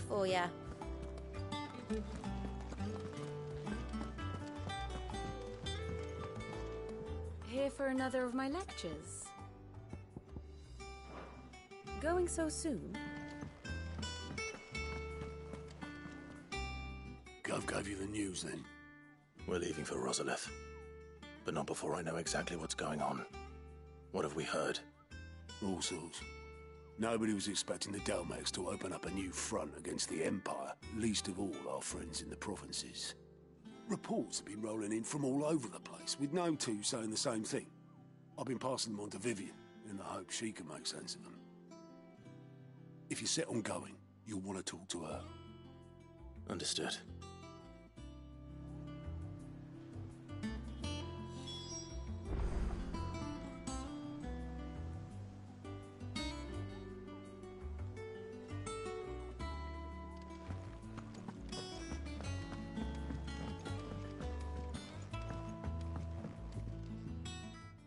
for ya. Here for another of my lectures. Going so soon? Gov gave you the news then? We're leaving for Rosalith. But not before I know exactly what's going on. What have we heard? All sorts. Nobody was expecting the Dalmex to open up a new front against the Empire, least of all our friends in the provinces. Reports have been rolling in from all over the place, with no two saying the same thing. I've been passing them on to Vivian, in the hope she can make sense of them. If you're set on going, you'll want to talk to her. Understood.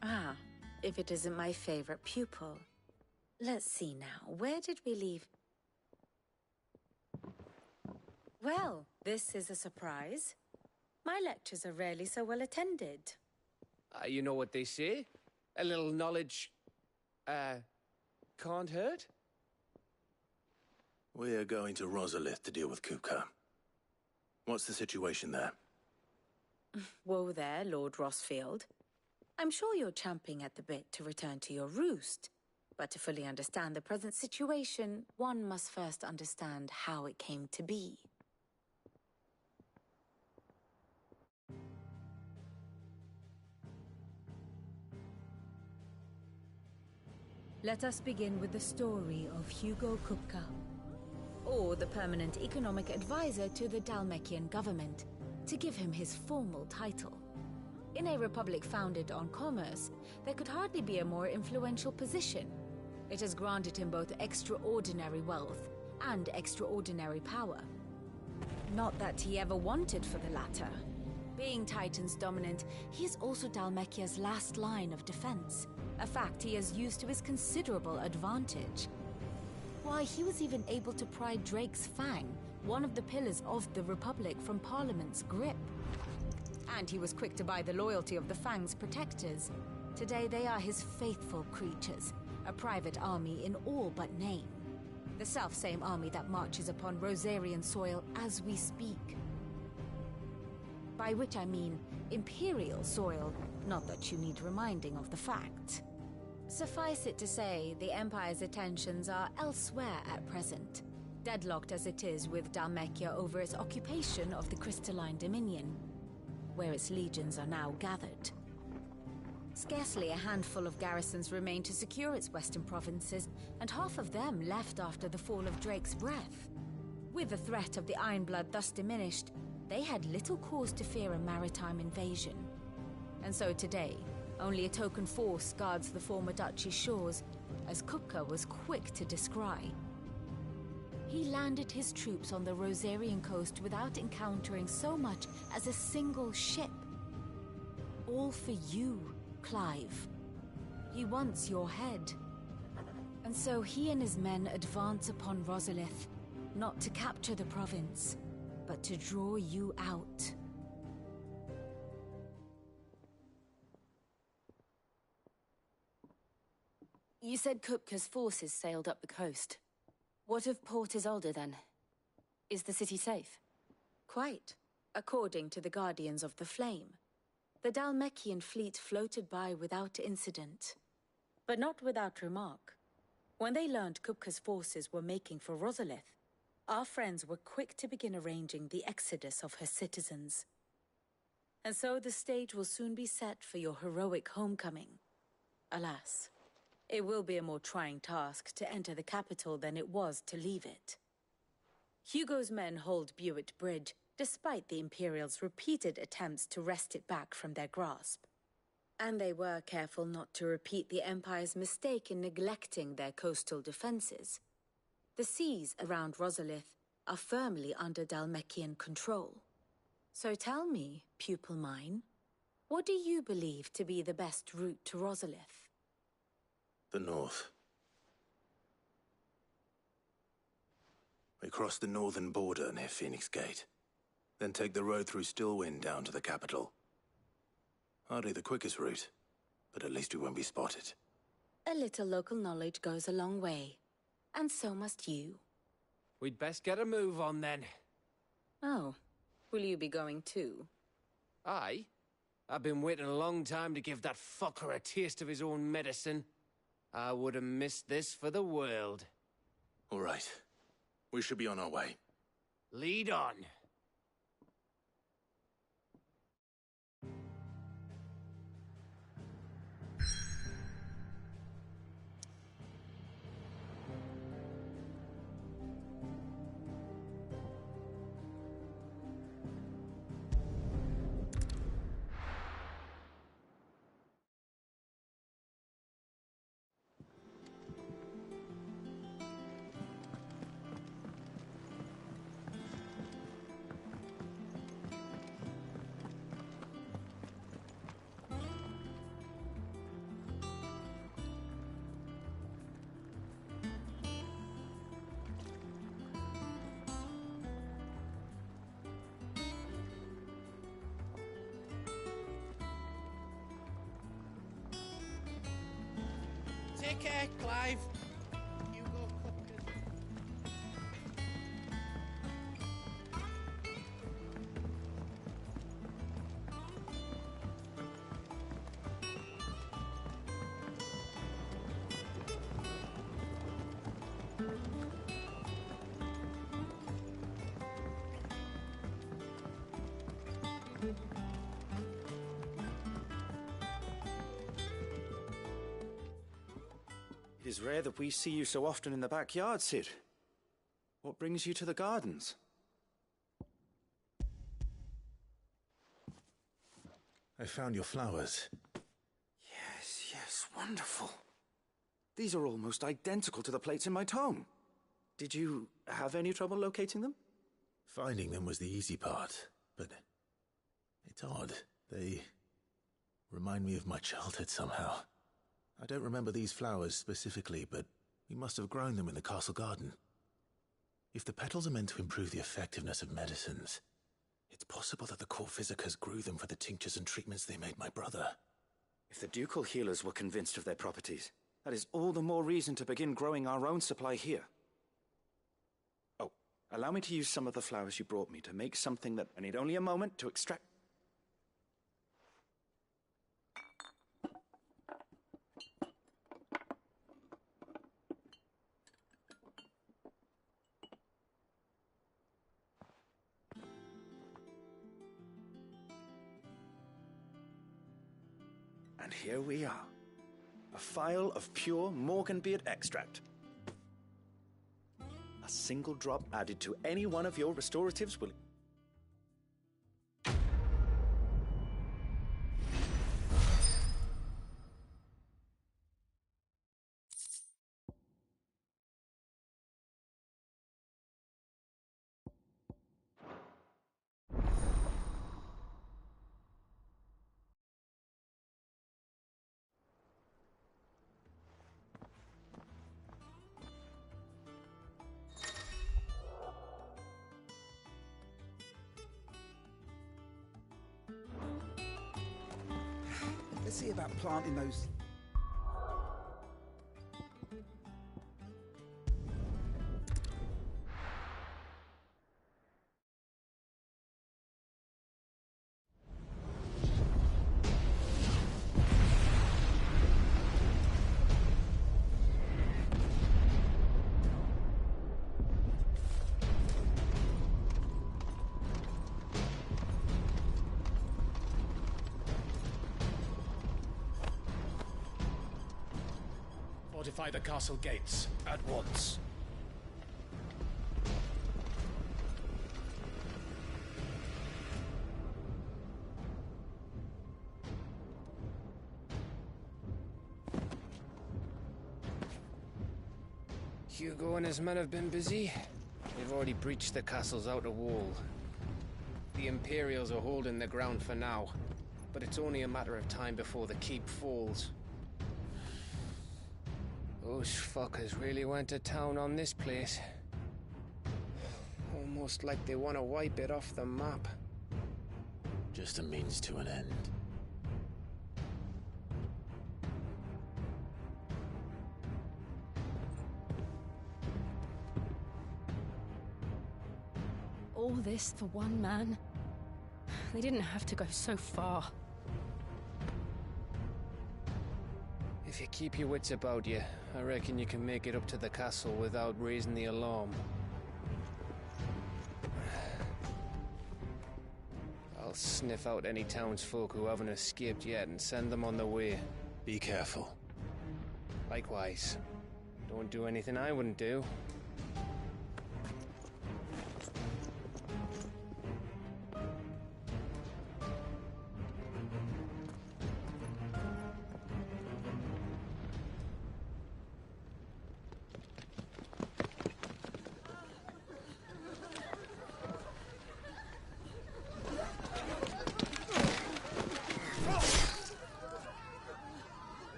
Ah, if it isn't my favorite pupil. Let's see now, where did we leave? Well, this is a surprise. My lectures are rarely so well attended. You know what they say? A little knowledge, can't hurt? We're going to Rosalith to deal with Kupka. What's the situation there? Whoa there, Lord Rossfield. I'm sure you're champing at the bit to return to your roost. But to fully understand the present situation, one must first understand how it came to be. Let us begin with the story of Hugo Kupka, or the permanent economic advisor to the Dalmekian government, to give him his formal title. In a republic founded on commerce, there could hardly be a more influential position. It has granted him both extraordinary wealth and extraordinary power. Not that he ever wanted for the latter. Being Titan's dominant, he is also Dalmekia's last line of defense, a fact he has used to his considerable advantage. Why, he was even able to pry Drake's Fang, one of the pillars of the Republic, from Parliament's grip. And he was quick to buy the loyalty of the Fang's protectors. Today they are his faithful creatures, a private army in all but name. The self-same army that marches upon Rosarian soil as we speak. By which I mean Imperial soil, not that you need reminding of the fact. Suffice it to say, the Empire's attentions are elsewhere at present, deadlocked as it is with Dalmekia over its occupation of the Crystalline Dominion, where its legions are now gathered. Scarcely a handful of garrisons remain to secure its western provinces, and half of them left after the fall of Drake's Breath. With the threat of the Ironblood thus diminished, they had little cause to fear a maritime invasion. And so today, only a token force guards the former duchy's shores, as Kupka was quick to descry. He landed his troops on the Rosarian coast without encountering so much as a single ship. All for you, Clive. He wants your head. And so he and his men advance upon Rosalith, not to capture the province, but to draw you out. You said Kupka's forces sailed up the coast. What of Port Isolde, then? Is the city safe? Quite, according to the Guardians of the Flame. The Dalmekian fleet floated by without incident. But not without remark. When they learned Kupka's forces were making for Rosalith, our friends were quick to begin arranging the exodus of her citizens. And so the stage will soon be set for your heroic homecoming. Alas, it will be a more trying task to enter the capital than it was to leave it. Hugo's men hold Buett Bridge, despite the Imperials' repeated attempts to wrest it back from their grasp. And they were careful not to repeat the Empire's mistake in neglecting their coastal defenses. The seas around Rosalith are firmly under Dalmekian control. So tell me, pupil mine, what do you believe to be the best route to Rosalith? The north. Across the northern border near Phoenix Gate. Then take the road through Stillwind down to the capital. Hardly the quickest route, but at least we won't be spotted. A little local knowledge goes a long way. And so must you. We'd best get a move on then. Oh, will you be going too? Aye. I've been waiting a long time to give that fucker a taste of his own medicine. I would have missed this for the world. All right. We should be on our way. Lead on. Take care, Clive. Hugo Kupka's... It is rare that we see you so often in the backyard, Sid. What brings you to the gardens? I found your flowers. Yes, wonderful. These are almost identical to the plates in my tome. Did you have any trouble locating them? Finding them was the easy part, but it's odd. They remind me of my childhood somehow. I don't remember these flowers specifically, but we must have grown them in the castle garden. If the petals are meant to improve the effectiveness of medicines, it's possible that the court physicers grew them for the tinctures and treatments they made my brother. If the ducal healers were convinced of their properties, that is all the more reason to begin growing our own supply here. Oh, allow me to use some of the flowers you brought me to make something that I need only a moment to extract. And here we are. A phial of pure Morganbeard extract. A single drop added to any one of your restoratives will... Let's see about planting those... Fortify the castle gates at once. Hugo and his men have been busy. They've already breached the castle's outer wall. The Imperials are holding the ground for now, but it's only a matter of time before the keep falls. Those fuckers really went to town on this place. almost like they want to wipe it off the map. Just a means to an end. All this for one man? They didn't have to go so far. If you keep your wits about you, I reckon you can make it up to the castle without raising the alarm. I'll sniff out any townsfolk who haven't escaped yet and send them on their way. Be careful. Likewise. Don't do anything I wouldn't do.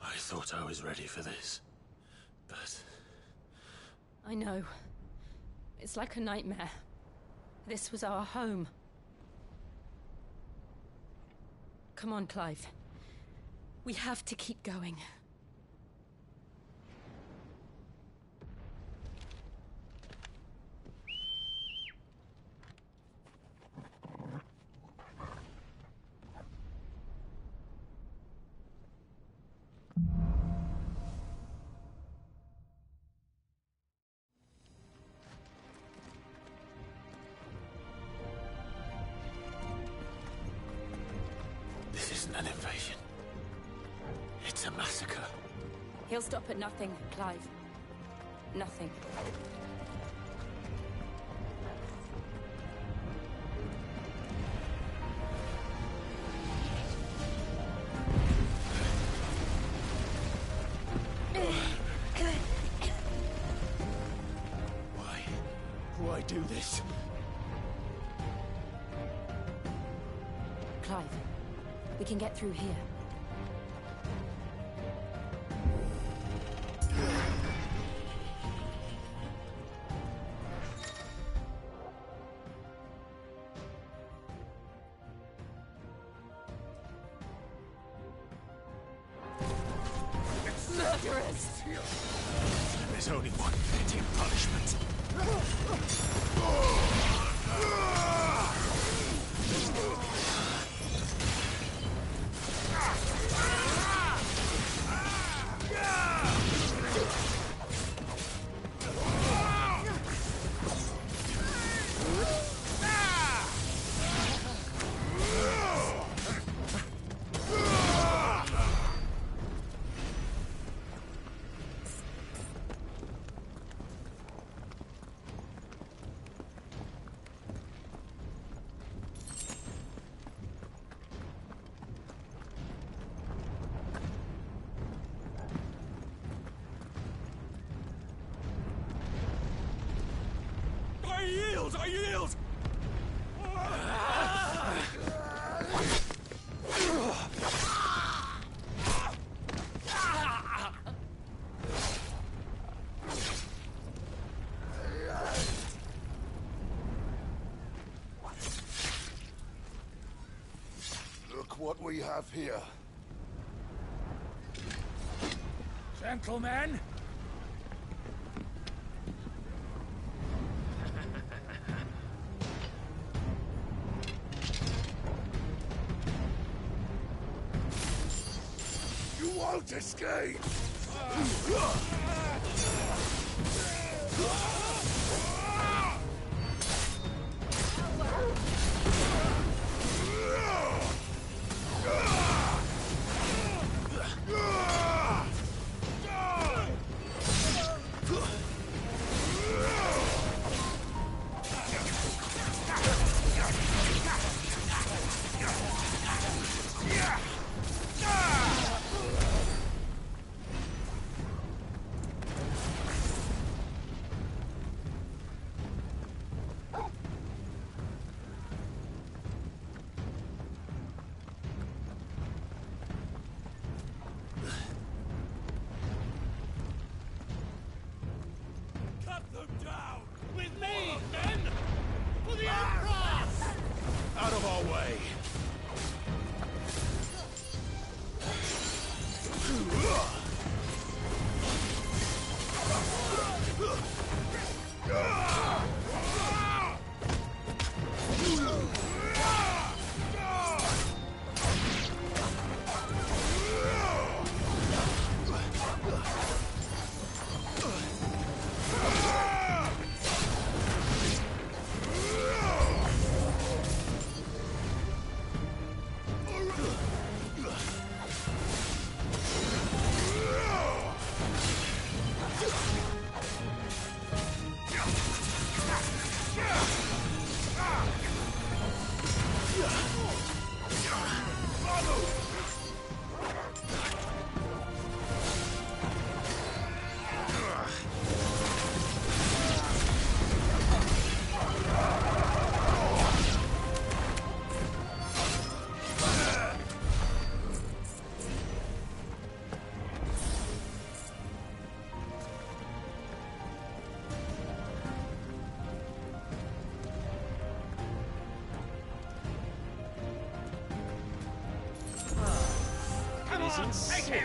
I thought I was ready for this, but... I know. It's like a nightmare. This was our home. Come on, Clive. We have to keep going. This isn't an invasion. It's a massacre. He'll stop at nothing, Clive. Nothing. Why do this? Clive, we can get through here. Murderers! There's only one fitting punishment. I yield! Look what we have here. Gentlemen! You won't escape! isn't sick.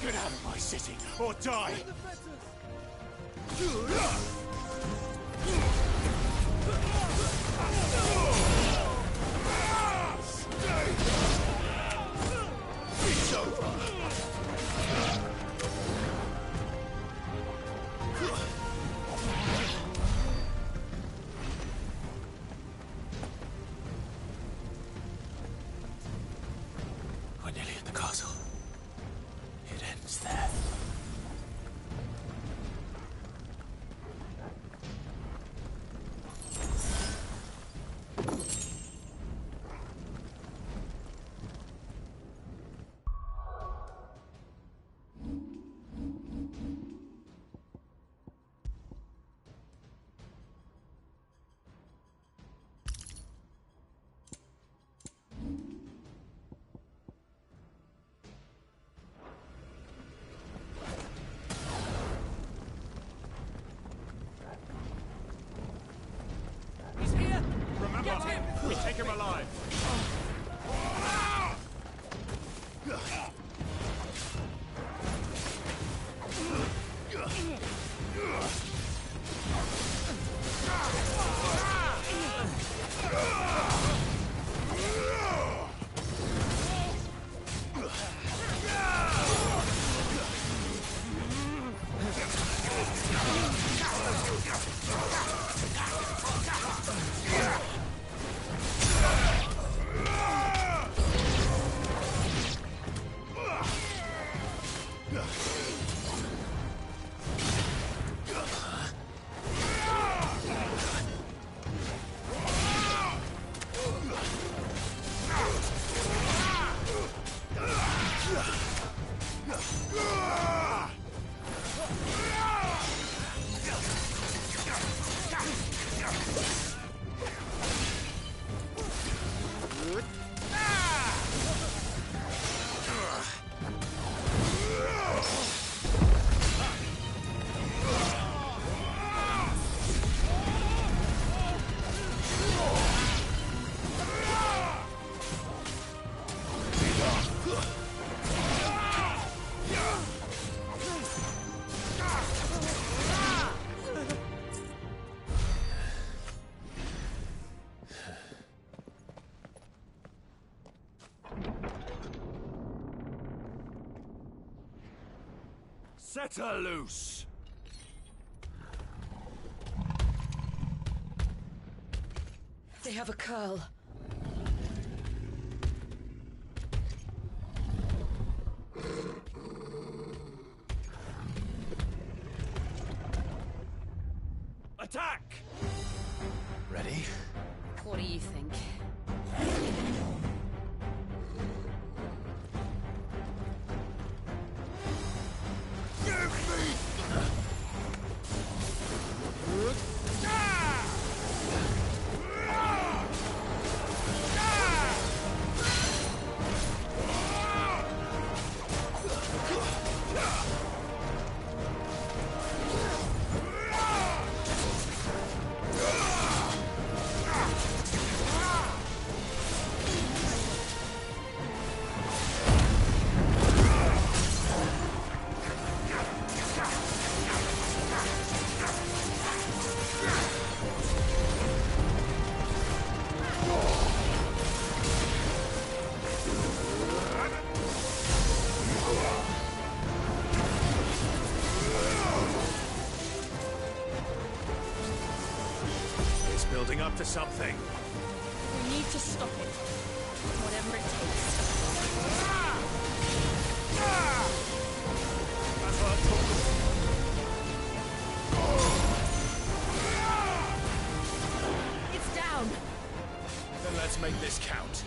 Get out of my city, or die! It's over! We're nearly at the castle. It ends there. Set her loose! They have a curl. Attack! Ready? What do you think? Building up to something. We need to stop it. Whatever it takes. It's down. Then let's make this count.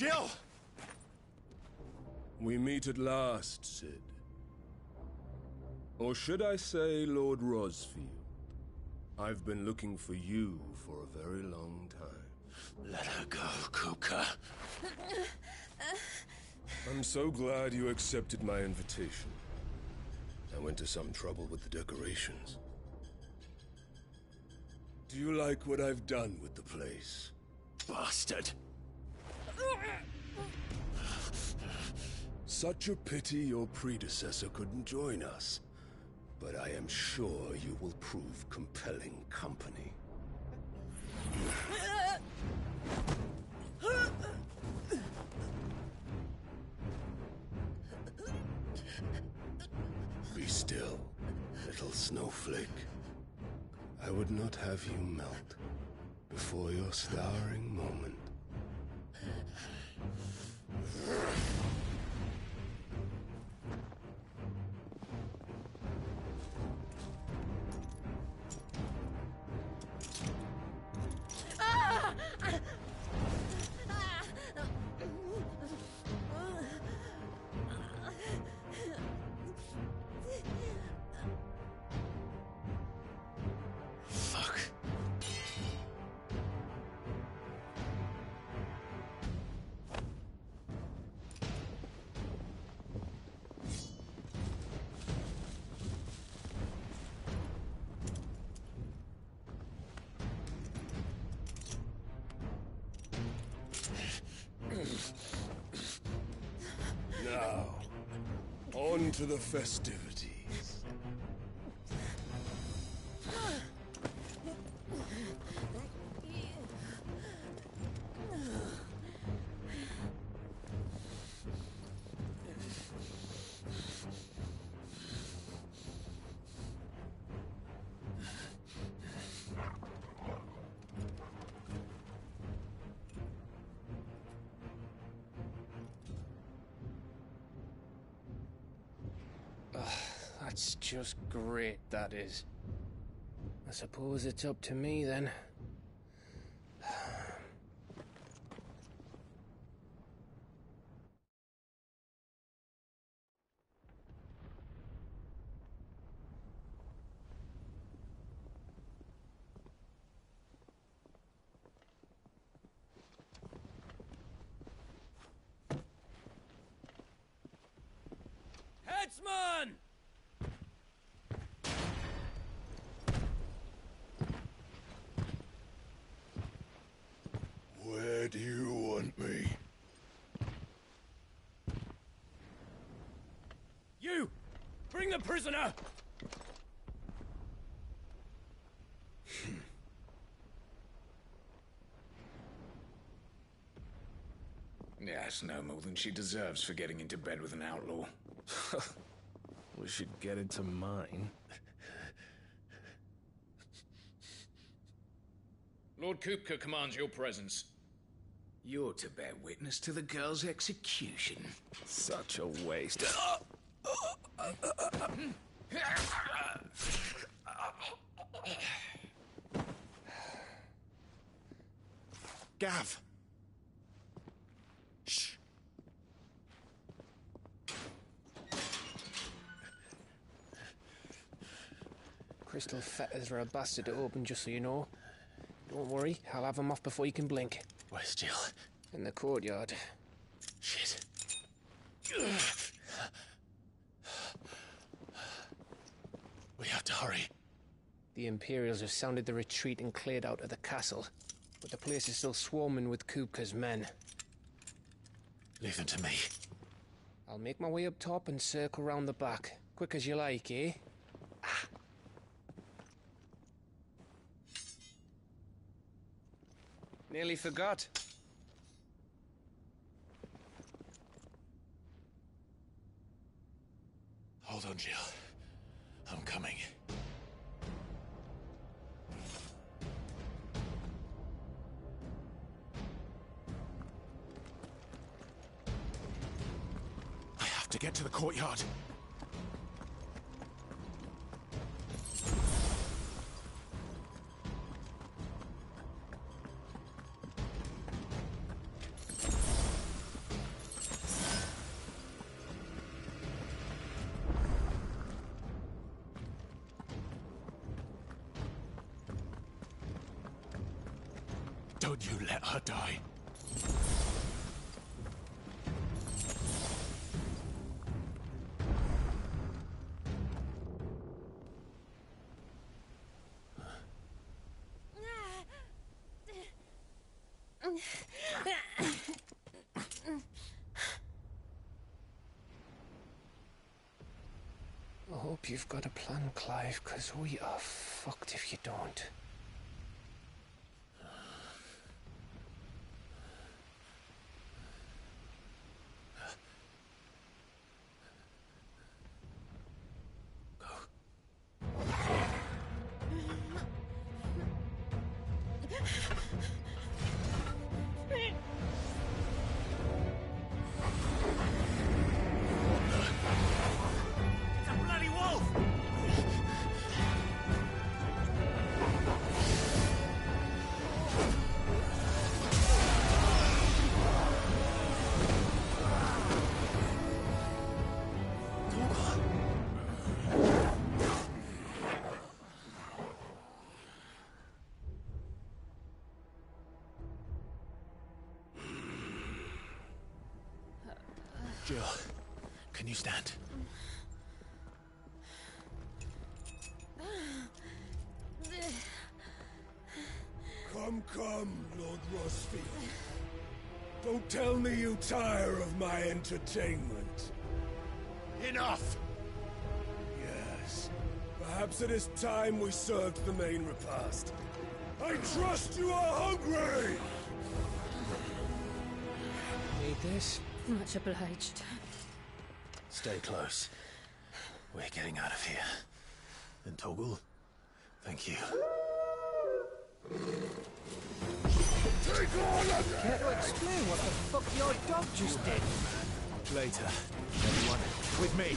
Jill! We meet at last, Sid. Or should I say, Lord Rosfield? I've been looking for you for a very long time. Let her go, Kupka. I'm so glad you accepted my invitation. I went to some trouble with the decorations. Do you like what I've done with the place? Bastard! Such a pity your predecessor couldn't join us. but I am sure you will prove compelling company. Be still, little snowflake. I would not have you melt before your starring moment. Fuck. Now, on to the festivities. That's just great, that is. I suppose it's up to me then. Headsman! Where do you want me? You! Bring the prisoner! Yes, no more than she deserves for getting into bed with an outlaw. We should get into mine. Lord Kupka commands your presence. You're to bear witness to the girl's execution. Such a waste. Gav! Shh. Crystal fetters are a bastard to open, just so you know. Don't worry, I'll have them off before you can blink. Where's Jill? In the courtyard. Shit. We have to hurry. The Imperials have sounded the retreat and cleared out of the castle, but the place is still swarming with Kupka's men. Leave them to me. I'll make my way up top and circle round the back. Quick as you like, eh? Nearly forgot. Hold on, Jill. I'm coming. I have to get to the courtyard. Don't you let her die. I hope you've got a plan, Clive, because we are fucked if you don't. Jill, can you stand? Come, Lord Rosfield. Don't tell me you tire of my entertainment. Enough! Yes. Perhaps it is time we served the main repast. I trust you are hungry! Need this? Much obliged. Stay close. We're getting out of here. And Toggle, thank you. Take all of Care to explain what the fuck your dog just did? Later. Everyone, with me.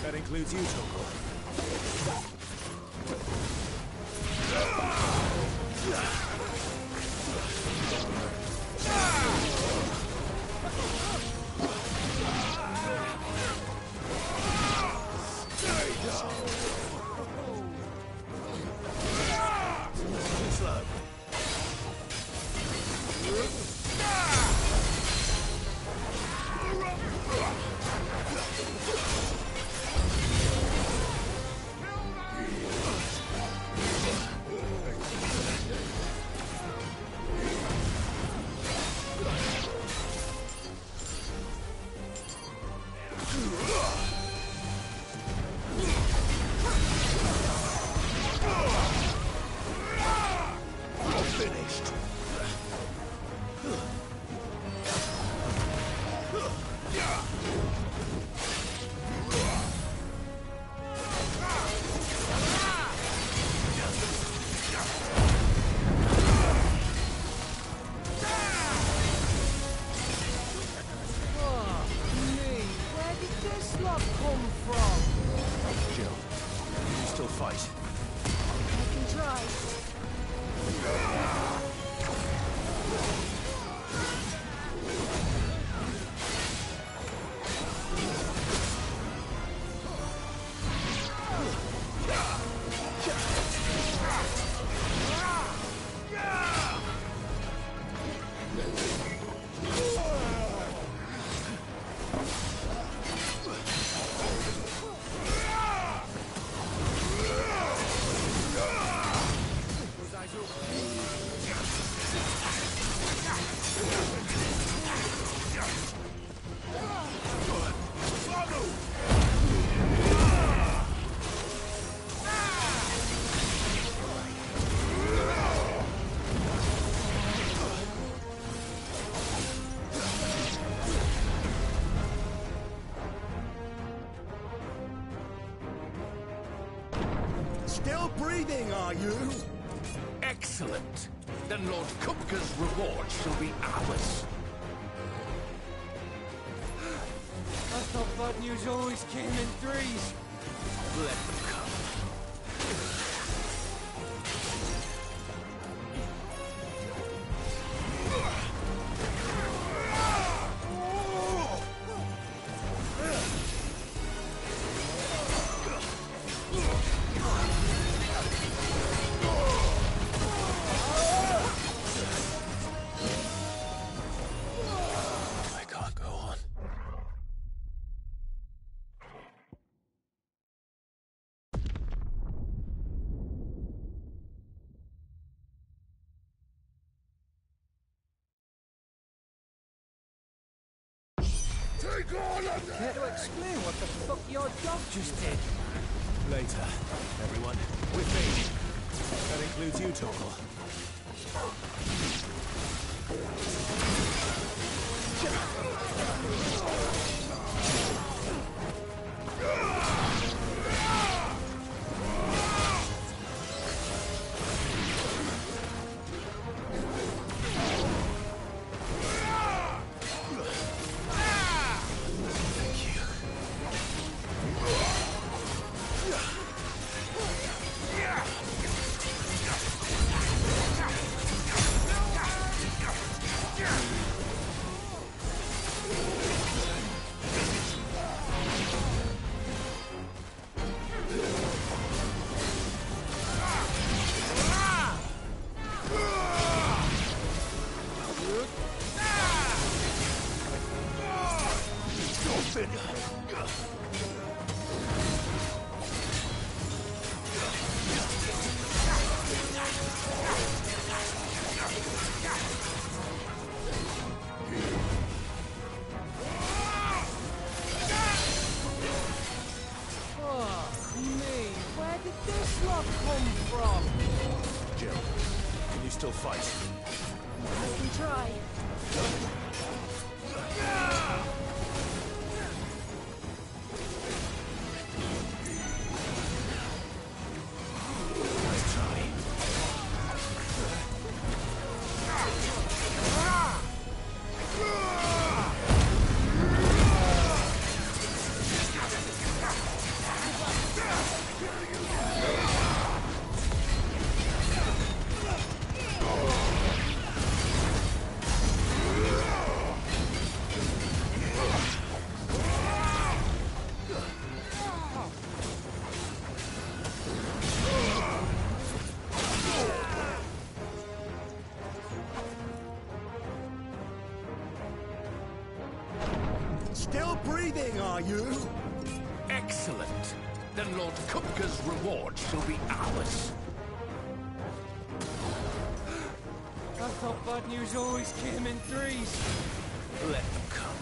That includes you, Toggle. Slow. Finished. Where did this lot come from? Jill, can you still fight? I can try. Still breathing, are you? Excellent. Then Lord Kupka's reward shall be ours. I thought bad news always came in threes. Let them come. I can't go on. Take all of them! Care to explain what the fuck your dog just did? Later, everyone. With me. That includes you, Torkel. Still fight. I can try. Let's try. Still breathing, are you? Excellent. Then Lord Kupka's reward shall be ours. I thought bad news always came in threes. Let them come.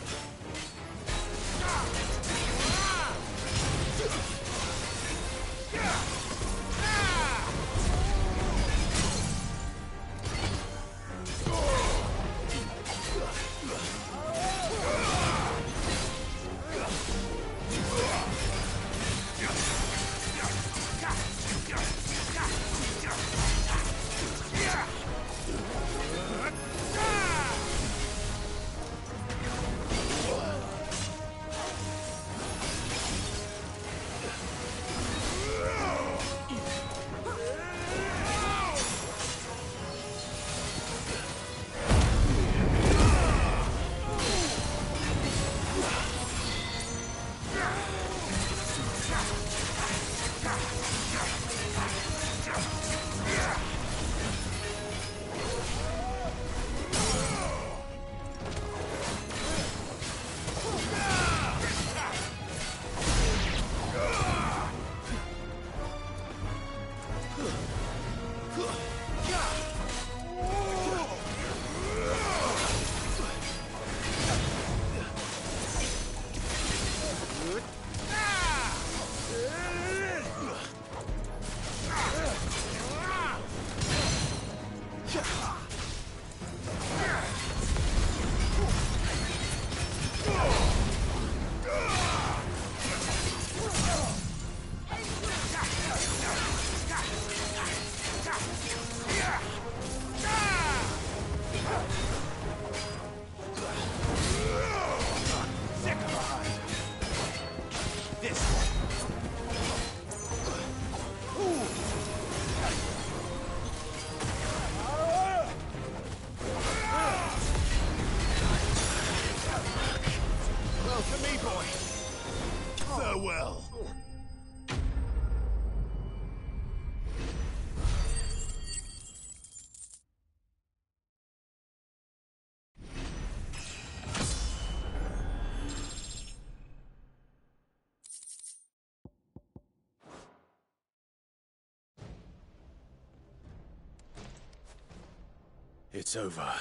Farewell. It's over.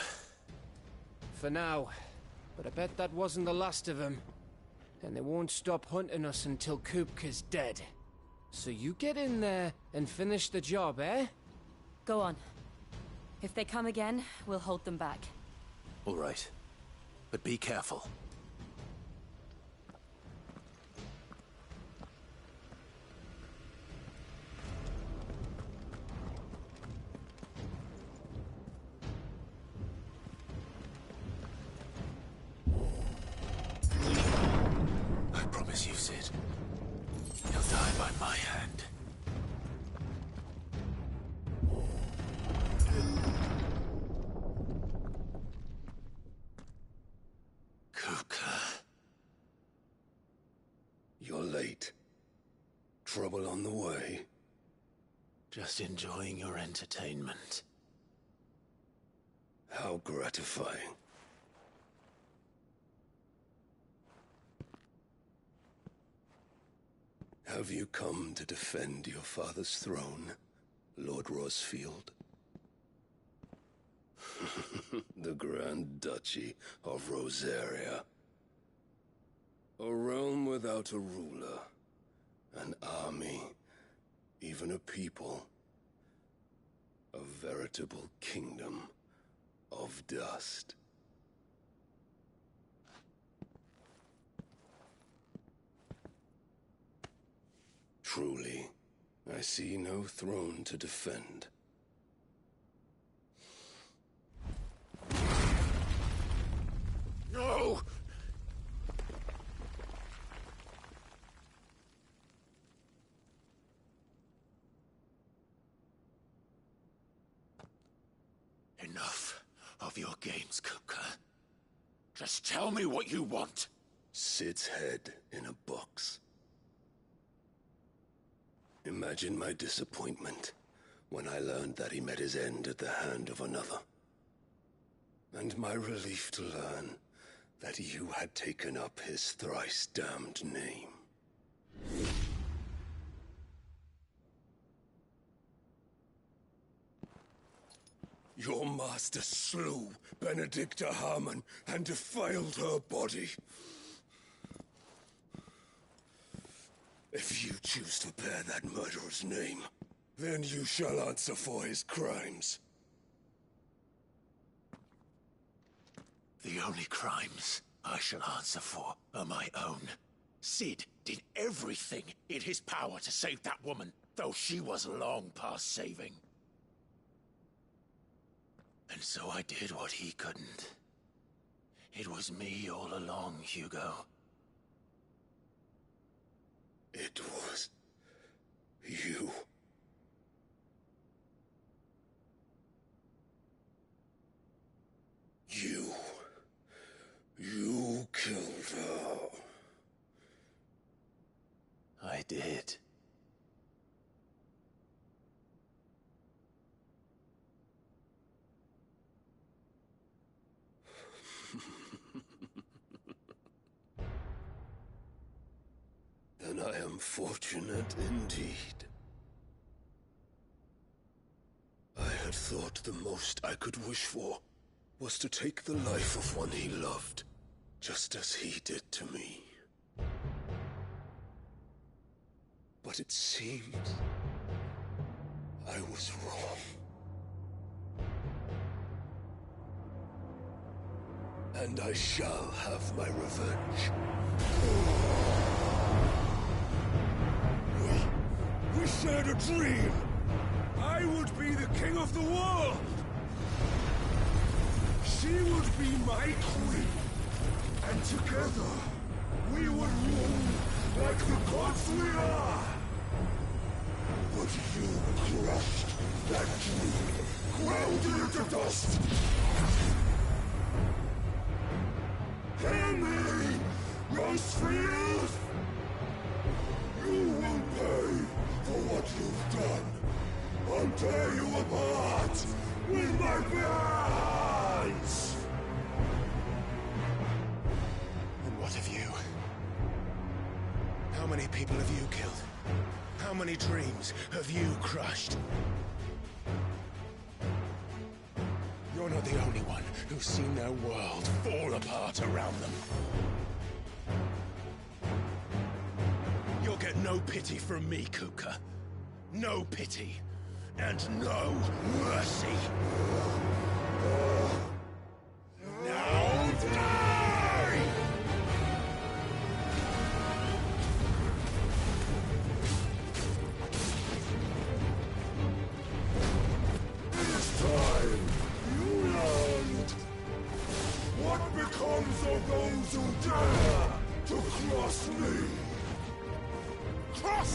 For now. But I bet that wasn't the last of them. And they won't stop hunting us until Kupka's dead. So you get in there and finish the job, eh? Go on. If they come again, we'll hold them back. All right. But be careful. I promise you, Sid. He'll die by my hand. Kupka. You're late. Trouble on the way. Just enjoying your entertainment. How gratifying. Have you come to defend your father's throne, Lord Rosfield? The Grand Duchy of Rosaria. A realm without a ruler, an army, even a people. A veritable kingdom of dust. Truly, I see no throne to defend. No! Enough of your games, Kupka. Just tell me what you want. Sid's head in a box. Imagine my disappointment when I learned that he met his end at the hand of another. And my relief to learn that you had taken up his thrice-damned name. Your master slew Benedicta Harmon and defiled her body. If you choose to bear that murderer's name, then you shall answer for his crimes. The only crimes I shall answer for are my own. Sid did everything in his power to save that woman, though she was long past saving. And so I did what he couldn't. It was me all along, Hugo. It was you. You killed her. I did. Then I am fortunate indeed. I had thought the most I could wish for was to take the life of one he loved, just as he did to me. But it seems I was wrong. And I shall have my revenge. We shared a dream! I would be the king of the world! She would be my queen! And together, we would rule like the gods we are! But you crushed that dream, ground it into dust! Hear me, Rosefield! You will pay for what you've done. I'll tear you apart with my bare hands! And what of you? How many people have you killed? How many dreams have you crushed? You're not the only one who's seen their world fall apart around them. You'll get No pity from me, Kupka. No pity. And no mercy. Now die! This time, you learned. What becomes of those who dare to cross me? Cross!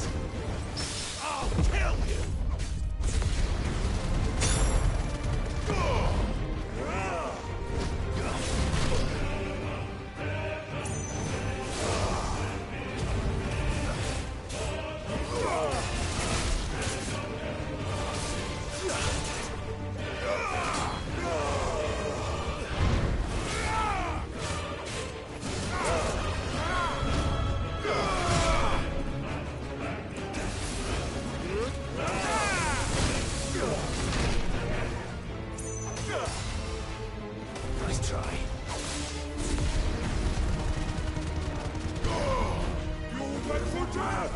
I'll kill you! Nice try. You'll beg for death!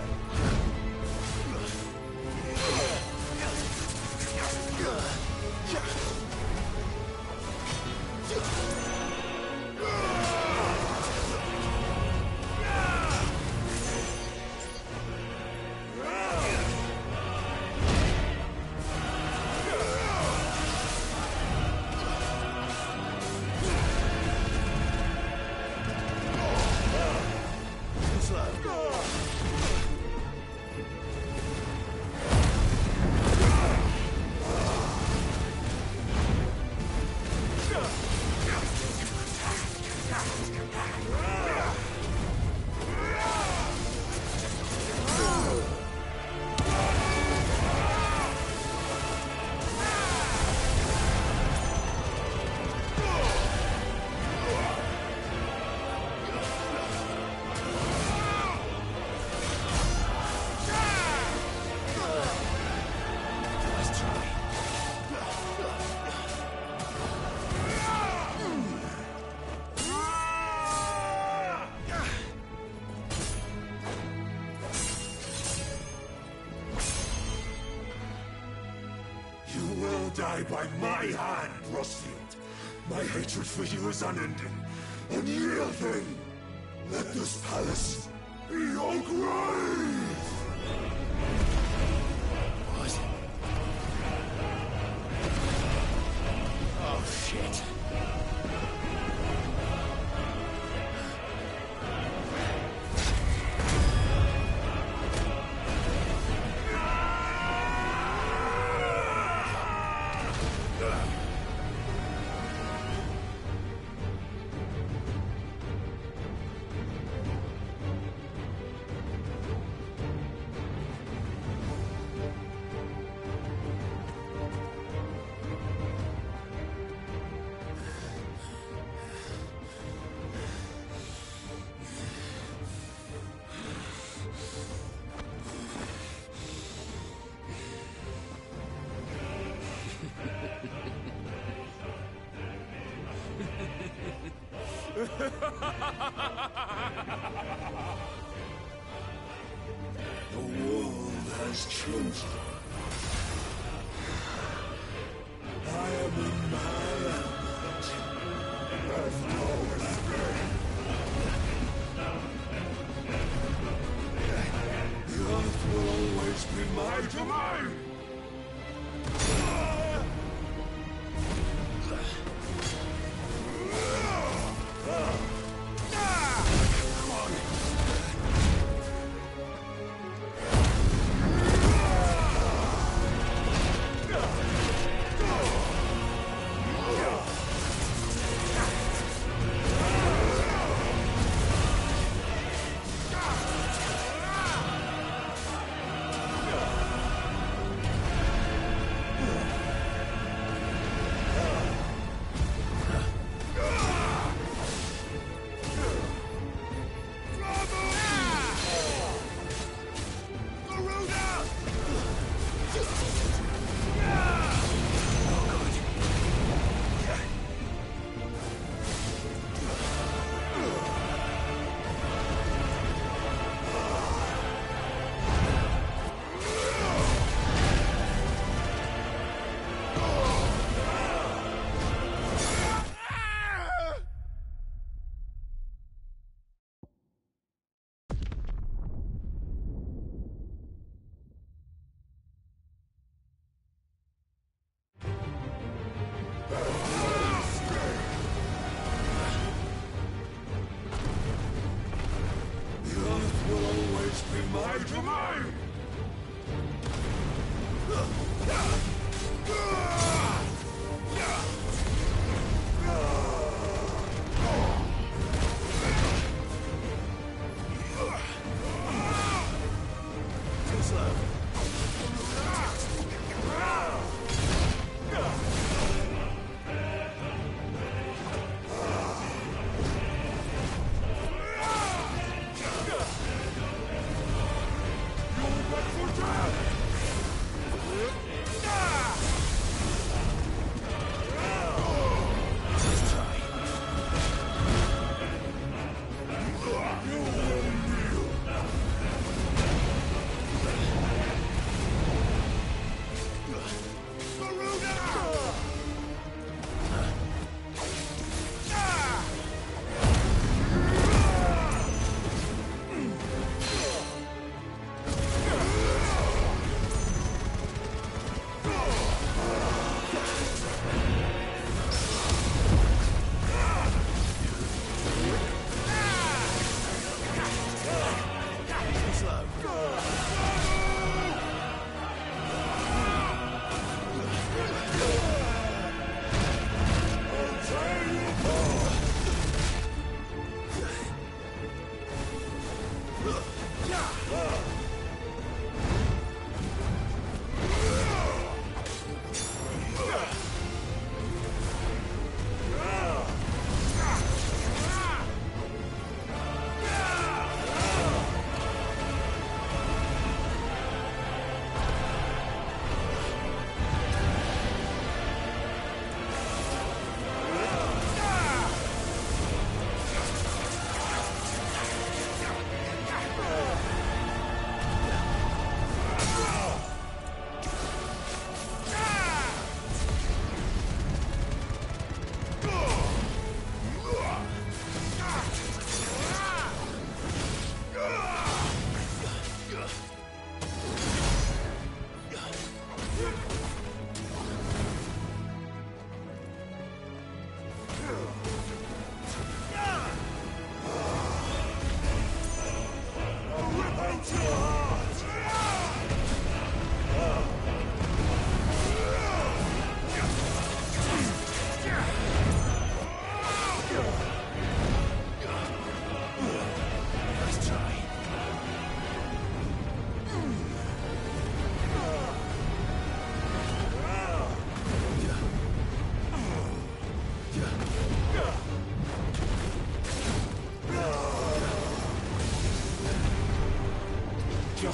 Die by my hand, Rosfield. My hatred for you is unending, unyielding. Let this palace be your grave! What? Oh, shit. The world has chosen. I am in my element. There's no escape. The earth will always be my domain.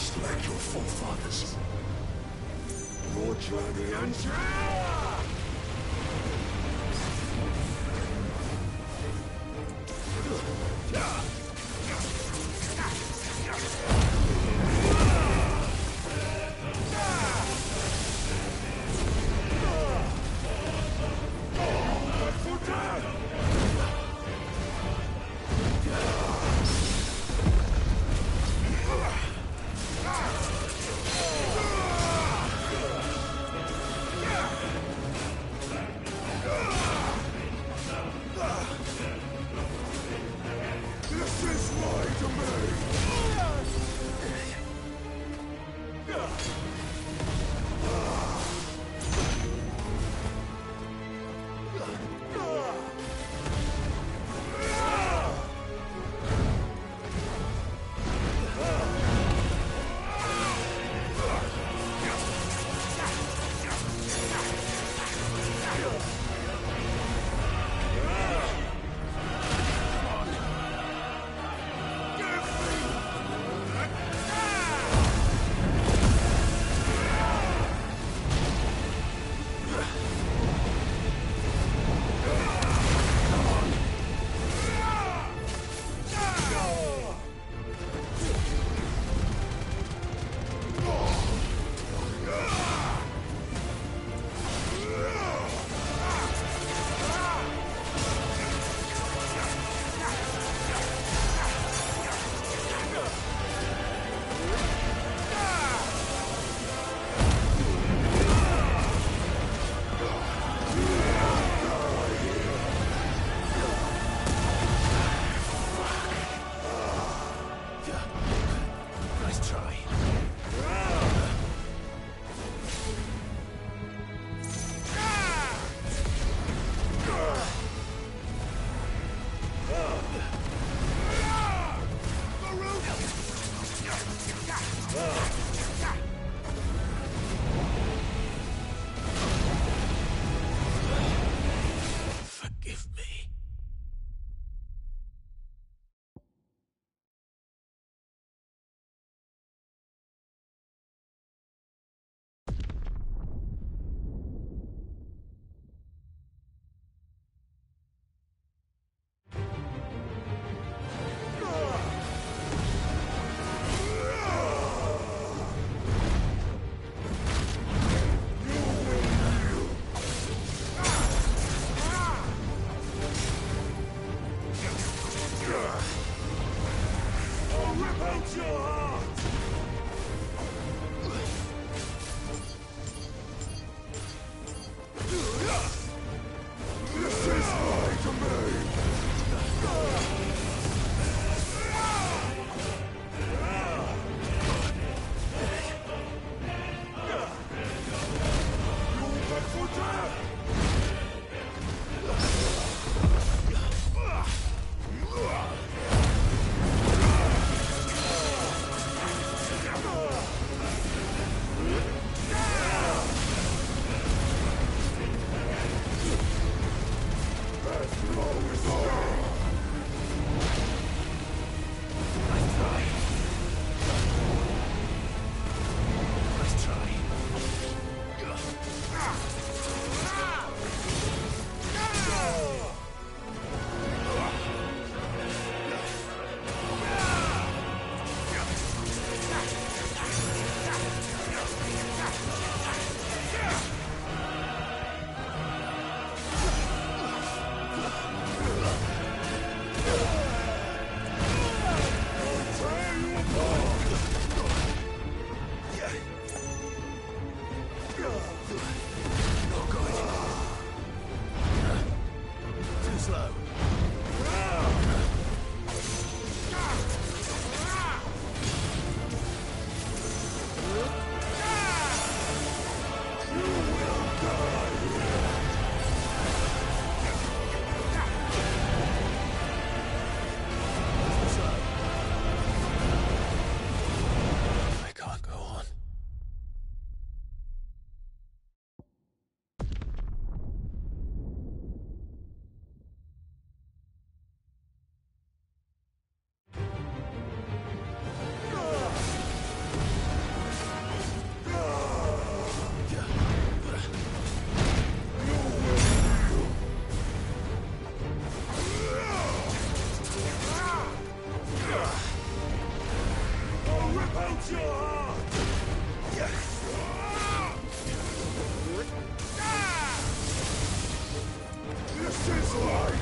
just like your forefathers. Your journey ends here!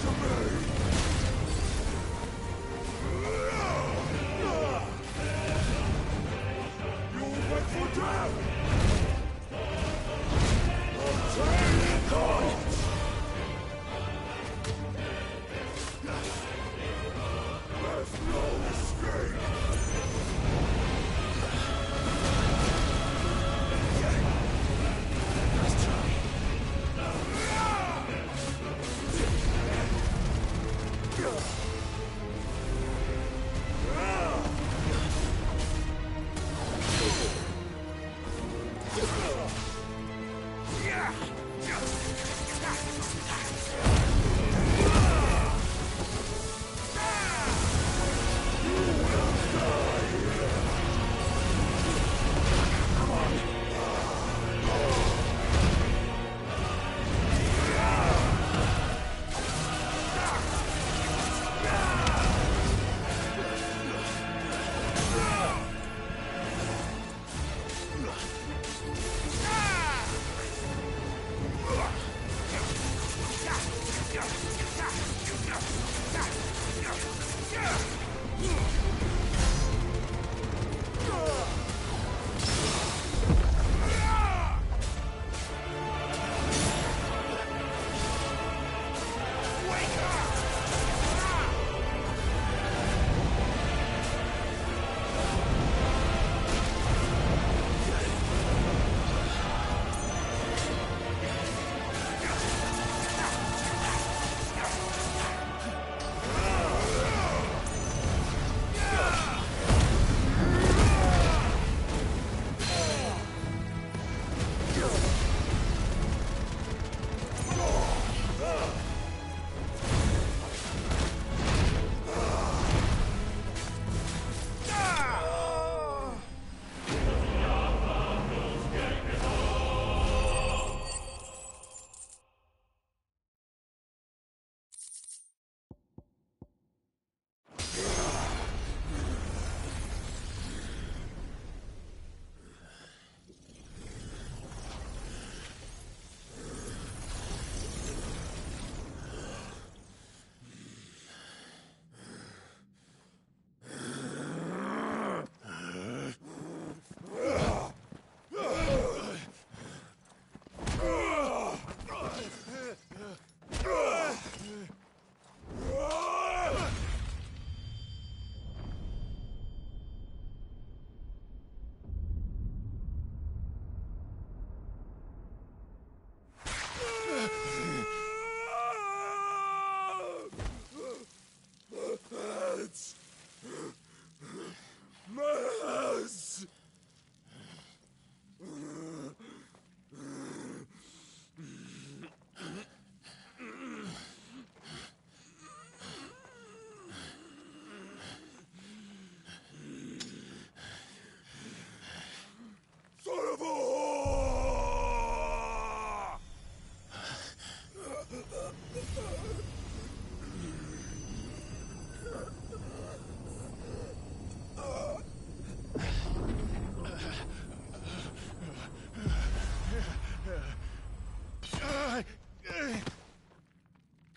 to me! You wait for death! Obtain it! There's no escape! Nice try.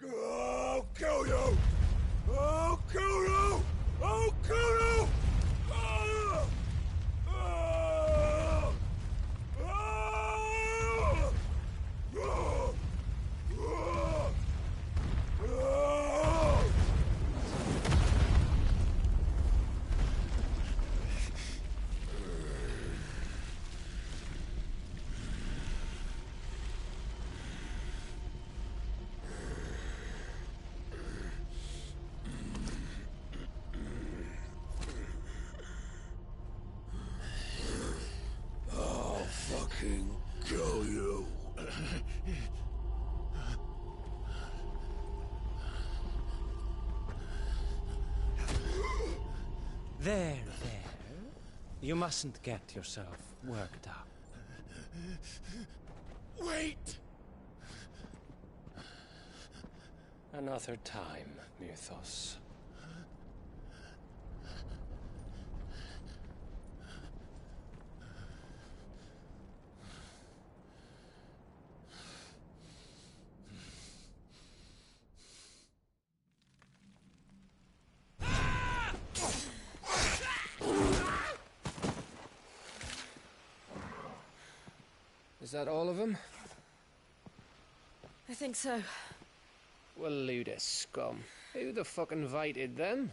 I'll kill you! I'll kill you! I'll kill you! Ah! Ah! Ah! Ah! Ah! I'll fucking kill you. There. You mustn't get yourself worked up. Wait! Another time, Mythos. that all of them? I think so. Well, load of scum. Who the fuck invited them?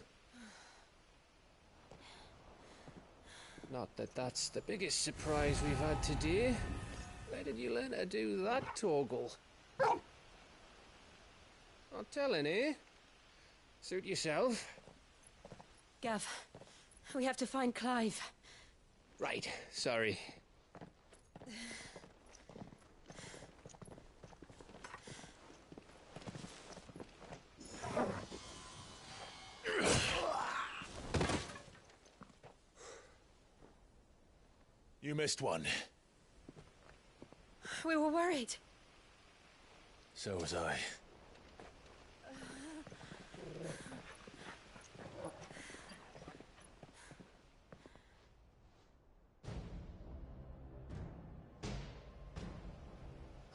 Not that that's the biggest surprise we've had today. Where did you learn to do that, Torgal? Not telling, eh? Suit yourself. Gav, we have to find Clive. Right, sorry. You missed one. We were worried. So was I.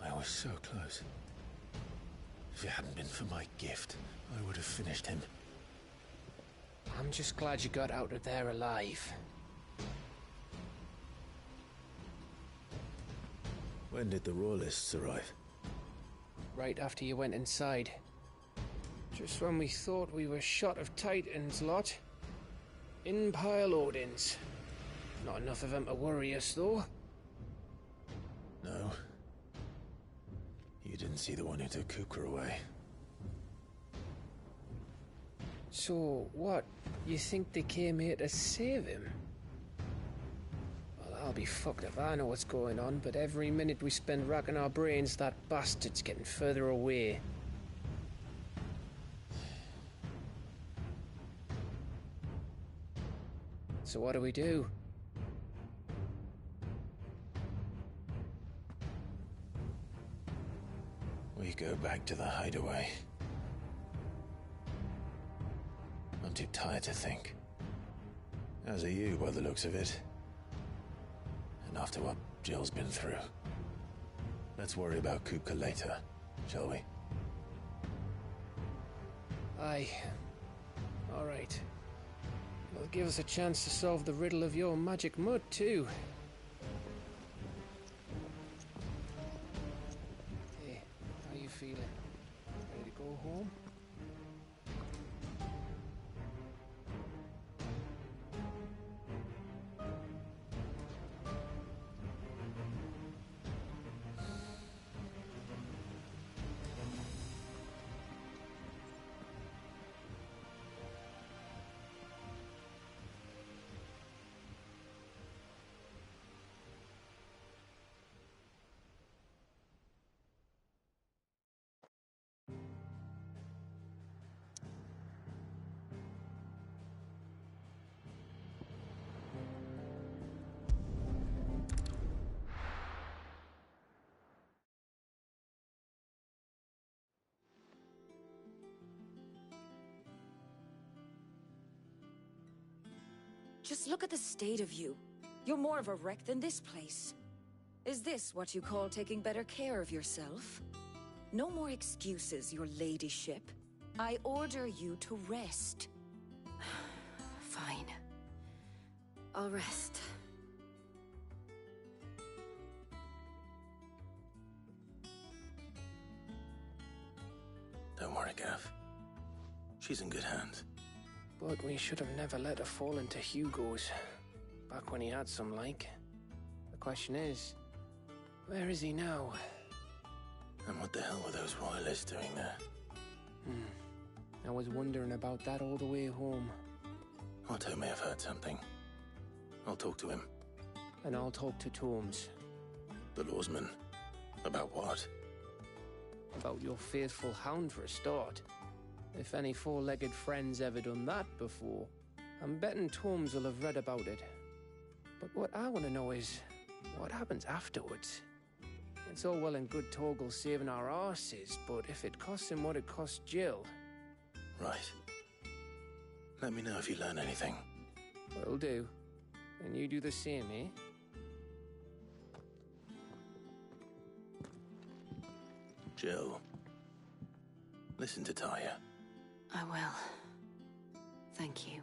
I was so close. If it hadn't been for my gift, I would have finished him. I'm just glad you got out of there alive. When did the Royalists arrive? Right after you went inside. Just when we thought we were shot of Titans lot. In pile Odins. Not enough of them to worry us, though. No. You didn't see the one who took Kupka away. So, what? You think they came here to save him? Well, I'll be fucked if I know what's going on, but every minute we spend racking our brains, that bastard's getting further away. So what do we do? We go back to the hideaway. I'm too tired to think. As are you, by the looks of it. And after what Jill's been through. Let's worry about Kupka later, shall we? Aye. All right. It'll give us a chance to solve the riddle of your magic mud, too. Hey, how you feeling? Ready to go home? Just look at the state of you. You're more of a wreck than this place. Is this what you call taking better care of yourself? No more excuses, your ladyship. I order you to rest. Fine. I'll rest. Don't worry, Gav. She's in good hands. But we should have never let her fall into Hugo's. Back when he had some like. The question is, where is he now? And what the hell were those royalists doing there? I was wondering about that all the way home. Otto may have heard something. I'll talk to him. And I'll talk to Torms. The lawsman. About what? About your faithful hound for a start. If any four-legged friend's ever done that before, I'm betting Torms will have read about it. But what I want to know is, what happens afterwards? It's all well and good Torgal saving our arses, but if it costs him what it cost Jill... Right. Let me know if you learn anything. Will do. And you do the same, eh? Jill. Listen to Taya. I will. Thank you.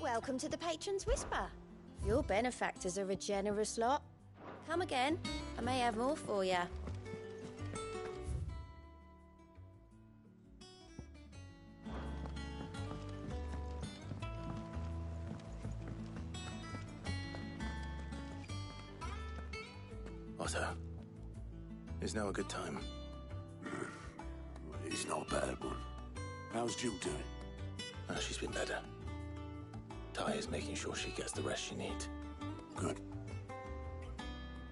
Welcome to the Patron's Whisper. Your benefactors are a generous lot. Come again. I may have more for you. Otto, is now a good time? It's not a bad one. How's Jill doing? She's been better. Ty is making sure she gets the rest she needs. Good.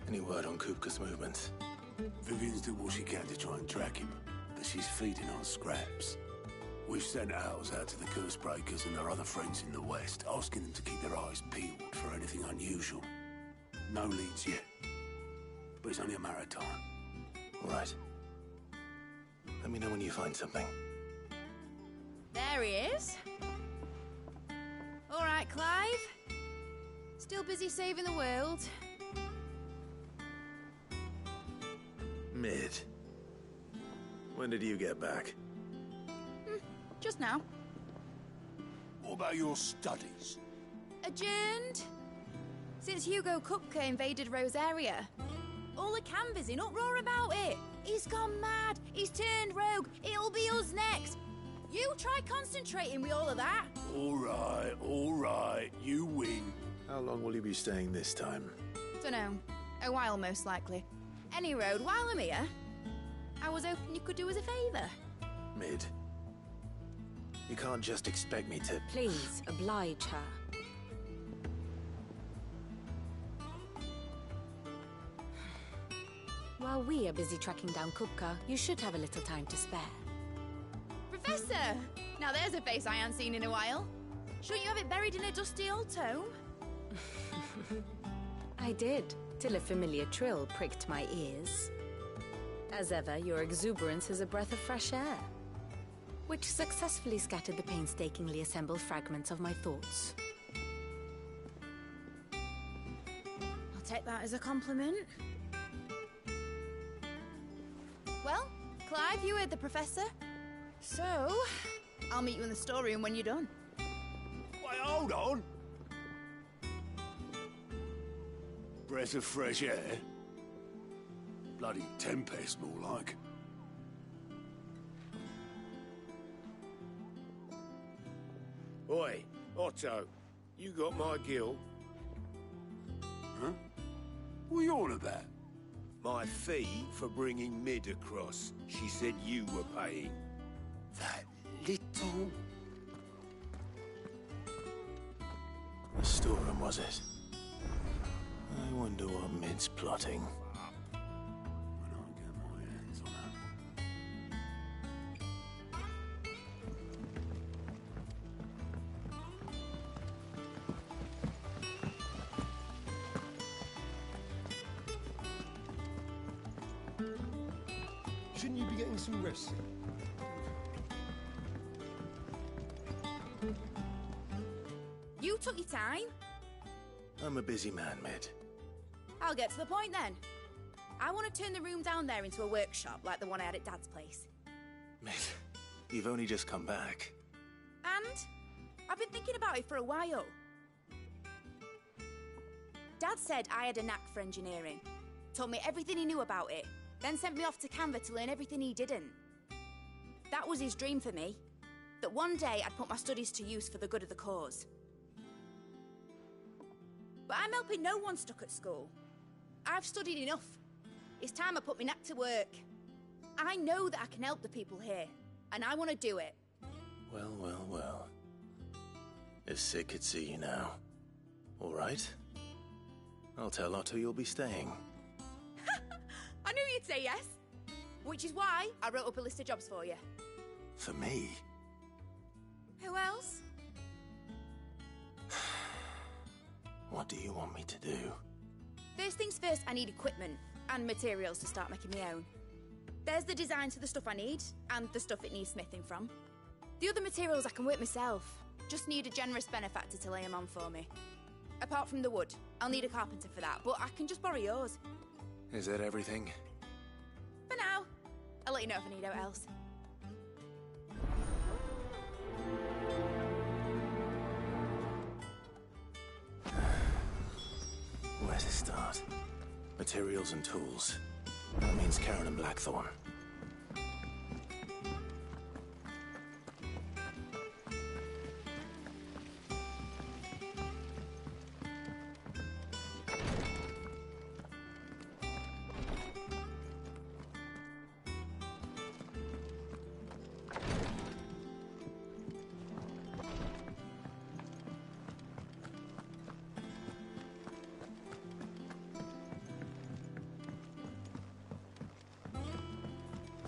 Any word on Kupka's movements? Vivian's did what she can to try and track him, but she's feeding on scraps. We've sent ours out to the Cursebreakers and their other friends in the West, asking them to keep their eyes peeled for anything unusual. No leads yet, but it's only a matter of time. All right. Let me know when you find something. There he is. All right, Clive. Still busy saving the world. Mid. When did you get back? Just now. What about your studies? Adjourned. Since Hugo Kupka invaded Rosaria. All the canvas in uproar about it. He's gone mad. He's turned rogue. It'll be us next. You try concentrating with all of that. All right. You win. How long will you be staying this time? Dunno. A while, most likely. Any road, while I'm here, I was hoping you could do us a favour. Mid. You can't just expect me to... Please, oblige her. While we are busy tracking down Kupka, you should have a little time to spare. Professor! Now there's a face I haven't seen in a while. Shouldn't you have it buried in a dusty old tome? I did, till a familiar trill pricked my ears. As ever, your exuberance is a breath of fresh air, which successfully scattered the painstakingly assembled fragments of my thoughts. I'll take that as a compliment. Well, Clive, you heard the Professor. So, I'll meet you in the storeroom when you're done. Wait, hold on. Breath of fresh air? Bloody tempest, more like. Oi, Otto, you got my gill? Huh? What are you on about? My fee for bringing Mid across. She said you were paying. That little... The storeroom, was it? I wonder what Mid's plotting. When I get my hands on her. Shouldn't you be getting some rest? You took your time. I'm a busy man, Mid. I'll get to the point then. I want to turn the room down there into a workshop like the one I had at Dad's place. Mid, you've only just come back. And I've been thinking about it for a while. Dad said I had a knack for engineering. Told me everything he knew about it. Then sent me off to Canva to learn everything he didn't. That was his dream for me. That one day I'd put my studies to use for the good of the cause. But I'm helping no one stuck at school. I've studied enough. It's time I put my knack to work. I know that I can help the people here, and I want to do it. Well. If Sid could see you now. All right. I'll tell Otto you'll be staying. I knew you'd say yes. Which is why I wrote up a list of jobs for you. For me? Who else? What do you want me to do? First things first, I need equipment and materials to start making my own. There's the designs for the stuff I need, and the stuff it needs smithing from. The other materials I can work myself. Just need a generous benefactor to lay them on for me. Apart from the wood, I'll need a carpenter for that, but I can just borrow yours. Is that everything? For now. I'll let you know if I need out else. Where to start? Materials and tools. That means Karen and Blackthorn.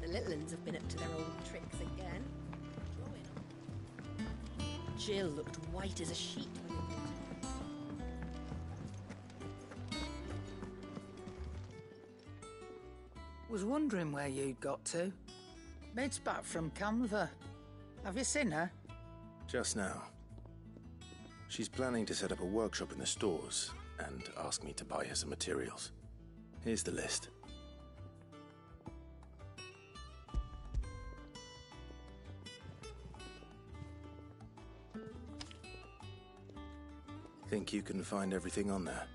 The little uns have been up to their old tricks again. Jill looked white as a sheet when they brought her. Was wondering where you'd got to. Maid's back from Canva. Have you seen her? Just now. She's planning to set up a workshop in the stores and ask me to buy her some materials. Here's the list. Think you can find everything on there?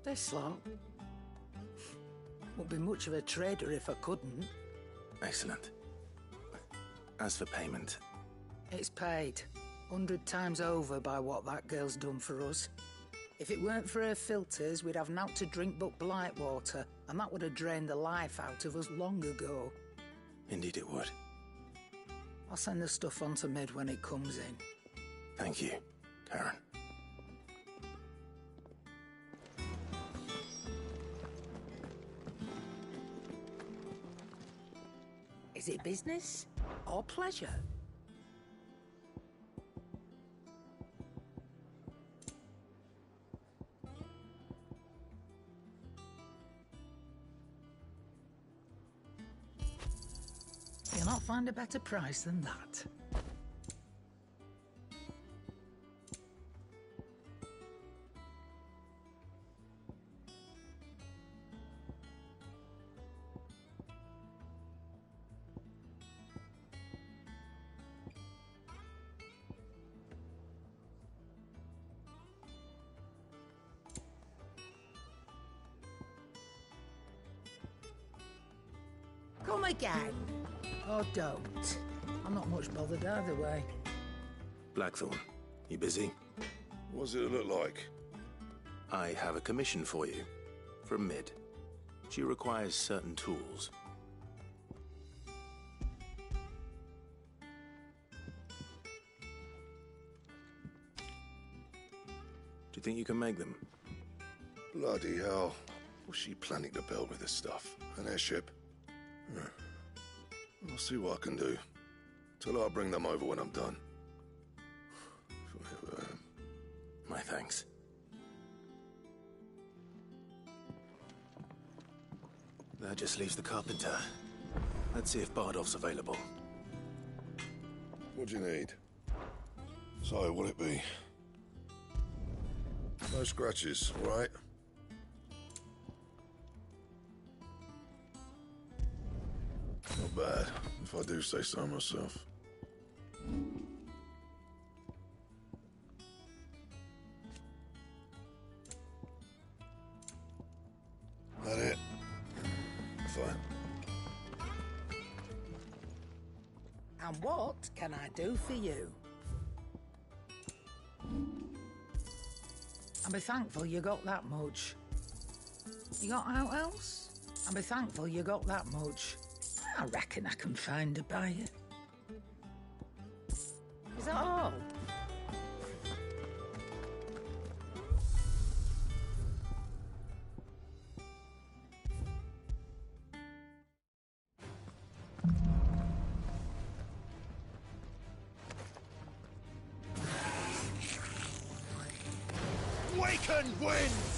This lot. Wouldn't be much of a trader if I couldn't. Excellent. As for payment... It's paid. 100 times over by what that girl's done for us. If it weren't for her filters, we'd have naught to drink but blight water, and that would have drained the life out of us long ago. Indeed it would. I'll send the stuff on to Mid when it comes in. Thank you, Karen. Is it business or pleasure? You'll not find a better price than that. Come again. Or don't. I'm not much bothered either way. Blackthorn, you busy? What's it look like? I have a commission for you. From Mid. She requires certain tools. Do you think you can make them? Bloody hell. What's she planning to build with this stuff? An airship? I'll see what I can do. Tell her I'll bring them over when I'm done. My thanks. That just leaves the carpenter. Let's see if Bardolph's available. What do you need? So, what'll it be? No scratches, all right? Not bad, if I do say so myself. That it? Fine. And what can I do for you? And be thankful you got that much. You got out else? And be thankful you got that much. I reckon I can find a buyer. Is that all? Waken winds!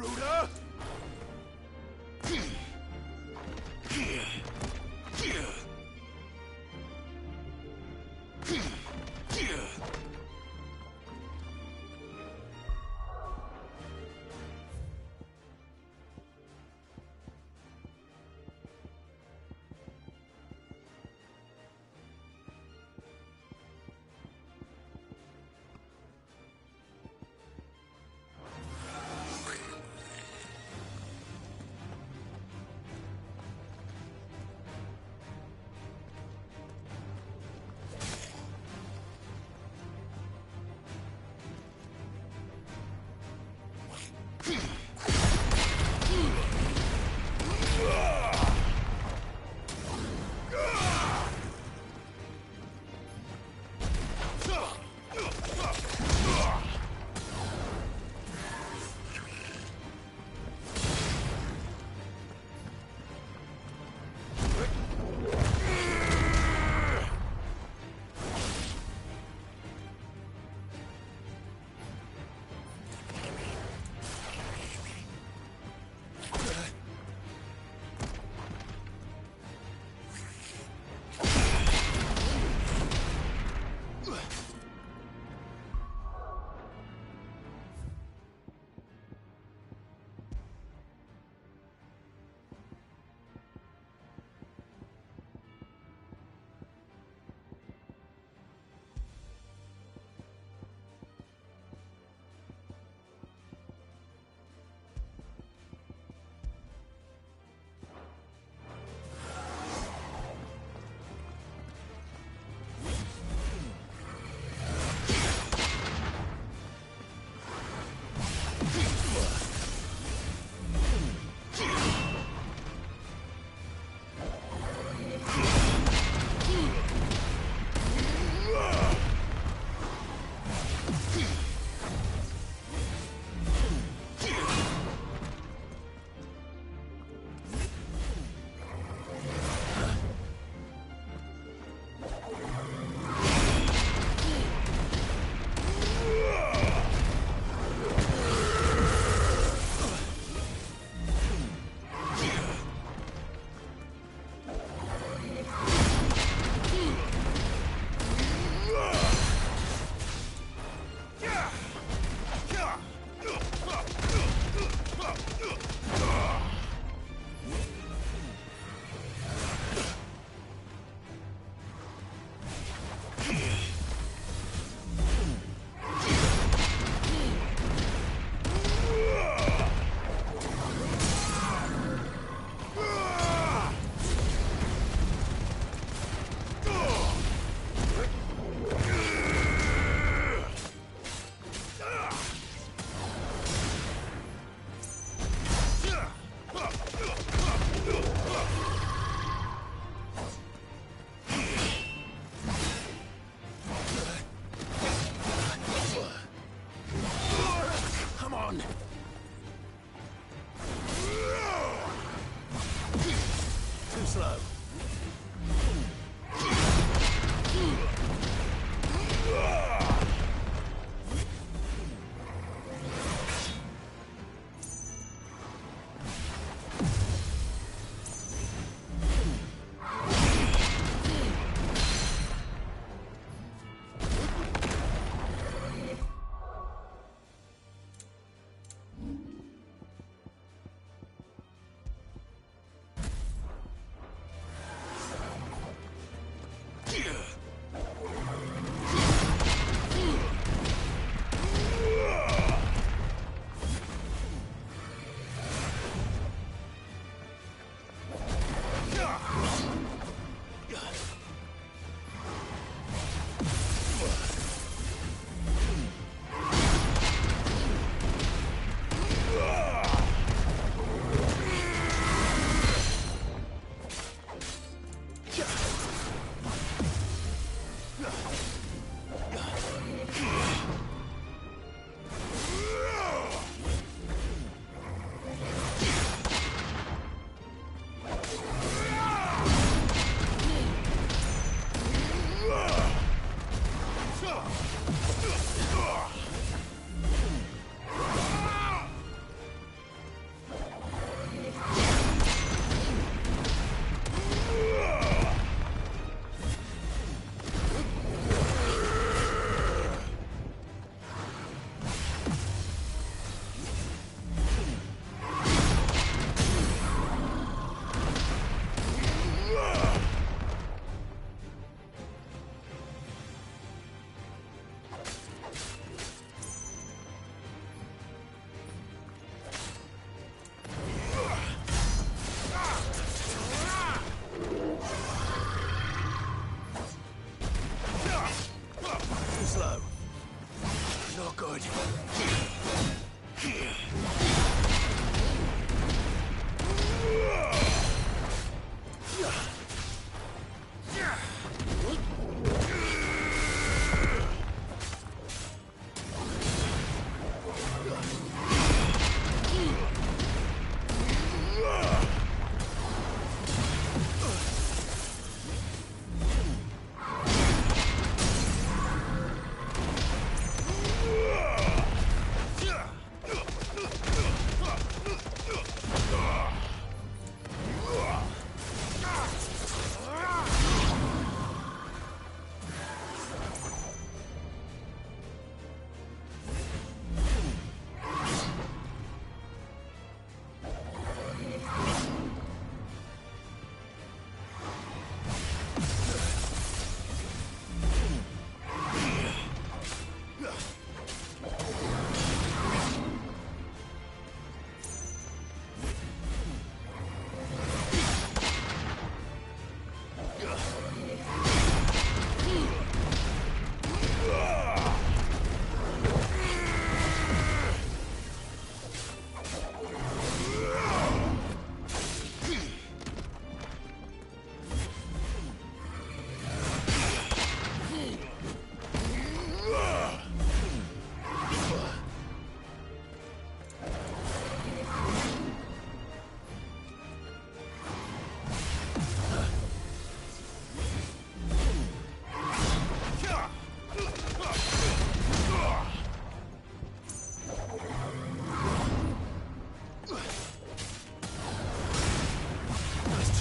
intruder!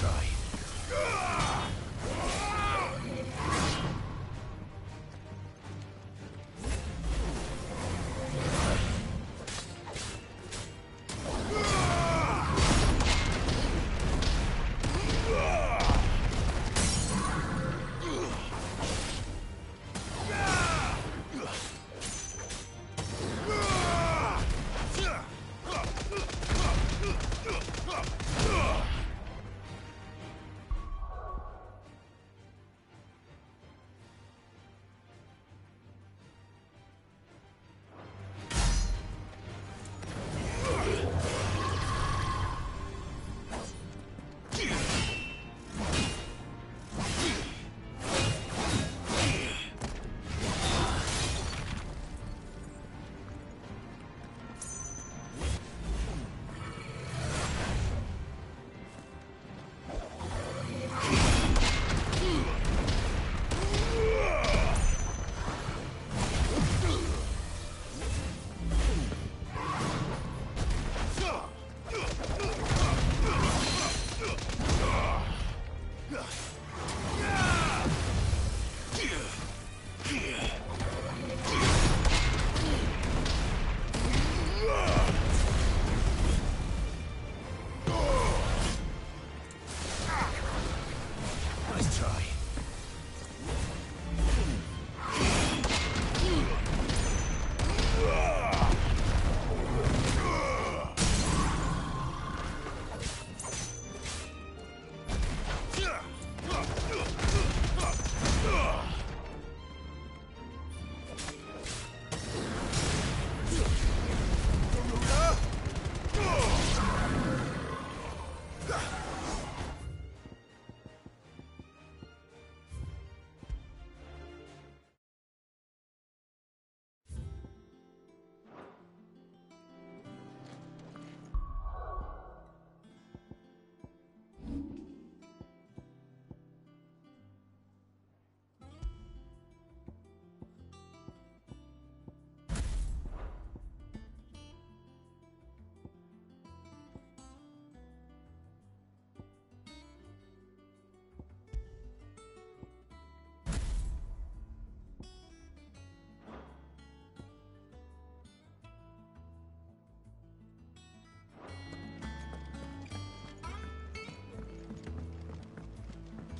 try.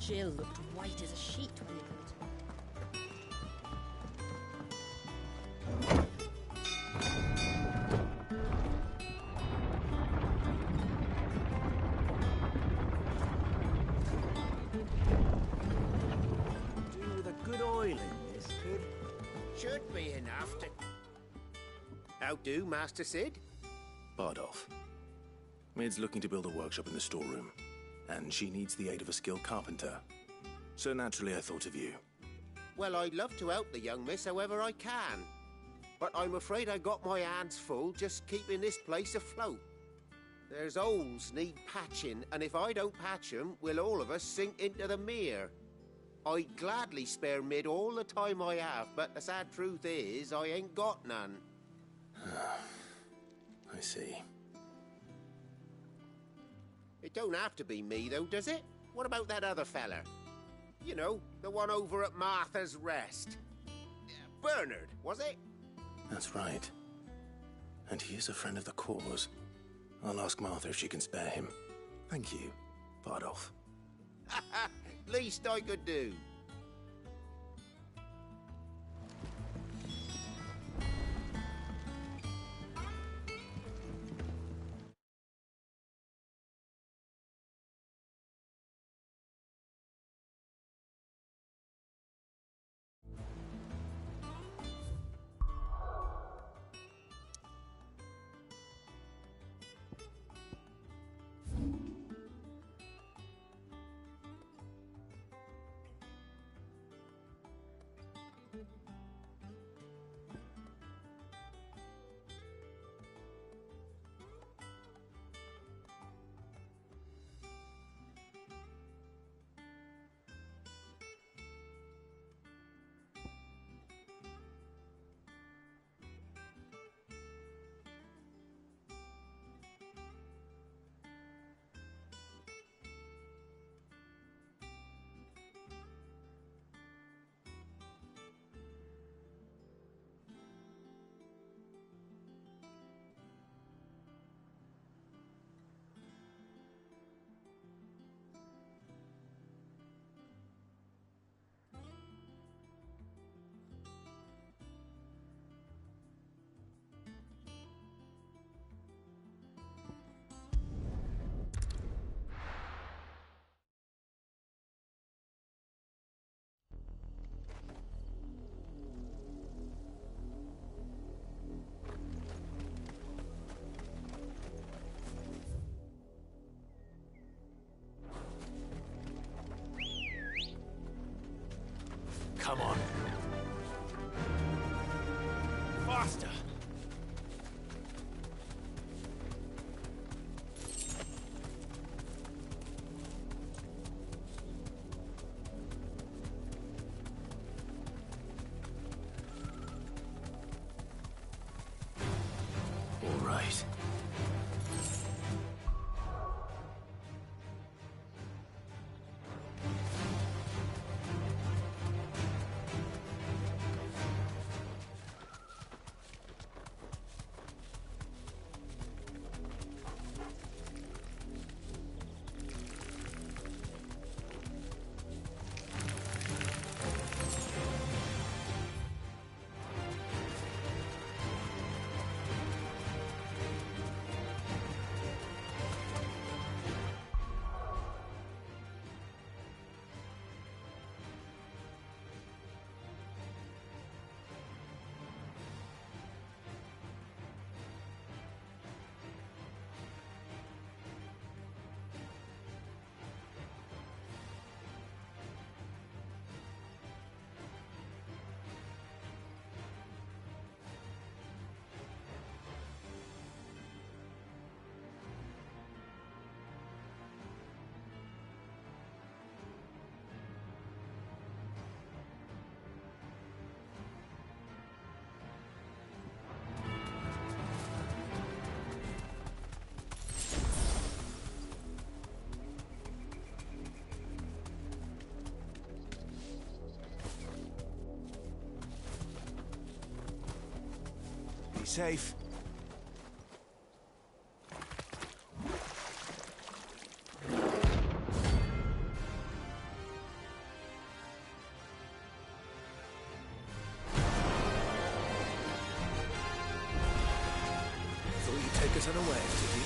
Jill looked white as a sheet when you brought her. Do with a good oil in this, kid. Should be enough to... How do, Master Sid? Bardolph. Mid's looking to build a workshop in the storeroom, and she needs the aid of a skilled carpenter. So naturally I thought of you. Well, I'd love to help the young miss however I can. But I'm afraid I got my hands full just keeping this place afloat. There's holes need patching, and if I don't patch them, we'll all of us sink into the mere. I'd gladly spare Mid all the time I have, but the sad truth is, I ain't got none. I see. It don't have to be me, though, does it? What about that other fella? You know, the one over at Martha's Rest. Bernard, was it? That's right. And he is a friend of the cause. I'll ask Martha if she can spare him. Thank you, Bardolph. Least I could do. safe. Thought you'd take us unawares, did you?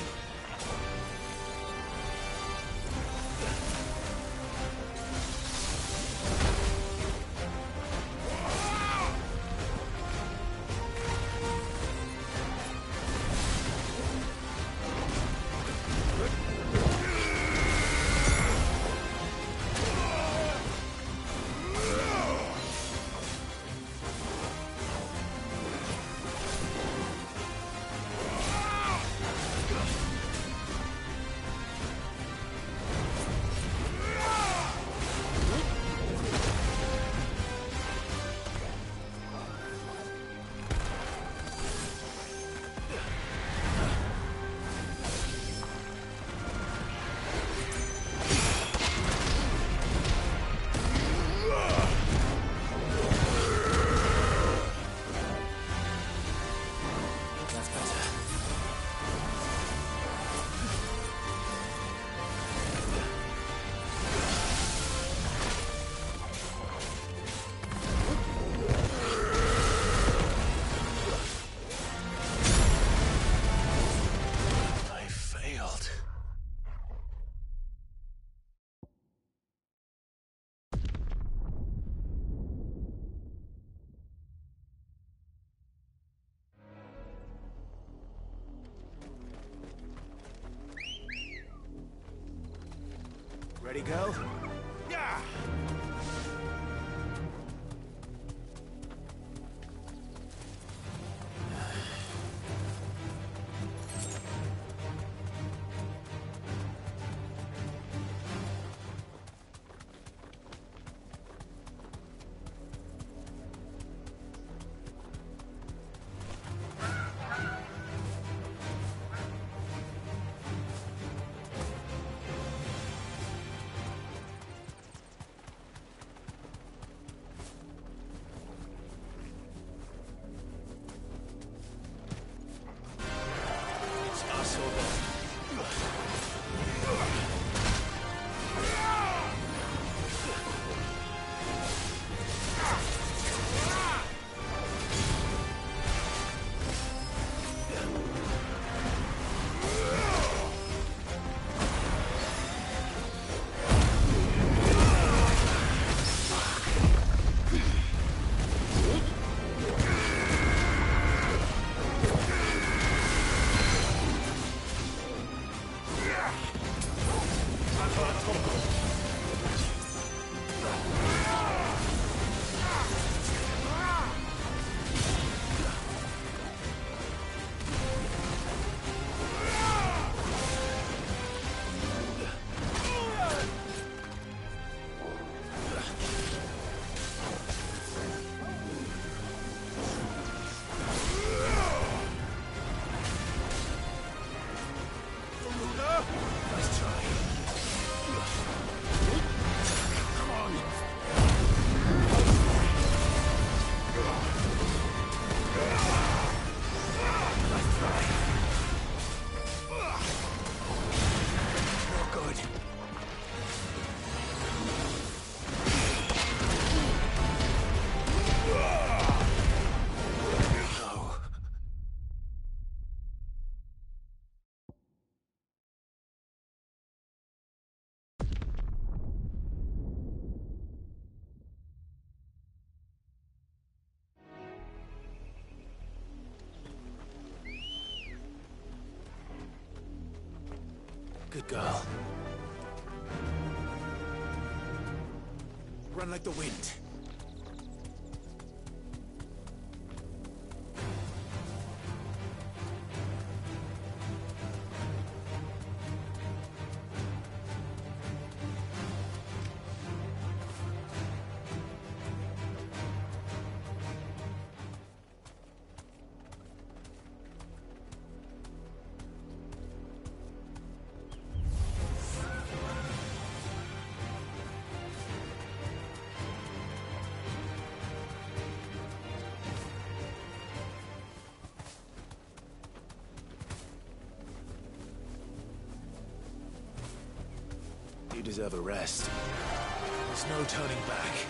Ready, go? Yeah! Good girl. Run like the wind. You deserve a rest. There's no turning back.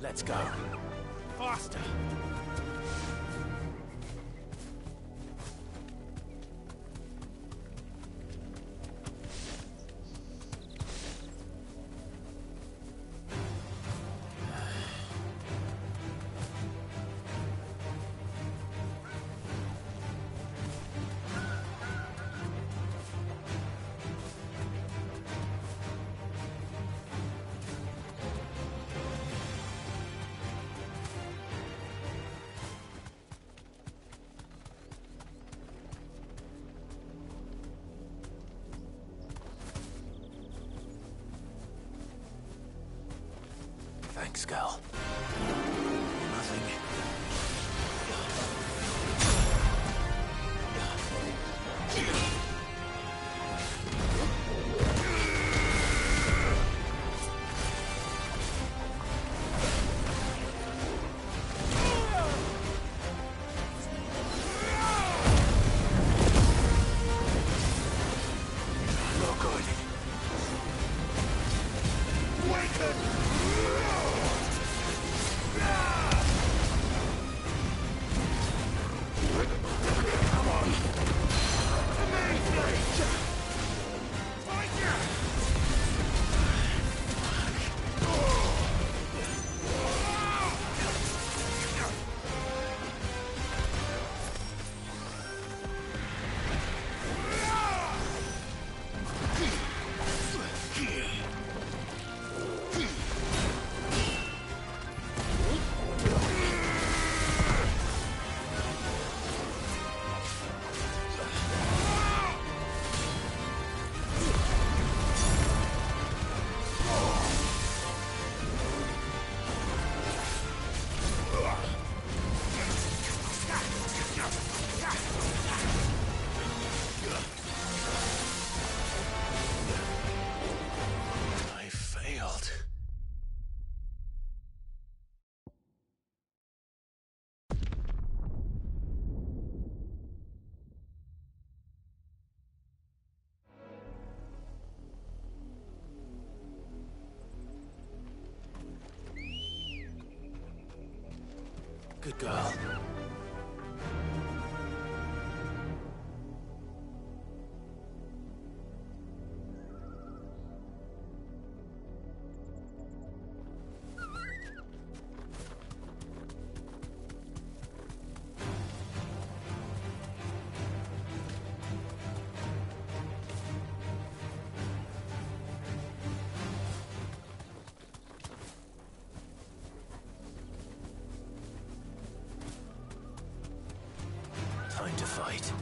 Let's go. Faster! Thanks, girl. Nothing. Good girl. Time to fight.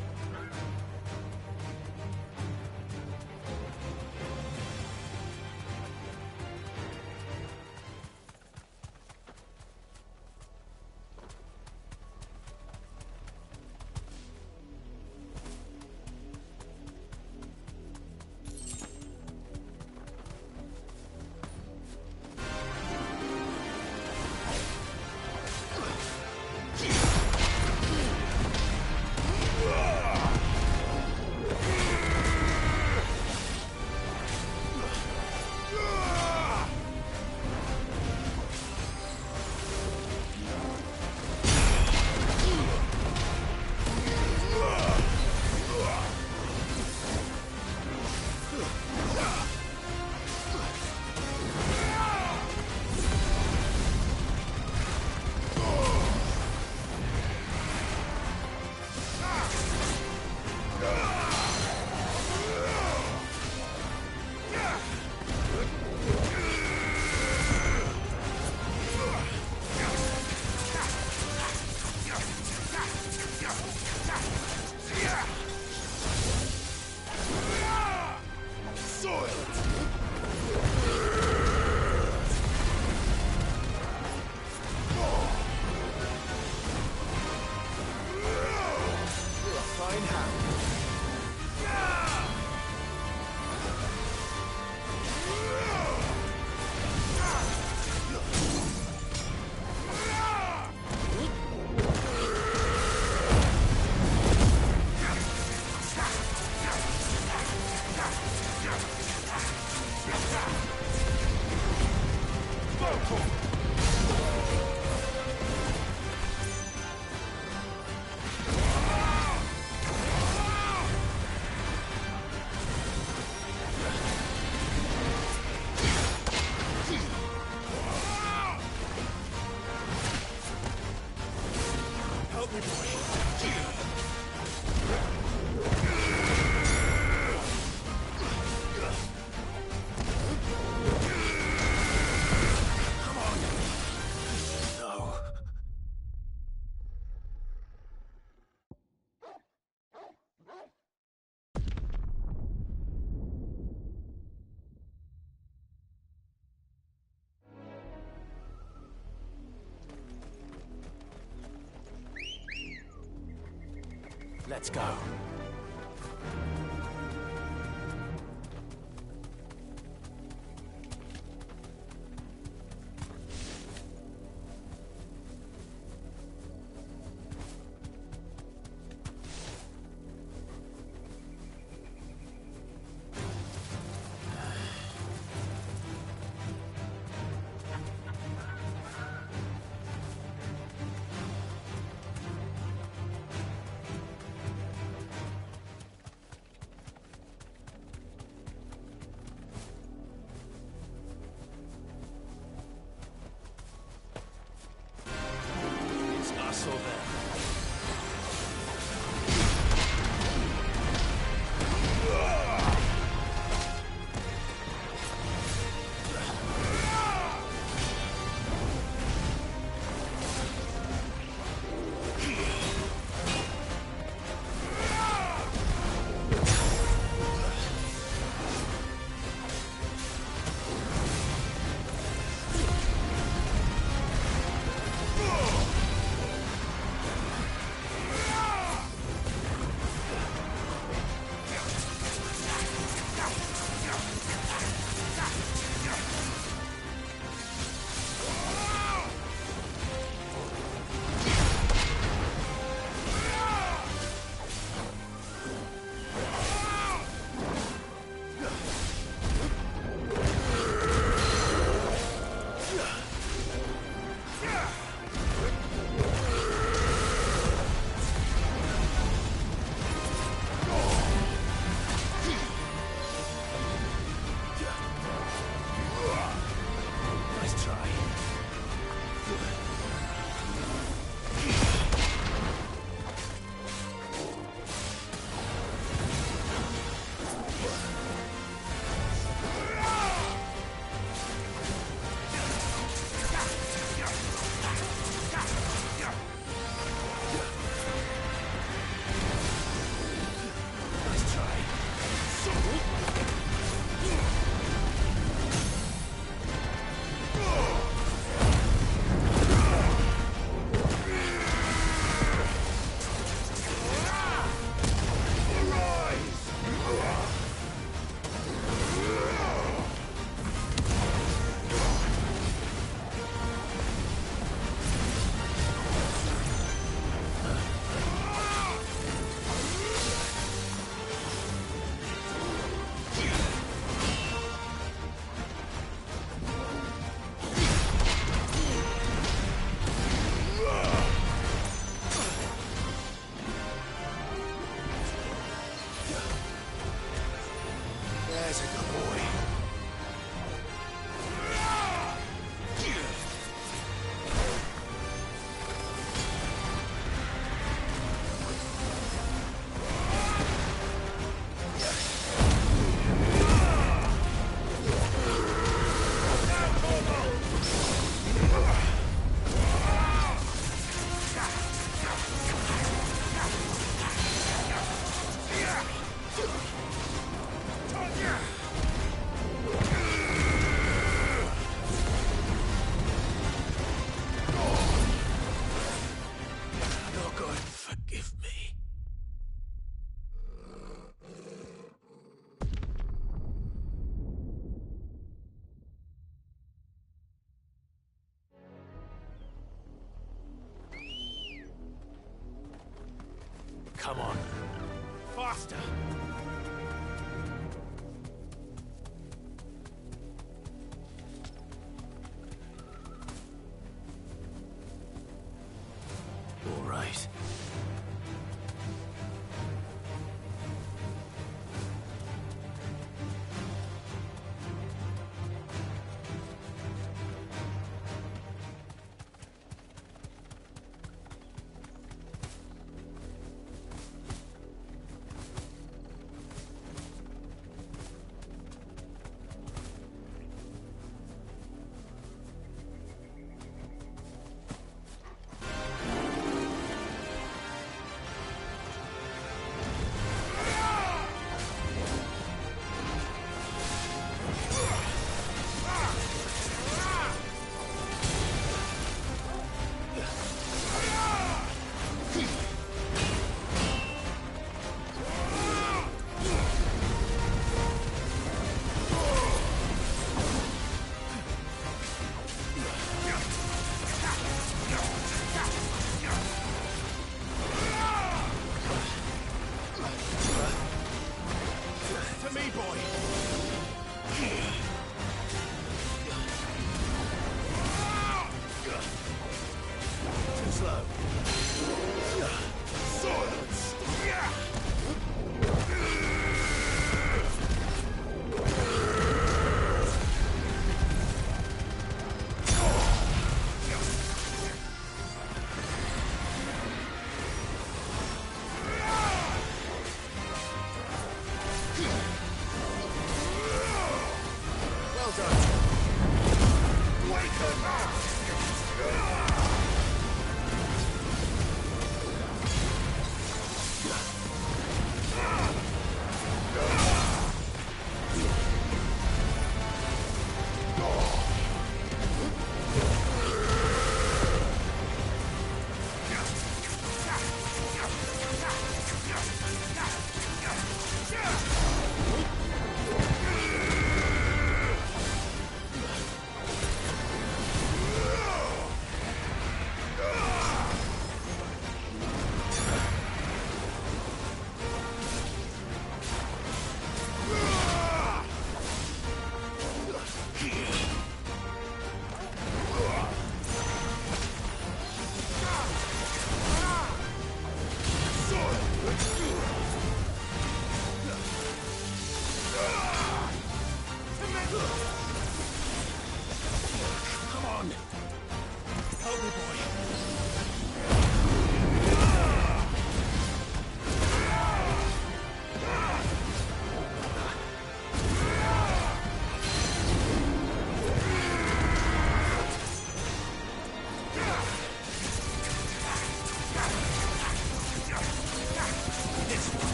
Let's go. There's a good boy. Come on. Faster! All right.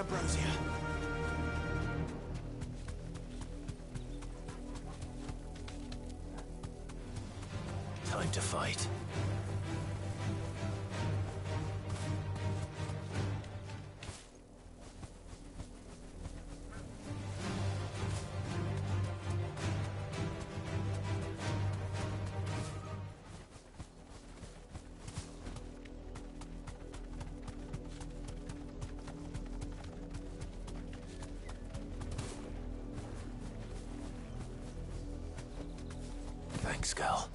Ambrosia. Time to fight. Thanks, Gal.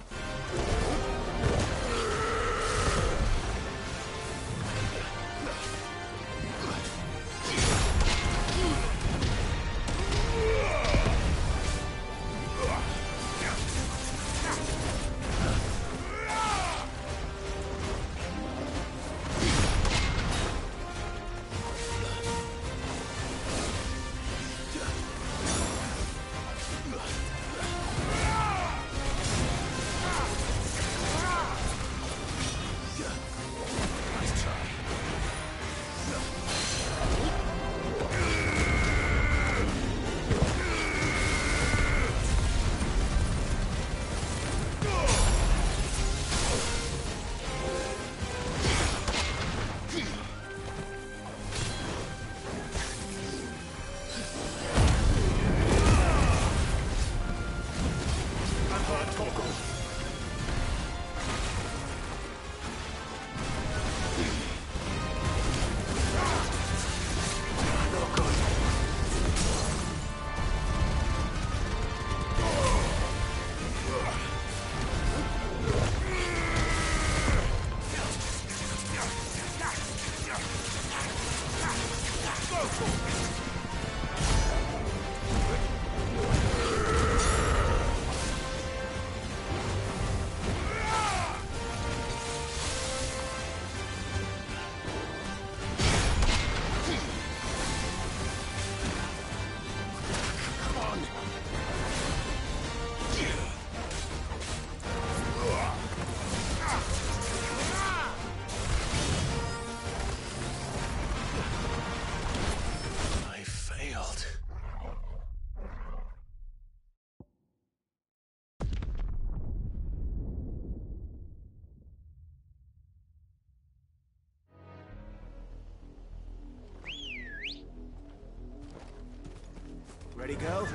Ready, girl?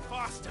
Faster!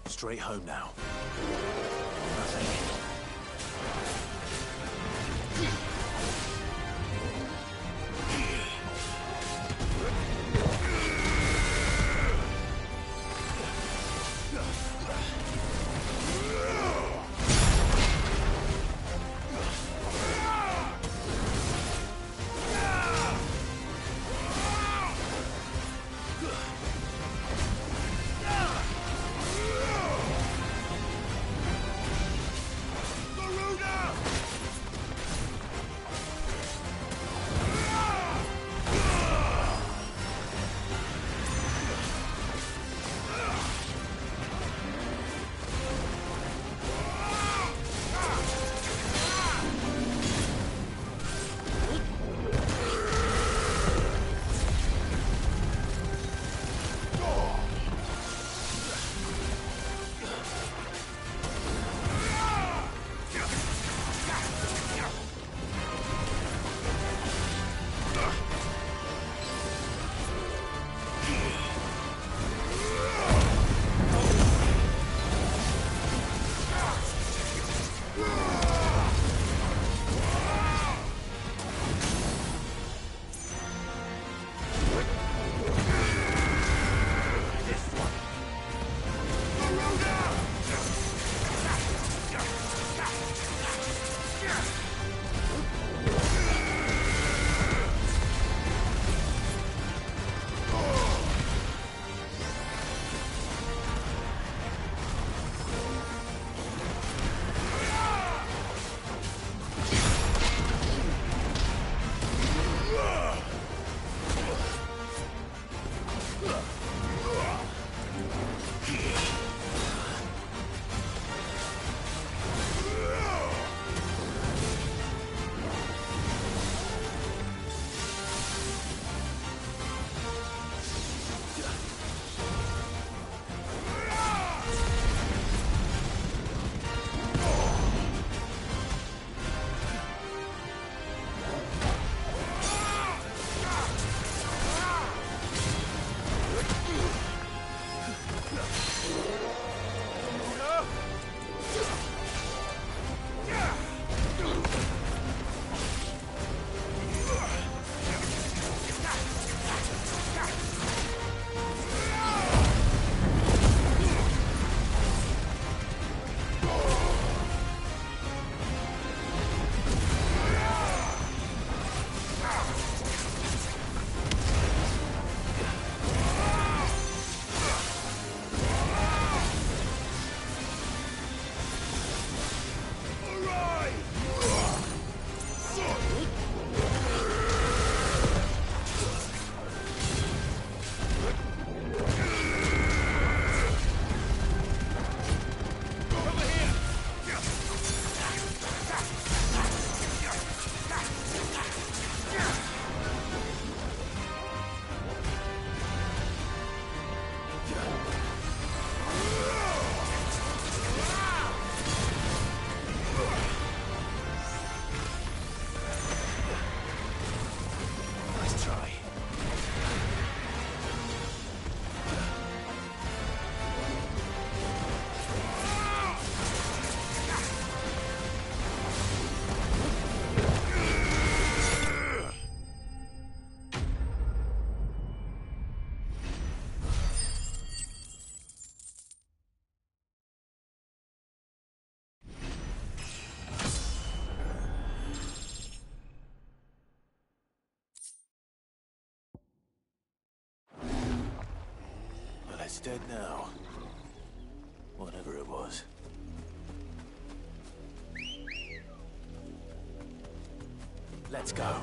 Straight home now. Nothing. dead now. Whatever it was. Let's go.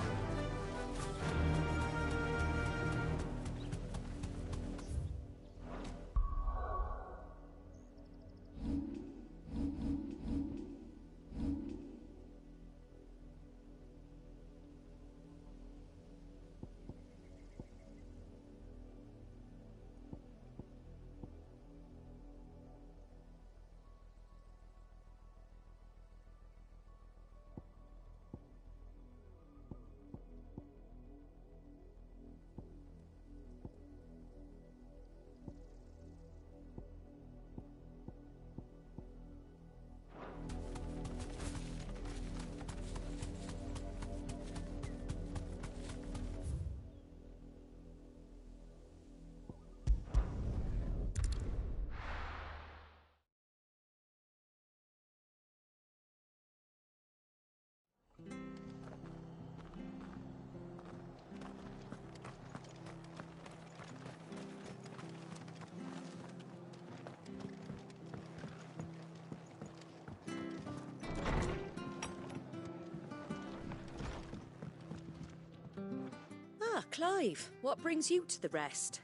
Ah, Clive, what brings you to the rest?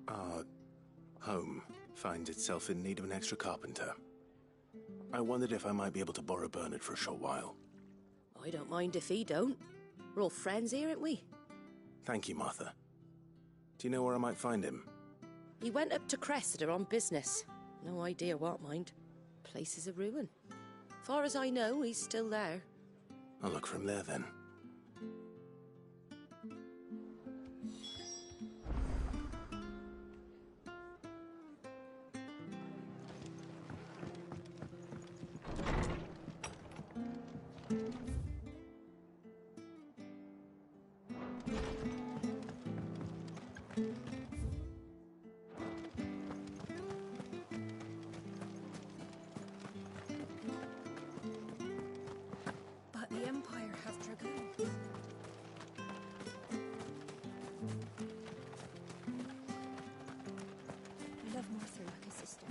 Our home finds itself in need of an extra carpenter. I wondered if I might be able to borrow Bernard for a short while. I don't mind if he don't. We're all friends here, aren't we? Thank you, Martha. Do you know where I might find him? He went up to Cressida on business. No idea what, mind. Place is a ruin. Far as I know, he's still there. I'll look for him there, then. But the Empire have dragoons. I love Martha like a sister.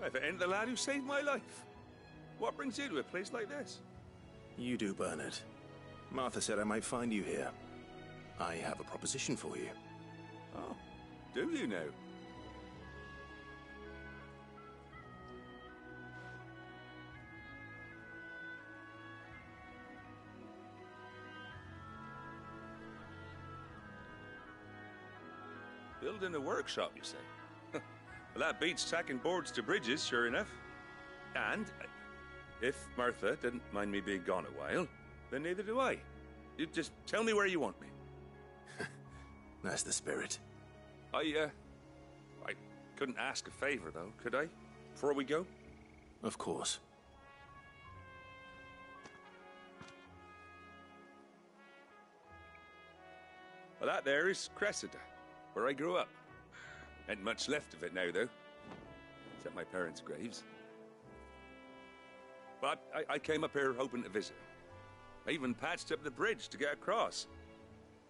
If it ain't the lad who saved my life. What brings you to a place like this? You do, Bernard. Martha said I might find you here. I have a proposition for you. Oh, do you now? Building a workshop, you say? Well, that beats tacking boards to bridges, sure enough. And if Martha didn't mind me being gone a while, then neither do I. You just tell me where you want me. That's the spirit. I couldn't ask a favor, though, could I? Before we go? Of course. Well, That there is Cressida, where I grew up. Ain't much left of it now, though. Except my parents' graves. But I came up here hoping to visit. I even patched up the bridge to get across.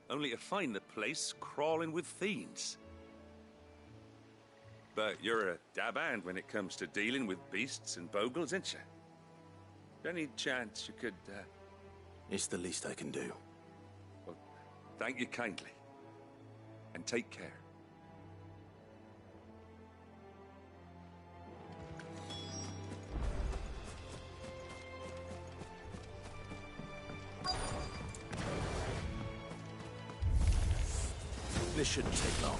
Only to find the place crawling with fiends. But you're a dab hand when it comes to dealing with beasts and bogles, ain't you? Any chance you could, It's the least I can do. Well, thank you kindly. And take care. This shouldn't take long.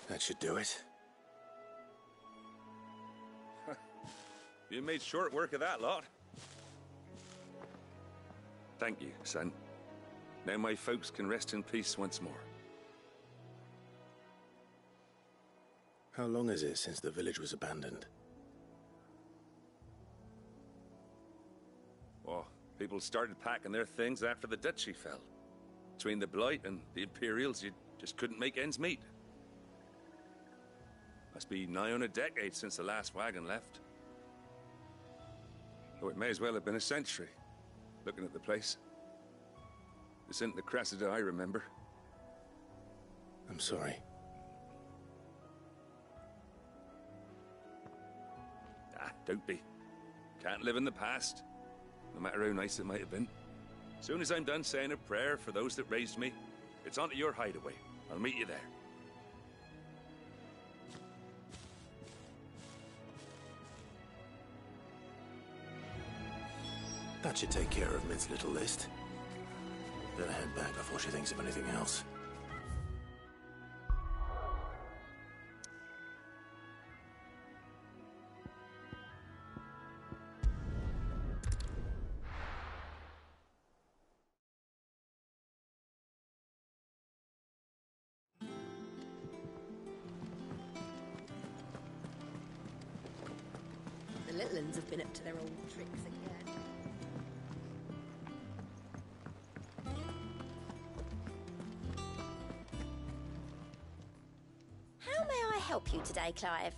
That should do it. You made short work of that lot. Thank you, son. Now my folks can rest in peace once more. How long is it since the village was abandoned? Oh, people started packing their things after the duchy fell. Between the Blight and the Imperials, you just couldn't make ends meet. Must be nigh on a decade since the last wagon left. Oh, it may as well have been a century, looking at the place. This isn't the Cressida I remember. I'm sorry. Ah, don't be. Can't live in the past, no matter how nice it might have been. Soon as I'm done saying a prayer for those that raised me, it's on to your hideaway. I'll meet you there. That should take care of Mid's little list. Better head back before she thinks of anything else. The little uns have been up to their old tricks again. How may I help you today, Clive?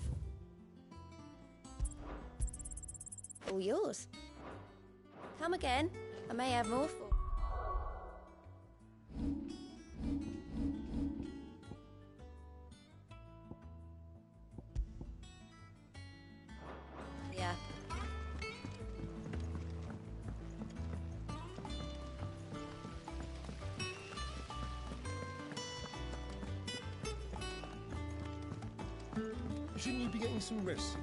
All yours. Come again. I may have more for... Yeah. Shouldn't you be getting some rest?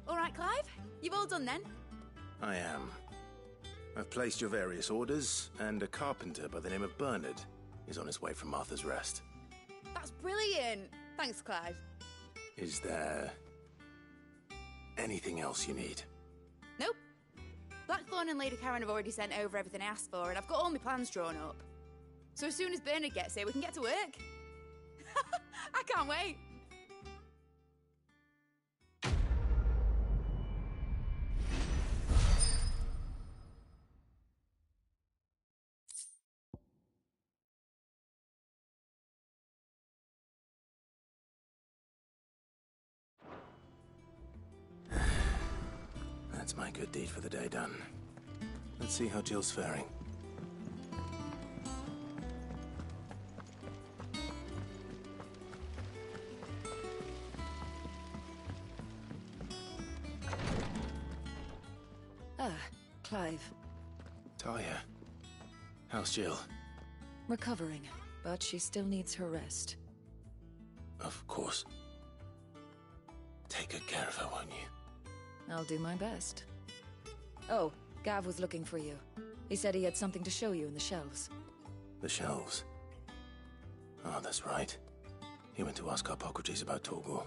All right, Clive. You've all done then? I am. I've placed your various orders, and a carpenter by the name of Bernard is on his way from Martha's Rest. That's brilliant. Thanks, Clive. Is there anything else you need? Nope. Blackthorn and Lady Karen have already sent over everything I asked for, and I've got all my plans drawn up. So as soon as Bernard gets here, we can get to work. I can't wait. That's my good deed for the day done. Let's see how Jill's faring. Ah, Clive. Talia. How's Jill? Recovering, but she still needs her rest. Of course. Take good care of her, won't you? I'll do my best. Oh, Gav was looking for you. He said he had something to show you in the shelves. The shelves. Oh, that's right. He went to ask Harpocrates about Torgor.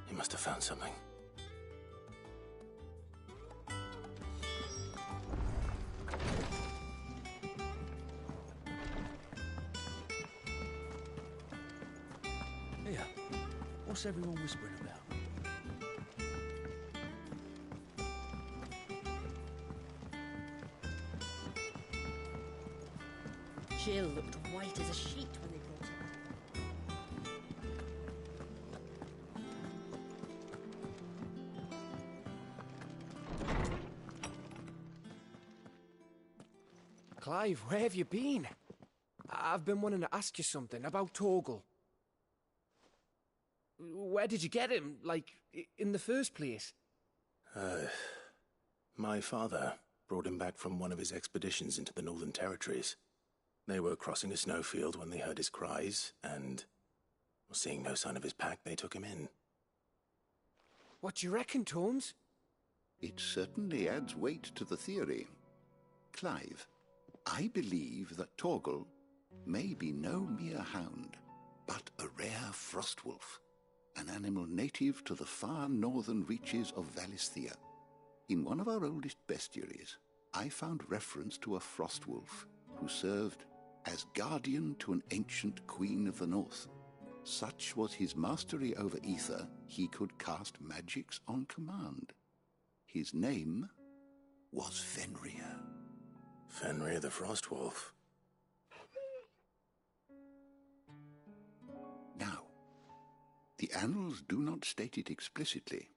He must have found something. Here, what's everyone whispering about? Jill looked white as a sheet when they brought her. Clive, where have you been? I've been wanting to ask you something about Torgal. Where did you get him, like, in the first place? My father brought him back from one of his expeditions into the Northern Territories. They were crossing a snowfield when they heard his cries, and seeing no sign of his pack, they took him in. What do you reckon, Tomes? It certainly adds weight to the theory. Clive, I believe that Torgal may be no mere hound, but a rare frostwolf, an animal native to the far northern reaches of Valisthea. In one of our oldest bestiaries, I found reference to a frostwolf who served as guardian to an ancient queen of the north. Such was his mastery over ether, he could cast magics on command. His name was Fenrir. Fenrir the Frostwolf. Now, the annals do not state it explicitly,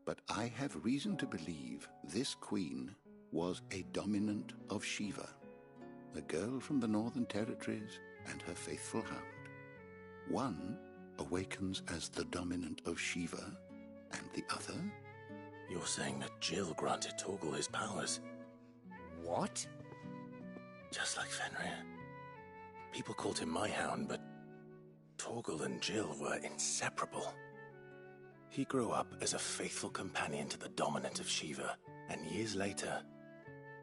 but I have reason to believe this queen was a dominant of Shiva. a girl from the Northern Territories and her faithful hound. One awakens as the dominant of Shiva, and the other... You're saying that Jill granted Torgal his powers? What? Just like Fenrir. People called him my hound, but Torgal and Jill were inseparable. He grew up as a faithful companion to the dominant of Shiva, and years later,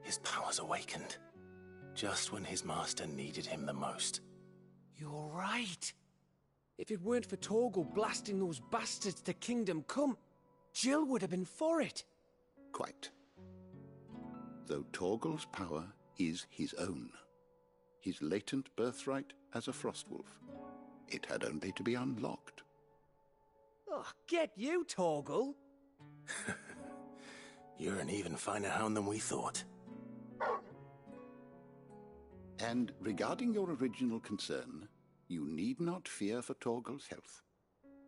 his powers awakened. Just when his master needed him the most. You're right. If it weren't for Torgal blasting those bastards to Kingdom Come, Jill would have been for it. Quite. Though Torgal's power is his own. His latent birthright as a Frostwolf. It had only to be unlocked. Oh, get you, Torgal! You're an even finer hound than we thought. And regarding your original concern, you need not fear for Torgal's health.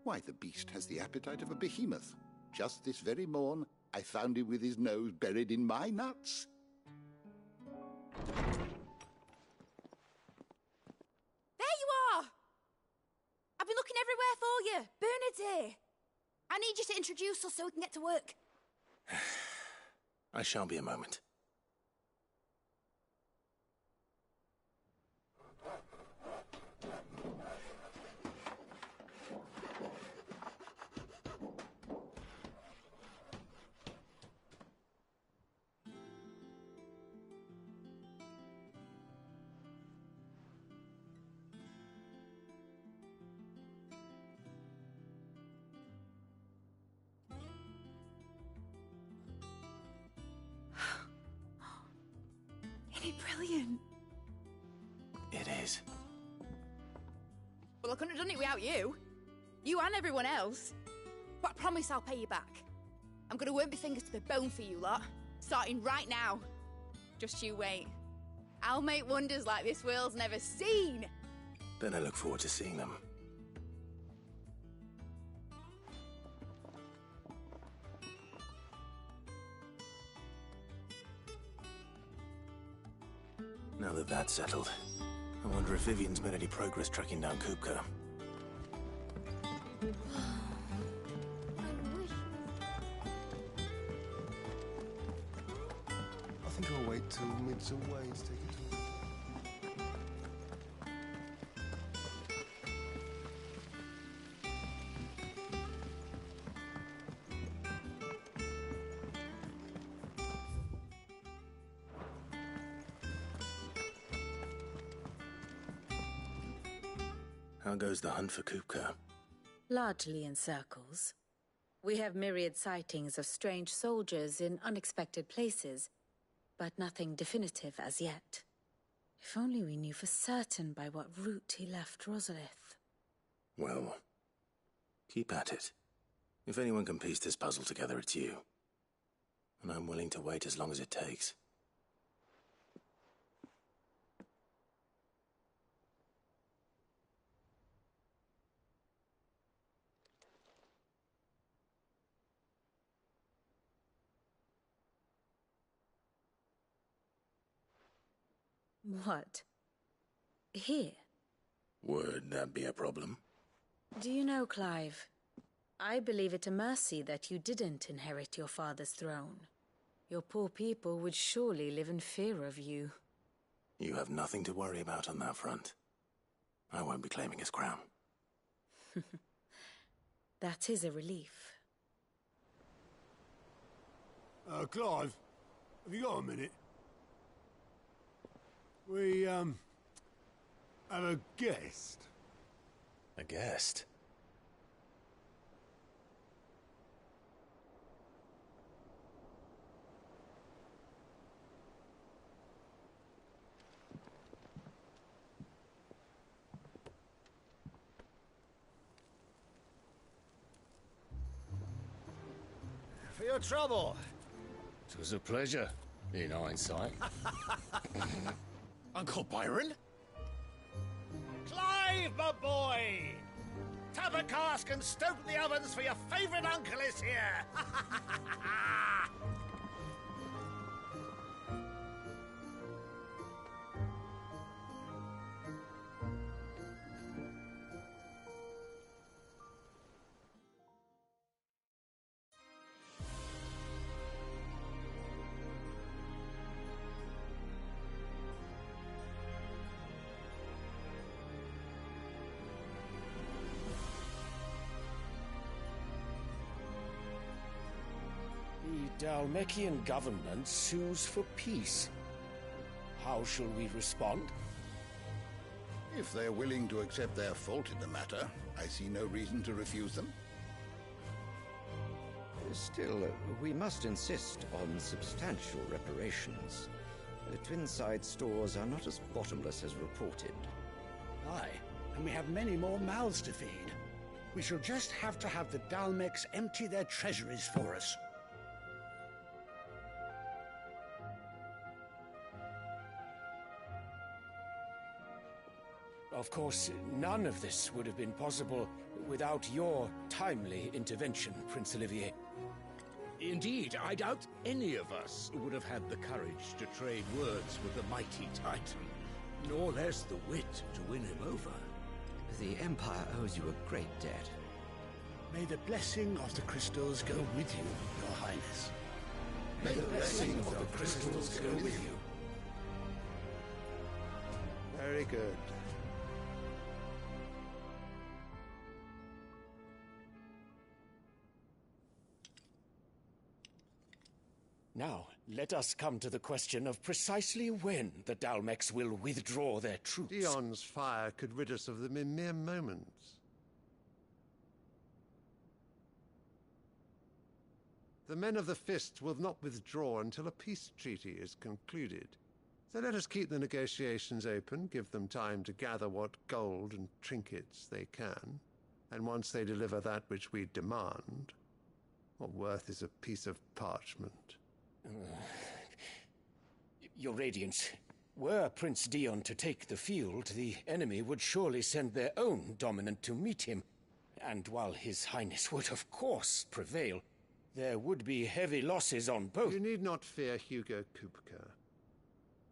Why, the beast has the appetite of a behemoth. Just this very morn, I found him with his nose buried in my nuts. There you are! I've been looking everywhere for you. Bernard's here. I need you to introduce us so we can get to work. I shall be a moment. Brilliant. It is. Well, I couldn't have done it without you. You and everyone else. But I promise I'll pay you back. I'm gonna work my fingers to the bone for you lot. Starting right now. Just you wait. I'll make wonders like this world's never seen. Then I look forward to seeing them. Now that that's settled, I wonder if Vivian's made any progress tracking down Kupka. I think I'll wait till mid's away and take it to... How goes the hunt for Kupka? Largely in circles. We have myriad sightings of strange soldiers in unexpected places, but nothing definitive as yet. If only we knew for certain by what route he left Rosalith. Well, keep at it. If anyone can piece this puzzle together, it's you. And I'm willing to wait as long as it takes. What? Here? Would that be a problem? Do you know, Clive, I believe it a mercy that you didn't inherit your father's throne. Your poor people would surely live in fear of you. You have nothing to worry about on that front. I won't be claiming his crown. That is a relief. Clive, have you got a minute? We, have a guest. A guest? For your trouble. It was a pleasure, in hindsight. Uncle Byron? Clive, my boy! Tap a cask and stoke the ovens, for your favourite uncle is here! Dalmekian government sues for peace. How shall we respond? If they're willing to accept their fault in the matter, I see no reason to refuse them. Still, we must insist on substantial reparations. The Twinside stores are not as bottomless as reported. Aye, and we have many more mouths to feed. We shall just have to have the Dalmecs empty their treasuries for us. Of course, none of this would have been possible without your timely intervention, Prince Olivier. Indeed, I doubt any of us would have had the courage to trade words with the mighty Titan, nor less the wit to win him over. The Empire owes you a great debt. May the blessing of the crystals go with you, Your Highness. May the blessing of the crystals go with you. Very good. Now, let us come to the question of precisely when the Dalmecs will withdraw their troops. Dion's fire could rid us of them in mere moments. The men of the Fist will not withdraw until a peace treaty is concluded. So let us keep the negotiations open, give them time to gather what gold and trinkets they can, and once they deliver that which we demand, what worth is a piece of parchment? Your Radiance, were Prince Dion to take the field, the enemy would surely send their own dominant to meet him. And while His Highness would of course prevail, there would be heavy losses on both. You need not fear Hugo Kupka.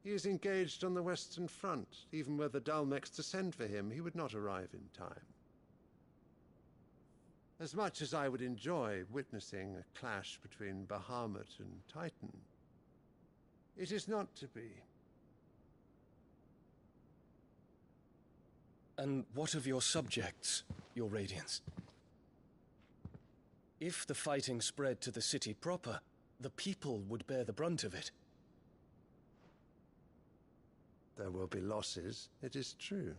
He is engaged on the Western Front. Even were the Dalmecs to send for him, he would not arrive in time. As much as I would enjoy witnessing a clash between Bahamut and Titan, it is not to be. And what of your subjects, Your Radiance? If the fighting spread to the city proper, the people would bear the brunt of it. There will be losses, it is true.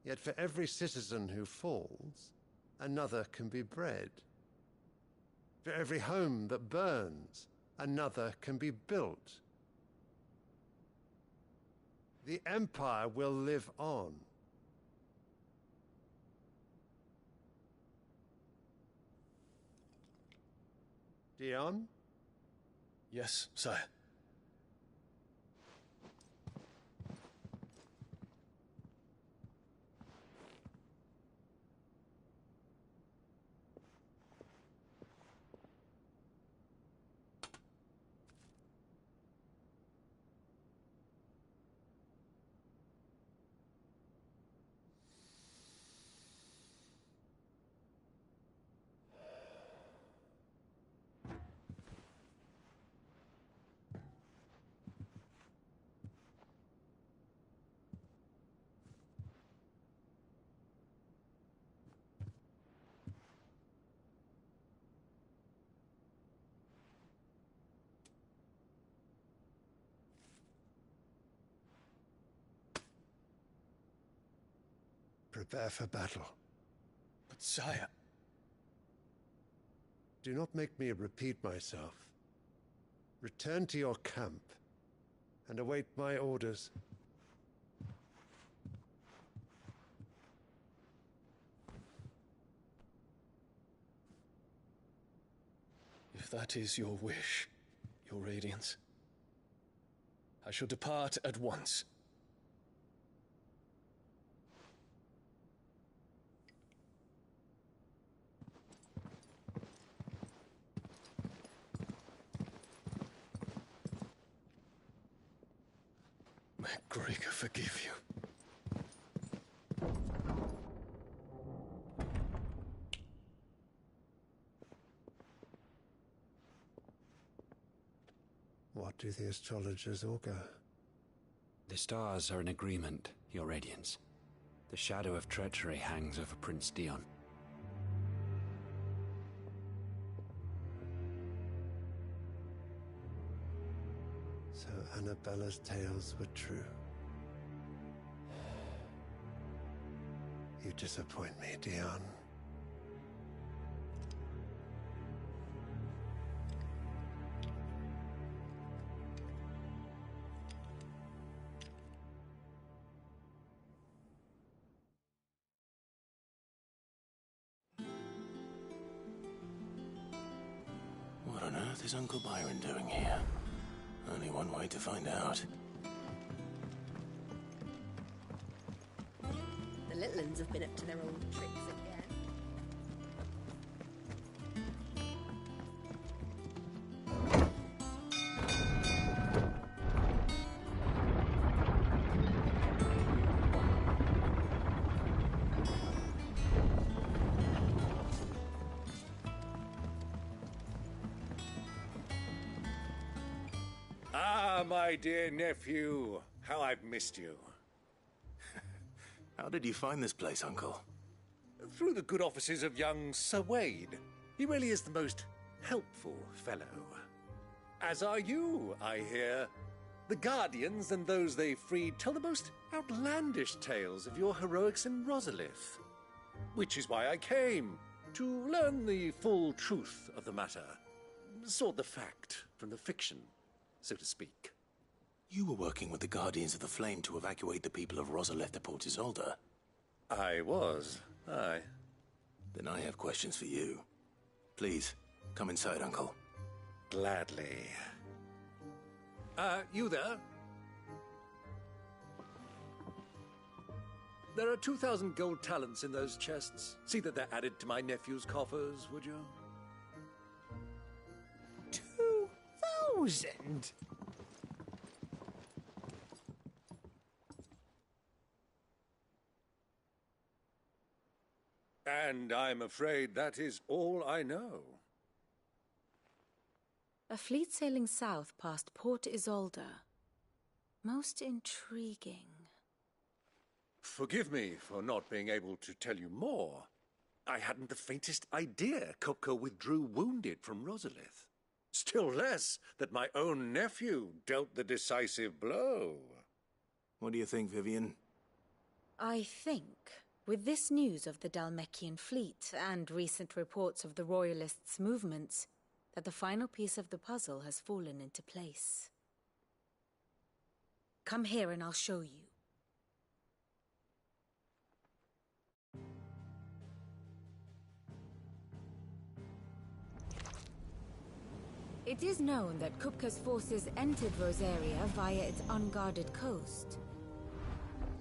Yet for every citizen who falls, another can be bred. For every home that burns, another can be built. The Empire will live on. Dion? Yes, sire. Prepare for battle. But sire... Do not make me repeat myself. Return to your camp and await my orders. If that is your wish, Your Radiance, I shall depart at once. May Gregor forgive you. What do the astrologers augur? The stars are in agreement, Your Radiance. The shadow of treachery hangs over Prince Dion. So Annabella's tales were true. You disappoint me, Dion. What on earth is Uncle Byron doing here? Only one way to find out. The little ones have been up to their old tricks again. Ah, my dear nephew. How I've missed you. How did you find this place, Uncle? Through the good offices of young Sir Wade. He really is the most helpful fellow. As are you, I hear. The Guardians and those they freed tell the most outlandish tales of your heroics in Rosalith. Which is why I came, to learn the full truth of the matter. Sort the fact from the fiction, so to speak. You were working with the Guardians of the Flame to evacuate the people of Rosalith to Port Isolde. I was, aye. Then I have questions for you. Please, come inside, Uncle. Gladly. You there? There are 2,000 gold talents in those chests. See that they're added to my nephew's coffers, would you? 2,000? And I'm afraid that is all I know. A fleet sailing south past Port Isolde. Most intriguing. Forgive me for not being able to tell you more. I hadn't the faintest idea Kupka withdrew wounded from Rosalith. Still less that my own nephew dealt the decisive blow. What do you think, Vivian? I think, with this news of the Dhalmekian fleet and recent reports of the Royalists' movements, that the final piece of the puzzle has fallen into place. Come here and I'll show you. It is known that Kupka's forces entered Rosaria via its unguarded coast.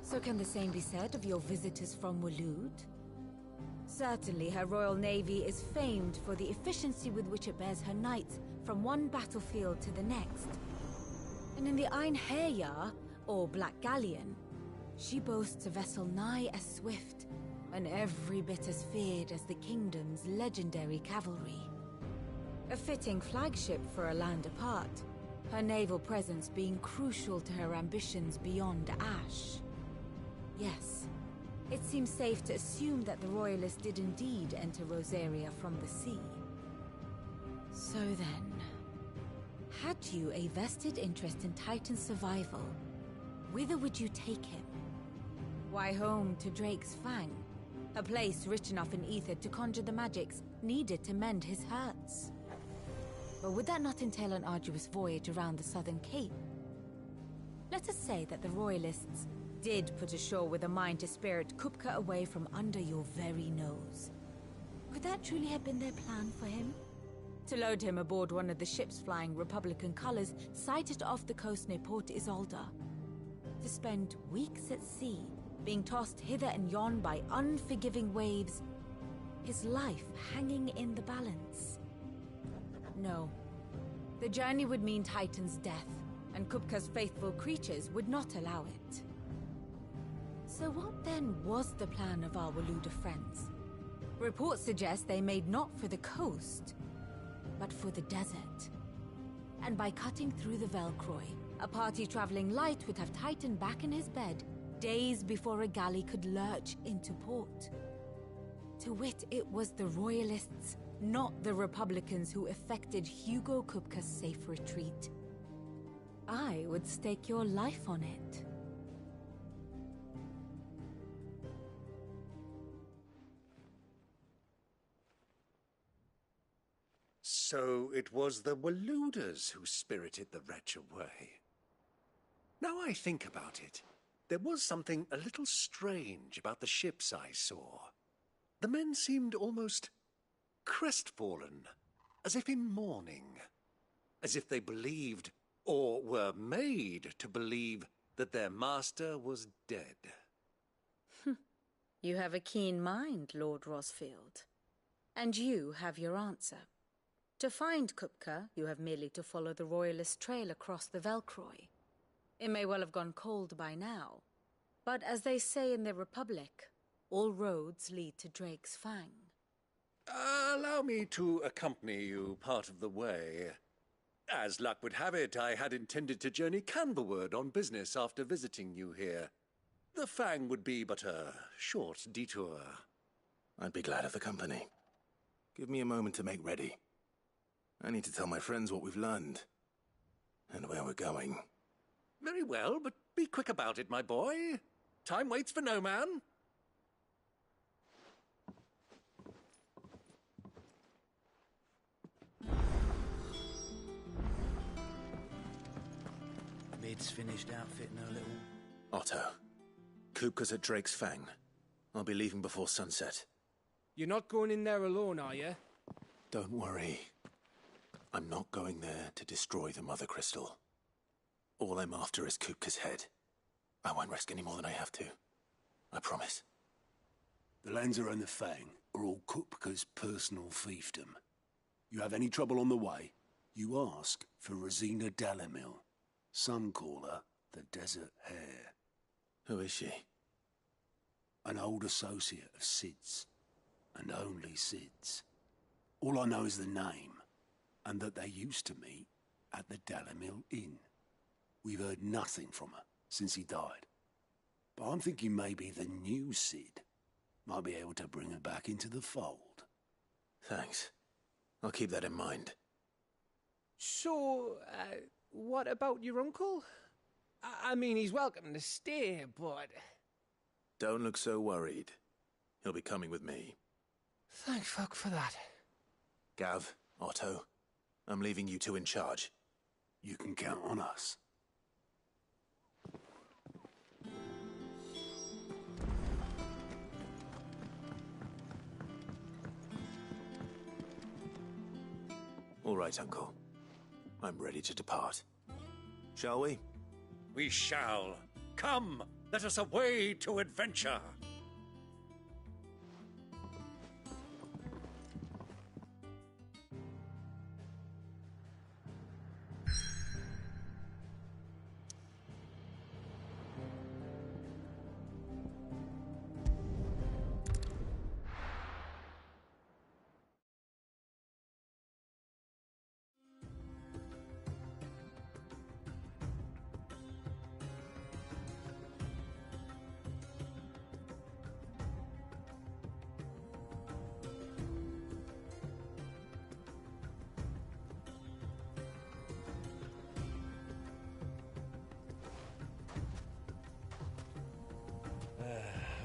So can the same be said of your visitors from Waloed? Certainly her Royal Navy is famed for the efficiency with which it bears her knights from one battlefield to the next. And in the Einherjar, or Black Galleon, she boasts a vessel nigh as swift and every bit as feared as the kingdom's legendary cavalry. A fitting flagship for a land apart, her naval presence being crucial to her ambitions beyond Ash. Yes, it seems safe to assume that the Royalists did indeed enter Rosaria from the sea. So then, had you a vested interest in Titan's survival, whither would you take him? Why, home to Drake's Fang, a place rich enough in ether to conjure the magics needed to mend his hurts. But would that not entail an arduous voyage around the southern cape? Let us say that the Royalists did put ashore with a mind to spirit Kupka away from under your very nose. Could that truly have been their plan for him? To load him aboard one of the ships flying Republican colors sighted off the coast near Port Isolde. To spend weeks at sea, being tossed hither and yon by unforgiving waves, his life hanging in the balance. No. The journey would mean Titan's death, and Kupka's faithful creatures would not allow it. So what then was the plan of our Waluda friends? Reports suggest they made not for the coast, but for the desert. And by cutting through the Velcroy, a party traveling light would have Titan back in his bed days before a galley could lurch into port. To wit, it was the Royalists, not the Republicans, who effected Hugo Kupka's safe retreat. I would stake your life on it. So it was the Waluders who spirited the wretch away. Now I think about it, there was something a little strange about the ships I saw. The men seemed almost crestfallen, as if in mourning, as if they believed, or were made to believe, that their master was dead. You have a keen mind, Lord Rosfield. And you have your answer. To find Kupka, you have merely to follow the Royalist trail across the Velcroy. It may well have gone cold by now, but as they say in the Republic, all roads lead to Drake's Fang. Allow me to accompany you part of the way. As luck would have it, I had intended to journey Canberward on business after visiting you here. The Fang would be but a short detour. I'd be glad of the company. Give me a moment to make ready. I need to tell my friends what we've learned, and where we're going. Very well, but be quick about it, my boy. Time waits for no man. Mid's finished outfitting her little... Otto, Kupka's at Drake's Fang. I'll be leaving before sunset. You're not going in there alone, are you? Don't worry. I'm not going there to destroy the Mother Crystal. All I'm after is Kupka's head. I won't risk any more than I have to. I promise. The Lanza and the Fang are all Kupka's personal fiefdom. You have any trouble on the way, you ask for Rosina Dalamil. Some call her the Desert Hare. Who is she? An old associate of Sid's, and only Sid's. All I know is the name, and that they used to meet at the Dalamil Inn. We've heard nothing from her since he died. But I'm thinking maybe the new Sid might be able to bring her back into the fold. Thanks. I'll keep that in mind. So, what about your uncle? I mean, he's welcome to stay, but... Don't look so worried. He'll be coming with me. Thank fuck for that. Gav, Otto, I'm leaving you two in charge. You can count on us. All right, Uncle. I'm ready to depart. Shall we? We shall. Come, let us away to adventure.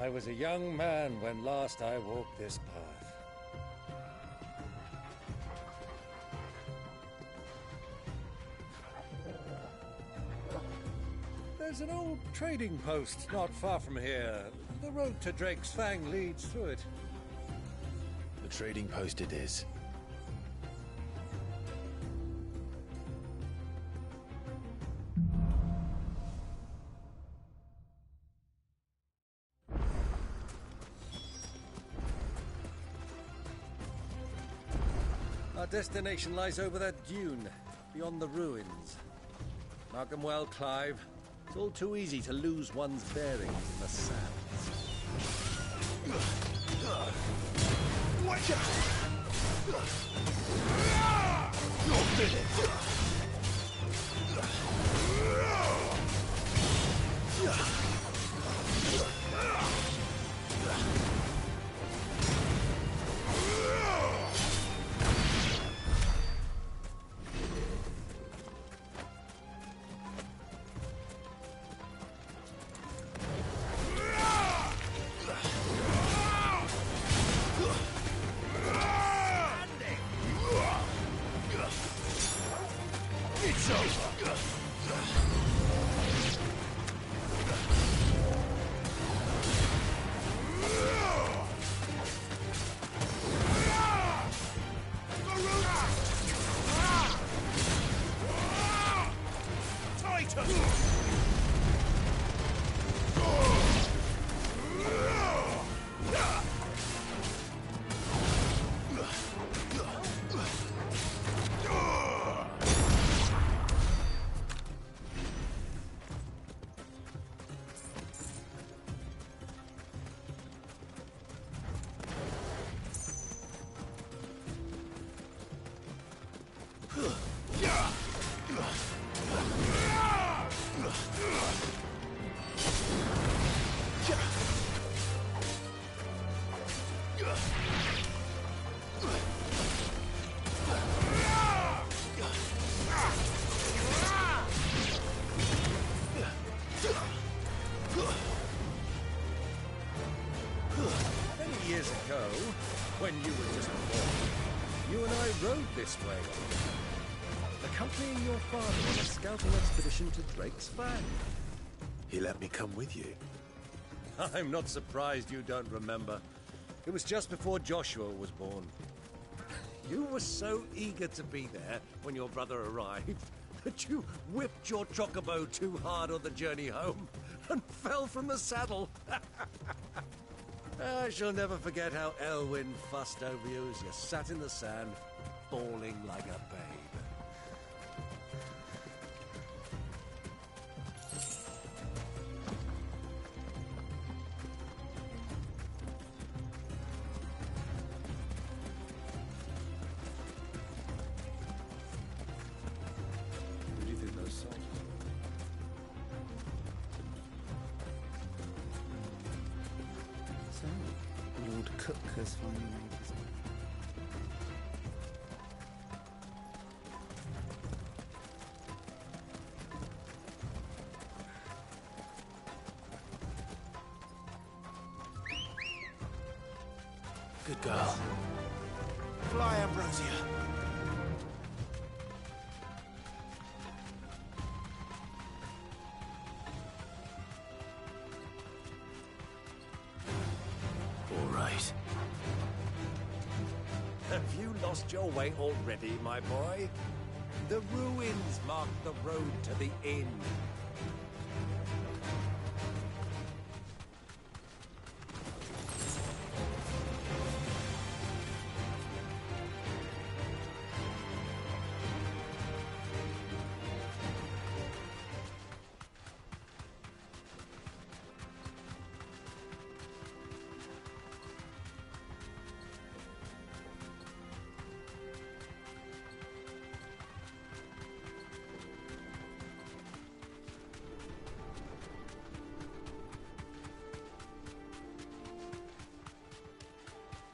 I was a young man when last I walked this path. There's an old trading post not far from here. The road to Drake's Fang leads through it. The trading post it is. Our destination lies over that dune, beyond the ruins. Mark them well, Clive. It's all too easy to lose one's bearings in the sands. Watch out! You're finished! Many years ago, when you were just born, you and I rode this way, accompanying your father on a scouting expedition to Drake's Fang. He let me come with you. I'm not surprised you don't remember. It was just before Joshua was born. You were so eager to be there when your brother arrived that you whipped your chocobo too hard on the journey home and fell from the saddle. I shall never forget how Elwyn fussed over you as you sat in the sand, bawling like a babe. Who do you think those soldiers So, Lord Cook has finally made his move. Good girl. Fly, Ambrosia. All right. Have you lost your way already, my boy? The ruins mark the road to the inn.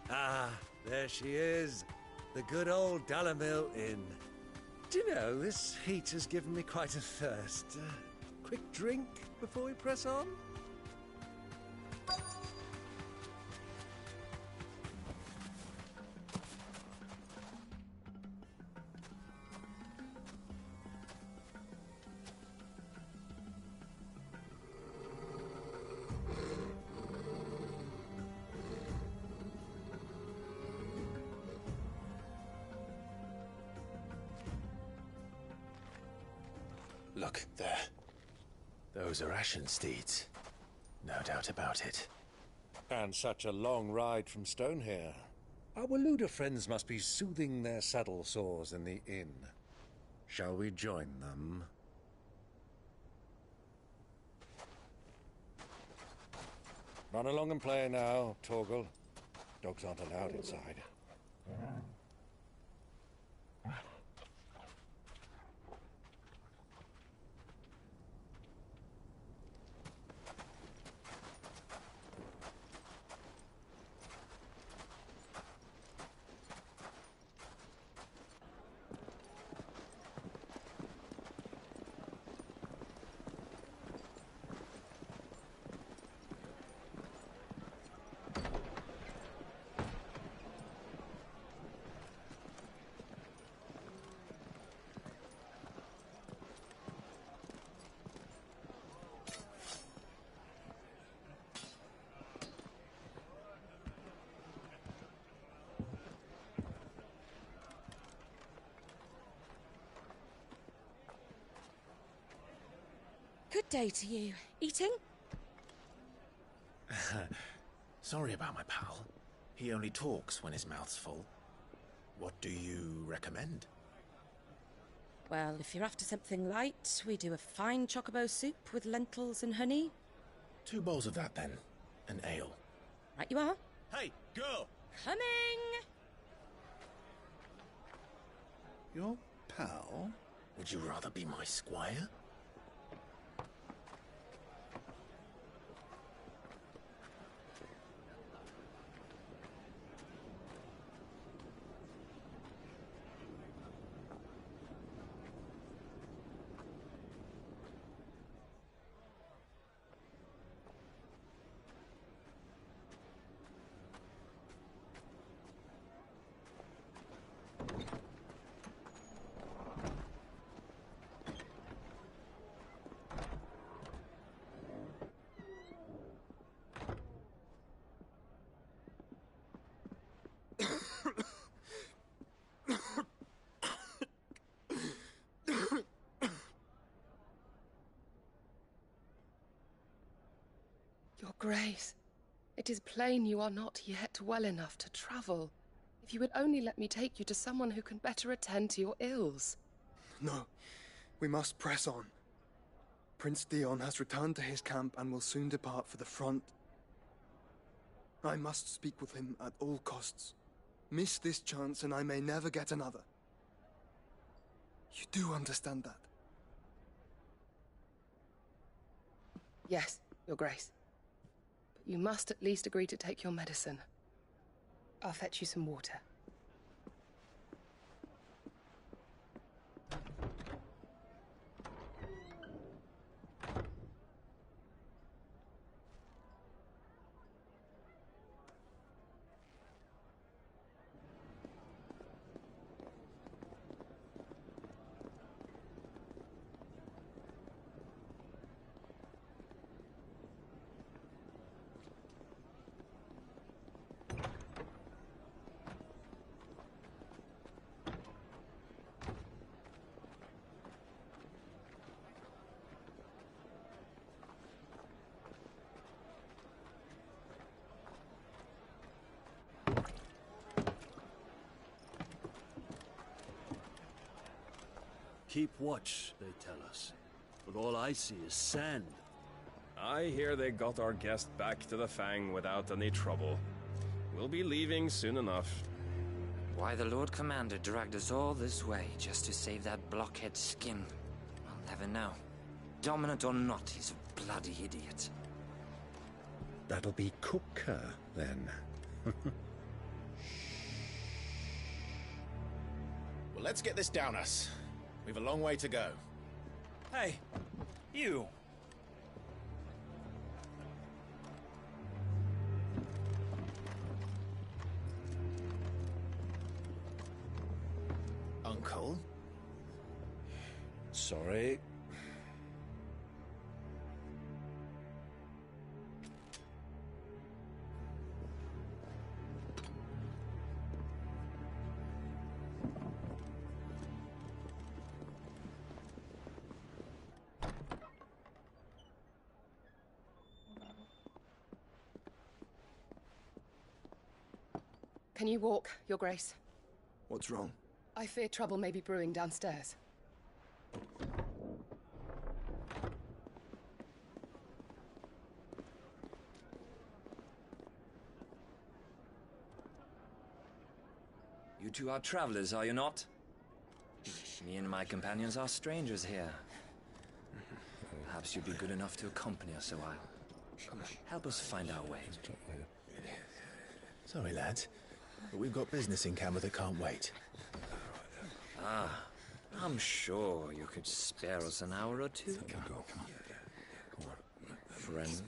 Ah, there she is. The good old Dalamil Inn. Do you know, this heat has given me quite a thirst. Quick drink before we press on? Look, there. Those are Ashen steeds. No doubt about it. And such a long ride from Stonehair. Our Waluda friends must be soothing their saddle sores in the inn. Shall we join them? Run along and play now, Torgal. Dogs aren't allowed inside. Good day to you. Eating? Sorry about my pal. He only talks when his mouth's full. What do you recommend? Well, if you're after something light, we do a fine chocobo soup with lentils and honey. 2 bowls of that, then. An ale. Right you are. Hey, girl! Coming! Your pal? Would you rather be my squire? Your Grace, it is plain you are not yet well enough to travel. If you would only let me take you to someone who can better attend to your ills. No, we must press on. Prince Dion has returned to his camp and will soon depart for the front. I must speak with him at all costs. Miss this chance and I may never get another. You do understand that? Yes, Your Grace. But you must at least agree to take your medicine. I'll fetch you some water. Keep watch, they tell us. But all I see is sand. I hear they got our guest back to the Fang without any trouble. We'll be leaving soon enough. Why the Lord Commander dragged us all this way just to save that blockhead skin, I'll never know. Dominant or not, he's a bloody idiot. That'll be Cooker, then. Well, let's get this down us. We've a long way to go. Hey, you! Uncle? Sorry. Can you walk, Your Grace? What's wrong? I fear trouble may be brewing downstairs. You two are travelers, are you not? Me and my companions are strangers here. Perhaps you'd be good enough to accompany us a while. Help us find our way. Sorry, lads, but we've got business in camera that can't wait. Ah, I'm sure you could spare us an hour or two. Come on. Friend.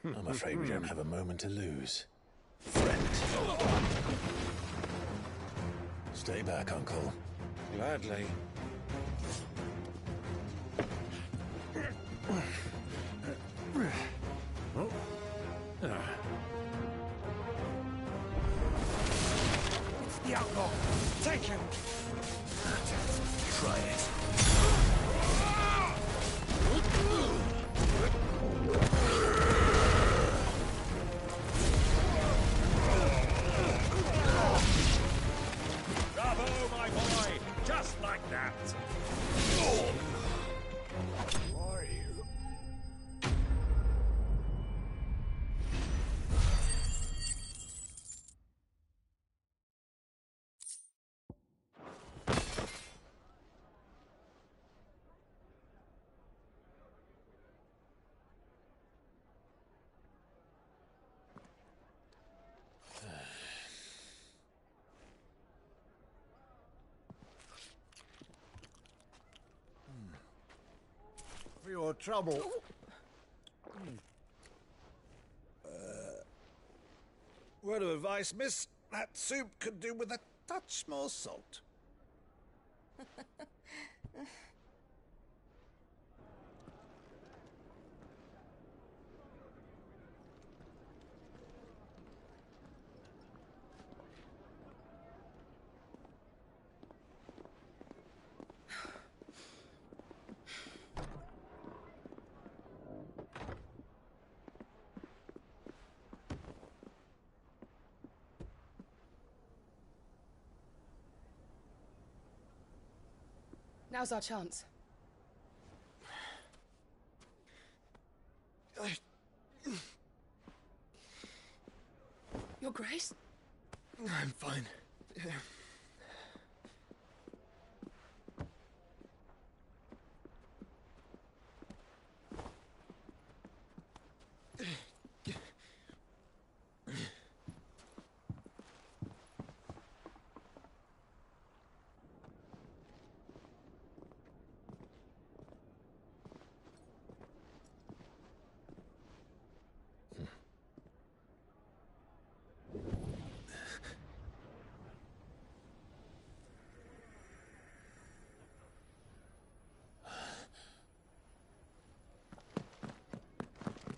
I'm afraid we don't have a moment to lose. Friend. Stay back, Uncle. Gladly. It's the outlaw. Take him. Try it. Bravo, my boy! Just like that! Are you? For your trouble. Word of advice, miss. That soup could do with a touch more salt. Now's our chance. Your Grace? I'm fine.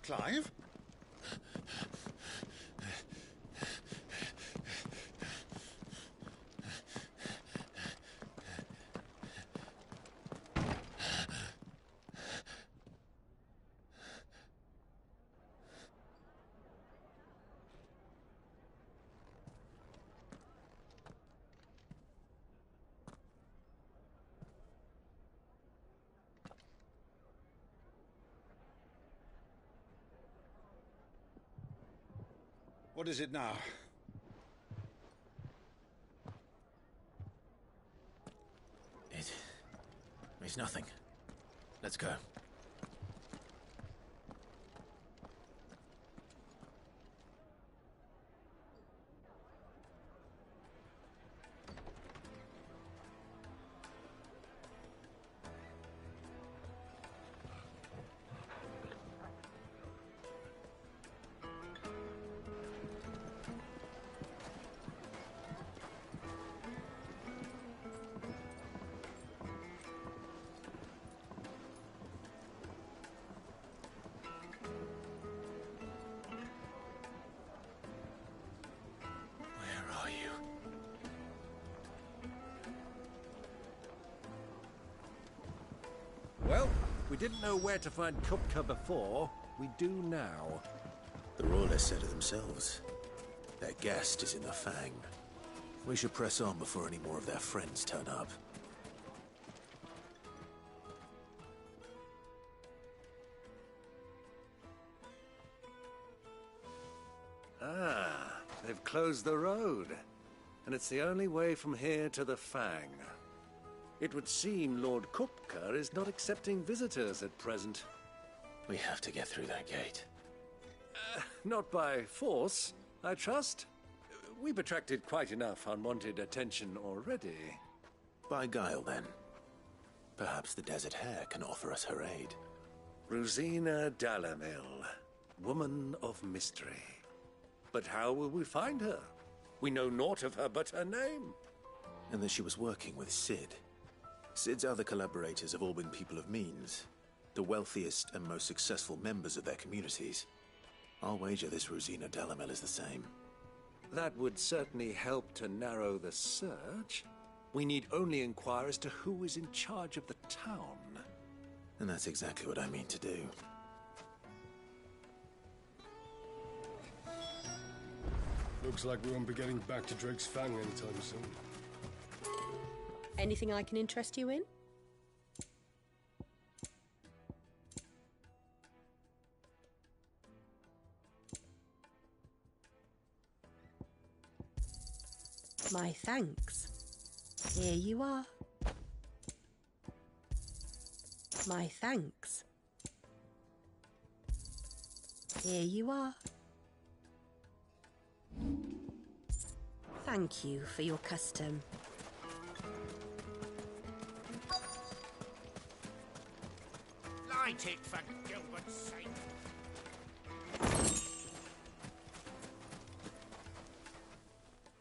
Clive? What is it now? It's nothing. Let's go. Well, we didn't know where to find Kupka before. We do now. The Royalists said it themselves. Their guest is in the Fang. We should press on before any more of their friends turn up. Ah, they've closed the road. And it's the only way from here to the Fang. It would seem Lord Kupka is not accepting visitors at present. We have to get through that gate. Not by force, I trust. We've attracted quite enough unwanted attention already. By guile, then. Perhaps the Desert Hare can offer us her aid. Rosina Dalamil, woman of mystery. But how will we find her? We know naught of her but her name. and that she was working with Sid. Sid's other collaborators have all been people of means, the wealthiest and most successful members of their communities. I'll wager this Rosina Dalamel is the same. That would certainly help to narrow the search. We need only inquire as to who is in charge of the town. And that's exactly what I mean to do. Looks like we won't be getting back to Drake's Fang anytime soon. Anything I can interest you in? My thanks. Here you are. My thanks. Here you are. Thank you for your custom. Light it, for Gilbert's sake.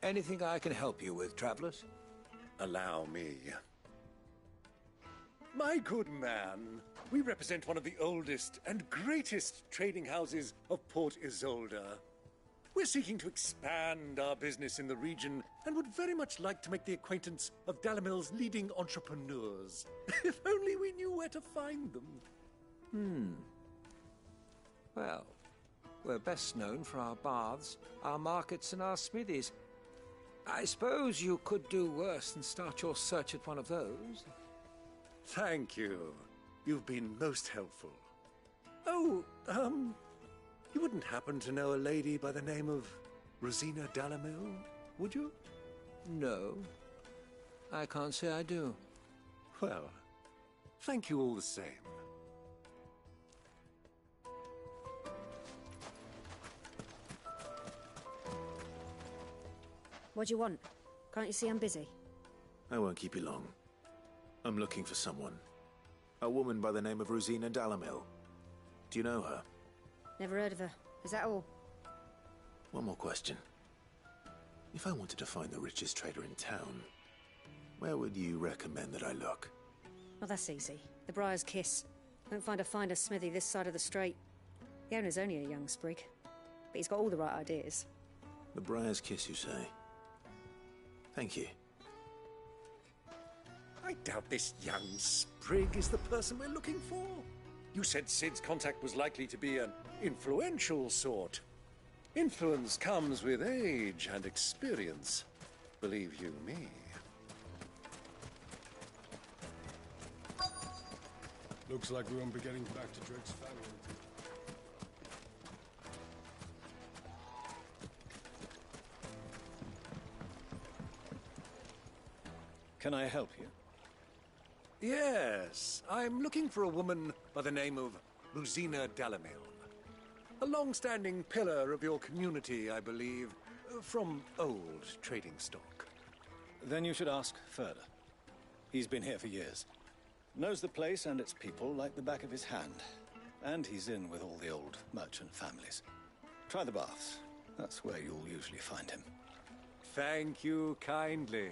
Anything I can help you with, travelers? Allow me. My good man, we represent one of the oldest and greatest trading houses of Port Isolde. We're seeking to expand our business in the region and would very much like to make the acquaintance of Dalamel's leading entrepreneurs. If only we knew where to find them. Well, we're best known for our baths, our markets, and our smithies. I suppose you could do worse than start your search at one of those. Thank you. You've been most helpful. Oh, you wouldn't happen to know a lady by the name of Rosina Dalamel, would you? No, I can't say I do. Well, thank you all the same. What do you want? Can't you see I'm busy? I won't keep you long. I'm looking for someone. A woman by the name of Rosina Dalamel. Do you know her? Never heard of her. Is that all? One more question. If I wanted to find the richest trader in town, where would you recommend that I look? Well, that's easy. The Briar's Kiss. Won't find a finer smithy this side of the strait. The owner's only a young sprig, but he's got all the right ideas. The Briar's Kiss, you say? Thank you. I doubt this young sprig is the person we're looking for. You said Sid's contact was likely to be an influential sort. Influence comes with age and experience, believe you me. Looks like we won't be getting back to Drake's family. Can I help you? Yes, I'm looking for a woman by the name of Rosina Dalamel. A long-standing pillar of your community, I believe, from old trading stock. Then you should ask further. He's been here for years. Knows the place and its people like the back of his hand. And he's in with all the old merchant families. Try the baths. That's where you'll usually find him. Thank you kindly.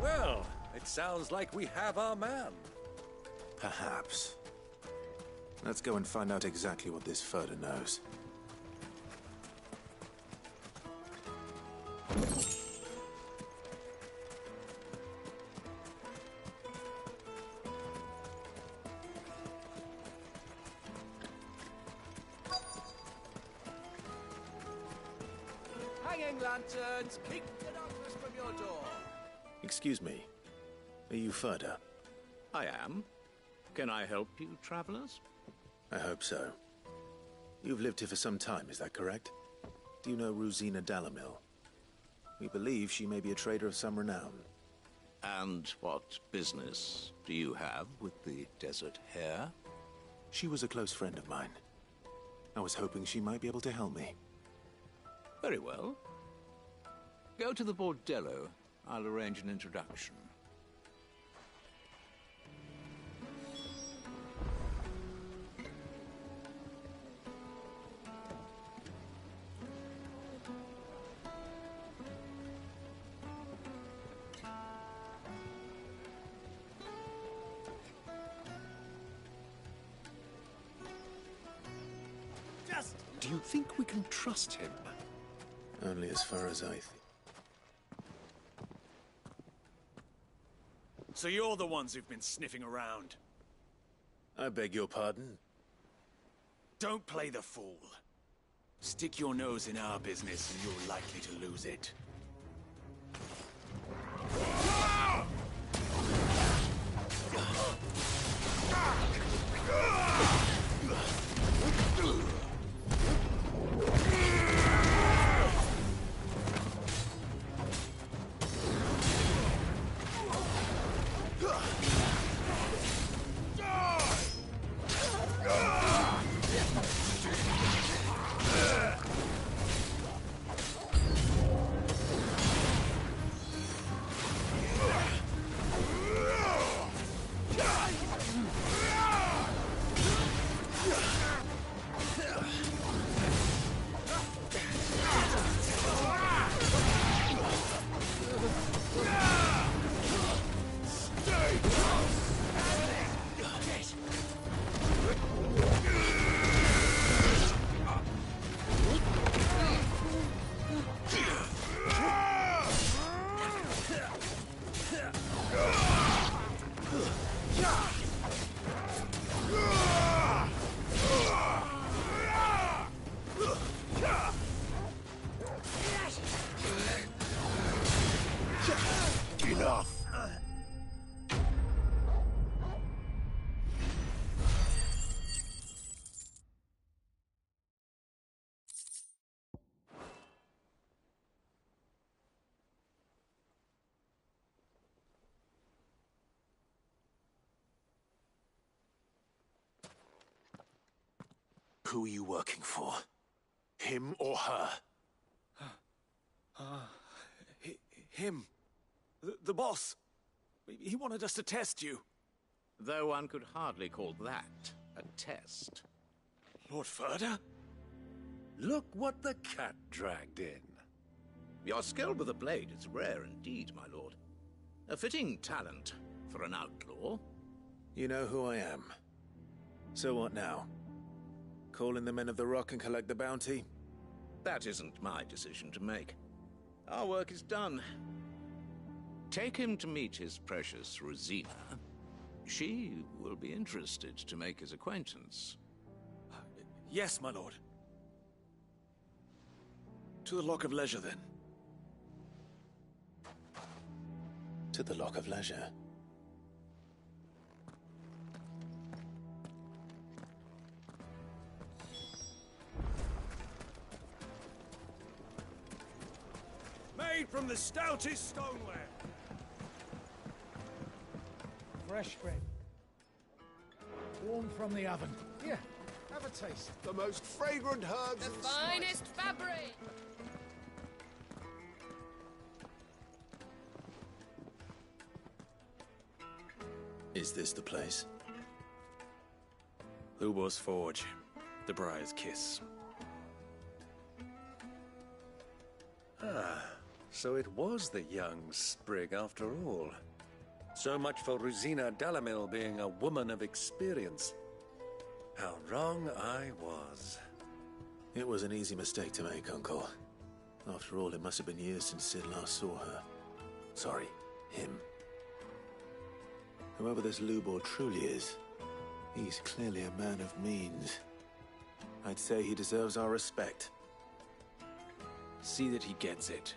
Well, it sounds like we have our man. Perhaps. Let's go and find out exactly what this Furder knows. Hanging lanterns, keep the darkness from your door. Excuse me. Are you Furder? I am. Can I help you, travelers? I hope so. You've lived here for some time, is that correct? Do you know Rosina Dalamel? We believe she may be a trader of some renown. And what business do you have with the desert hare? She was a close friend of mine. I was hoping she might be able to help me. Very well. Go to the bordello. I'll arrange an introduction. Do you think we can trust him? Only as far as I think. So you're the ones who've been sniffing around? I beg your pardon? Don't play the fool. Stick your nose in our business and you're likely to lose it. Who are you working for? Him or her? Him. The boss. He wanted us to test you. Though one could hardly call that a test. Lord Furder? Look what the cat dragged in. Your skill with a blade is rare indeed, my lord. A fitting talent for an outlaw. You know who I am. So what now? Call in the Men of the Rock and collect the bounty? That isn't my decision to make. Our work is done. Take him to meet his precious Rosina. She will be interested to make his acquaintance. Yes, my lord. To the Lock of Leisure, then. To the Lock of Leisure. Made from the stoutest stoneware. Fresh bread. Warm from the oven. Here, have a taste. The most fragrant herbs. The finest fabric. Is this the place? Lubor's Forge. The Briar's Kiss. Ah, so it was the young sprig after all. So much for Rosina Dalamil being a woman of experience. How wrong I was. It was an easy mistake to make, Uncle. After all, it must have been years since Sid last saw her. Sorry, him. Whoever this Lubor truly is, he's clearly a man of means. I'd say he deserves our respect. See that he gets it.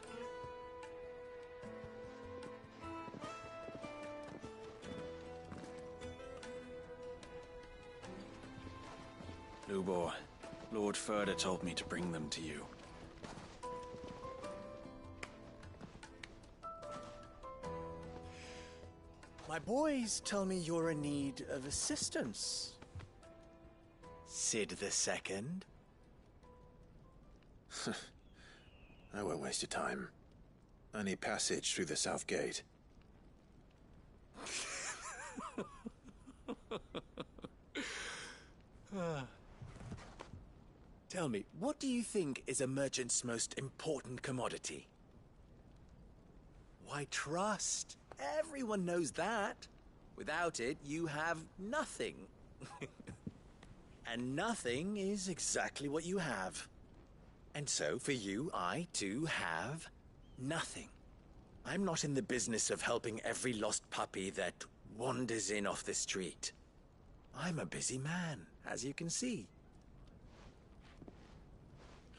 Lubor, Lord Furder told me to bring them to you. My boys tell me you're in need of assistance. Sid the Second. I won't waste your time. I need passage through the south gate. Tell me, what do you think is a merchant's most important commodity? Why, trust. Everyone knows that. Without it, you have nothing. And nothing is exactly what you have. And so, for you, I, too, have nothing. I'm not in the business of helping every lost puppy that wanders in off the street. I'm a busy man, as you can see.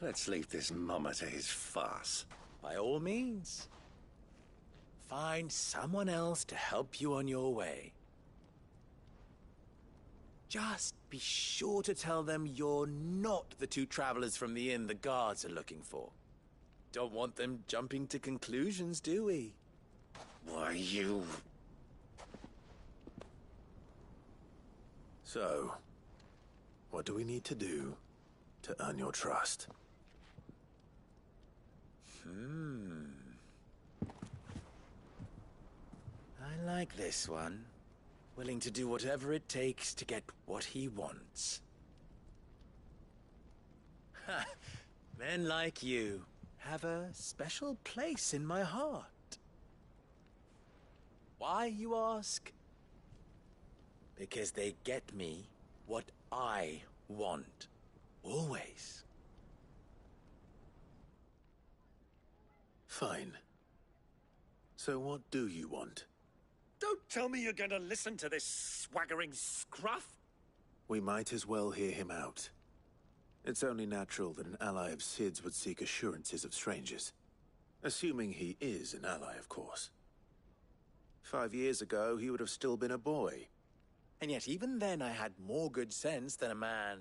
Let's leave this mummer to his farce. By all means. Find someone else to help you on your way. Just be sure to tell them you're not the two travelers from the inn the guards are looking for. Don't want them jumping to conclusions, do we? Why, you... So, what do we need to do to earn your trust? I like this one. Willing to do whatever it takes to get what he wants. Ha! Men like you have a special place in my heart. Why, you ask? Because they get me what I want. Always. Fine. So what do you want? Don't tell me you're going to listen to this swaggering scruff! We might as well hear him out. It's only natural that an ally of Sid's would seek assurances of strangers. Assuming he is an ally, of course. 5 years ago, he would have still been a boy. And yet even then I had more good sense than a man,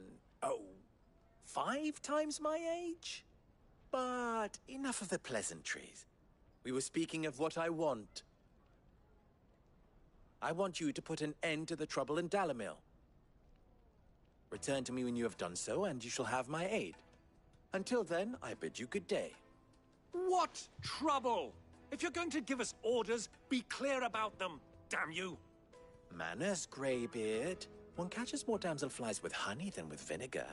5 times my age? But enough of the pleasantries. We were speaking of what I want. I want you to put an end to the trouble in Dalamil. Return to me when you have done so, and you shall have my aid. Until then, I bid you good day. What trouble? If you're going to give us orders, be clear about them, damn you! Manners, Greybeard. One catches more damselflies with honey than with vinegar.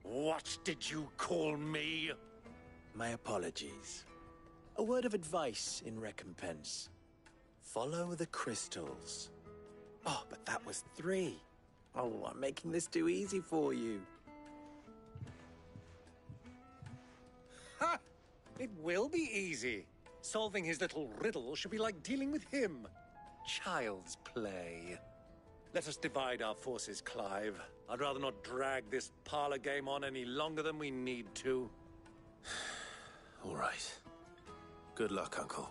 What did you call me? My apologies. A word of advice in recompense. Follow the crystals. Oh, but that was 3. Oh, I'm making this too easy for you. Ha! It will be easy. Solving his little riddle should be like dealing with him. Child's play. Let us divide our forces, Clive. I'd rather not drag this parlor game on any longer than we need to. All right. Good luck, Uncle.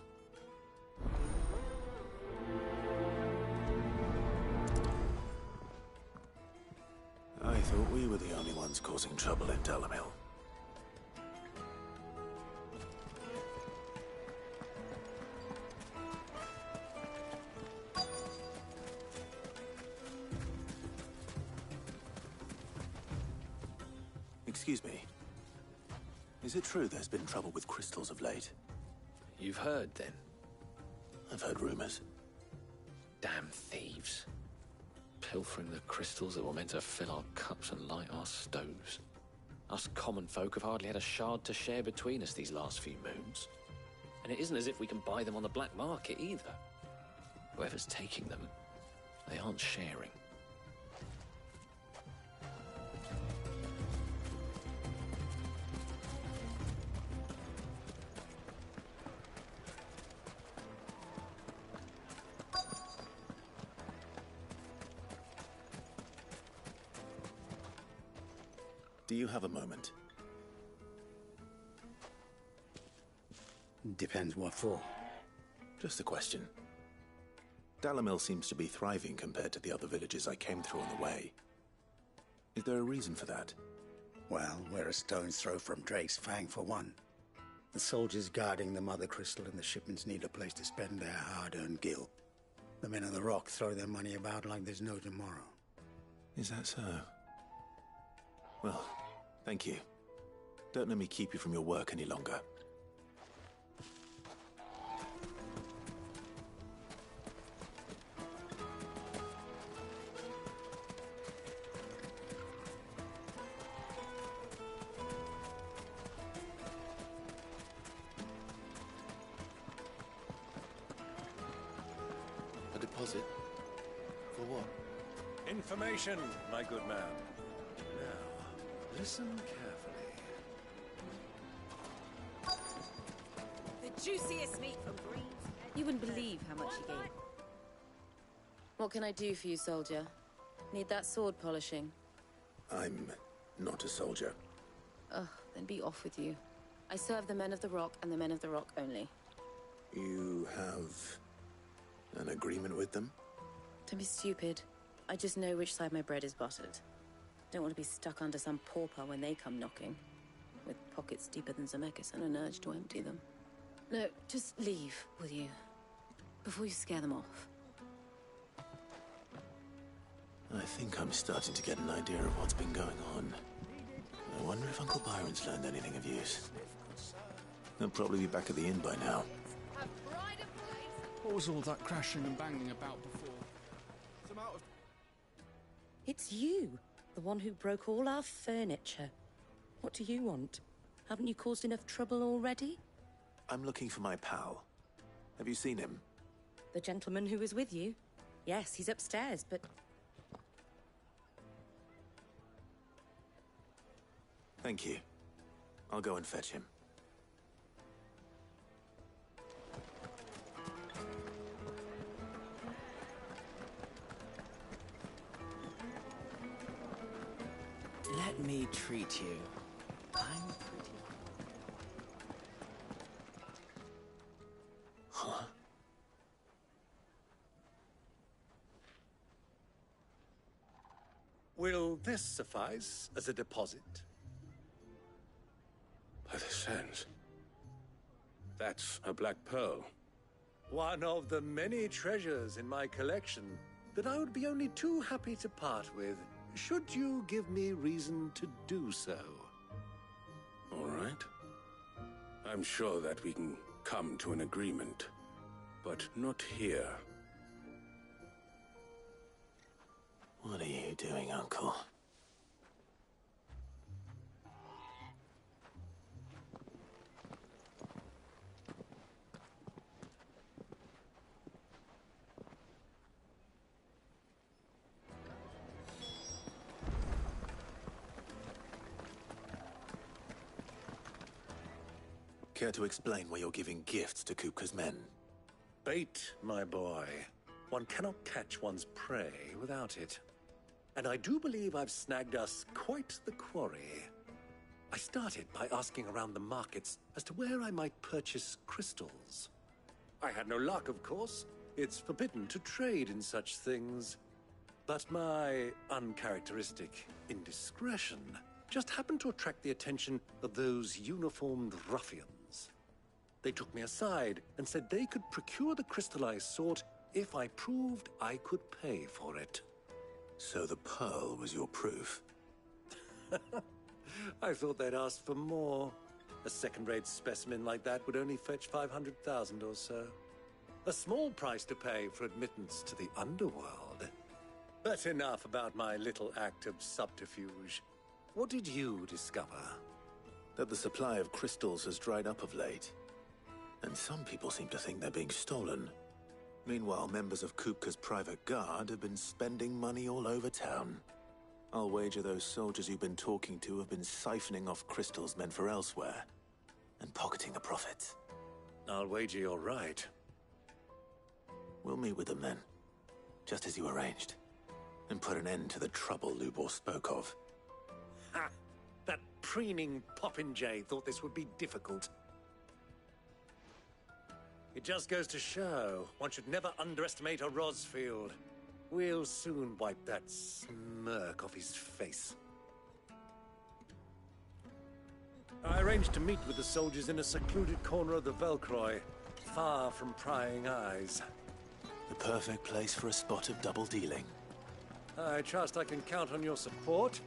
I thought we were the only ones causing trouble in Dalamil. Excuse me. Is it true there's been trouble with crystals of late? You've heard, then? I've heard rumors. Damn thieves. Pilfering the crystals that were meant to fill our cups and light our stoves. Us common folk have hardly had a shard to share between us these last few moons. And it isn't as if we can buy them on the black market either. Whoever's taking them, they aren't sharing. Do you have a moment? Depends what for. Just a question. Dalamil seems to be thriving compared to the other villages I came through on the way. Is there a reason for that? Well, we're a stone's throw from Drake's Fang, for one. The soldiers guarding the Mother Crystal and the shipments need a place to spend their hard-earned gil. The men of the Rock throw their money about like there's no tomorrow. Is that so? Well, thank you. Don't let me keep you from your work any longer. A deposit? For what? Information, my good man. Listen carefully. The juiciest meat from Greens. You wouldn't believe how much he gave. What can I do for you, soldier? Need that sword polishing? I'm not a soldier. Ugh, then be off with you. I serve the men of the Rock and the men of the Rock only. You have an agreement with them? Don't be stupid. I just know which side my bread is buttered. Don't want to be stuck under some pauper when they come knocking. With pockets deeper than Zemeckis and an urge to empty them. No, just leave, will you? Before you scare them off. I think I'm starting to get an idea of what's been going on. I wonder if Uncle Byron's learned anything of use. They'll probably be back at the inn by now. What was all that crashing and banging about before? Some out of... It's you, the one who broke all our furniture. What do you want? Haven't you caused enough trouble already? I'm looking for my pal. Have you seen him? The gentleman who was with you? Yes, he's upstairs, but... Thank you. I'll go and fetch him. Let me treat you. I'm pretty. Huh? Will this suffice as a deposit? By the sands. That's a black pearl. One of the many treasures in my collection that I would be only too happy to part with, should you give me reason to do so. All right. I'm sure that we can come to an agreement, but not here. What are you doing, Uncle? Care to explain why you're giving gifts to Kupka's men? Bait, my boy. One cannot catch one's prey without it. And I do believe I've snagged us quite the quarry. I started by asking around the markets as to where I might purchase crystals. I had no luck, of course. It's forbidden to trade in such things. But my uncharacteristic indiscretion just happened to attract the attention of those uniformed ruffians. They took me aside and said they could procure the crystal I sought if I proved I could pay for it. So the pearl was your proof? I thought they'd asked for more. A second-rate specimen like that would only fetch 500,000 or so. A small price to pay for admittance to the underworld. But enough about my little act of subterfuge. What did you discover? That the supply of crystals has dried up of late. And some people seem to think they're being stolen. Meanwhile, members of Kupka's private guard have been spending money all over town. I'll wager those soldiers you've been talking to have been siphoning off crystals meant for elsewhere, and pocketing the profits. I'll wager you're right. We'll meet with them then, just as you arranged, and put an end to the trouble Lubor spoke of. Ha! That preening popinjay thought this would be difficult. It just goes to show, one should never underestimate a Rosfield. We'll soon wipe that smirk off his face. I arranged to meet with the soldiers in a secluded corner of the Velcroy, far from prying eyes. The perfect place for a spot of double dealing. I trust I can count on your support,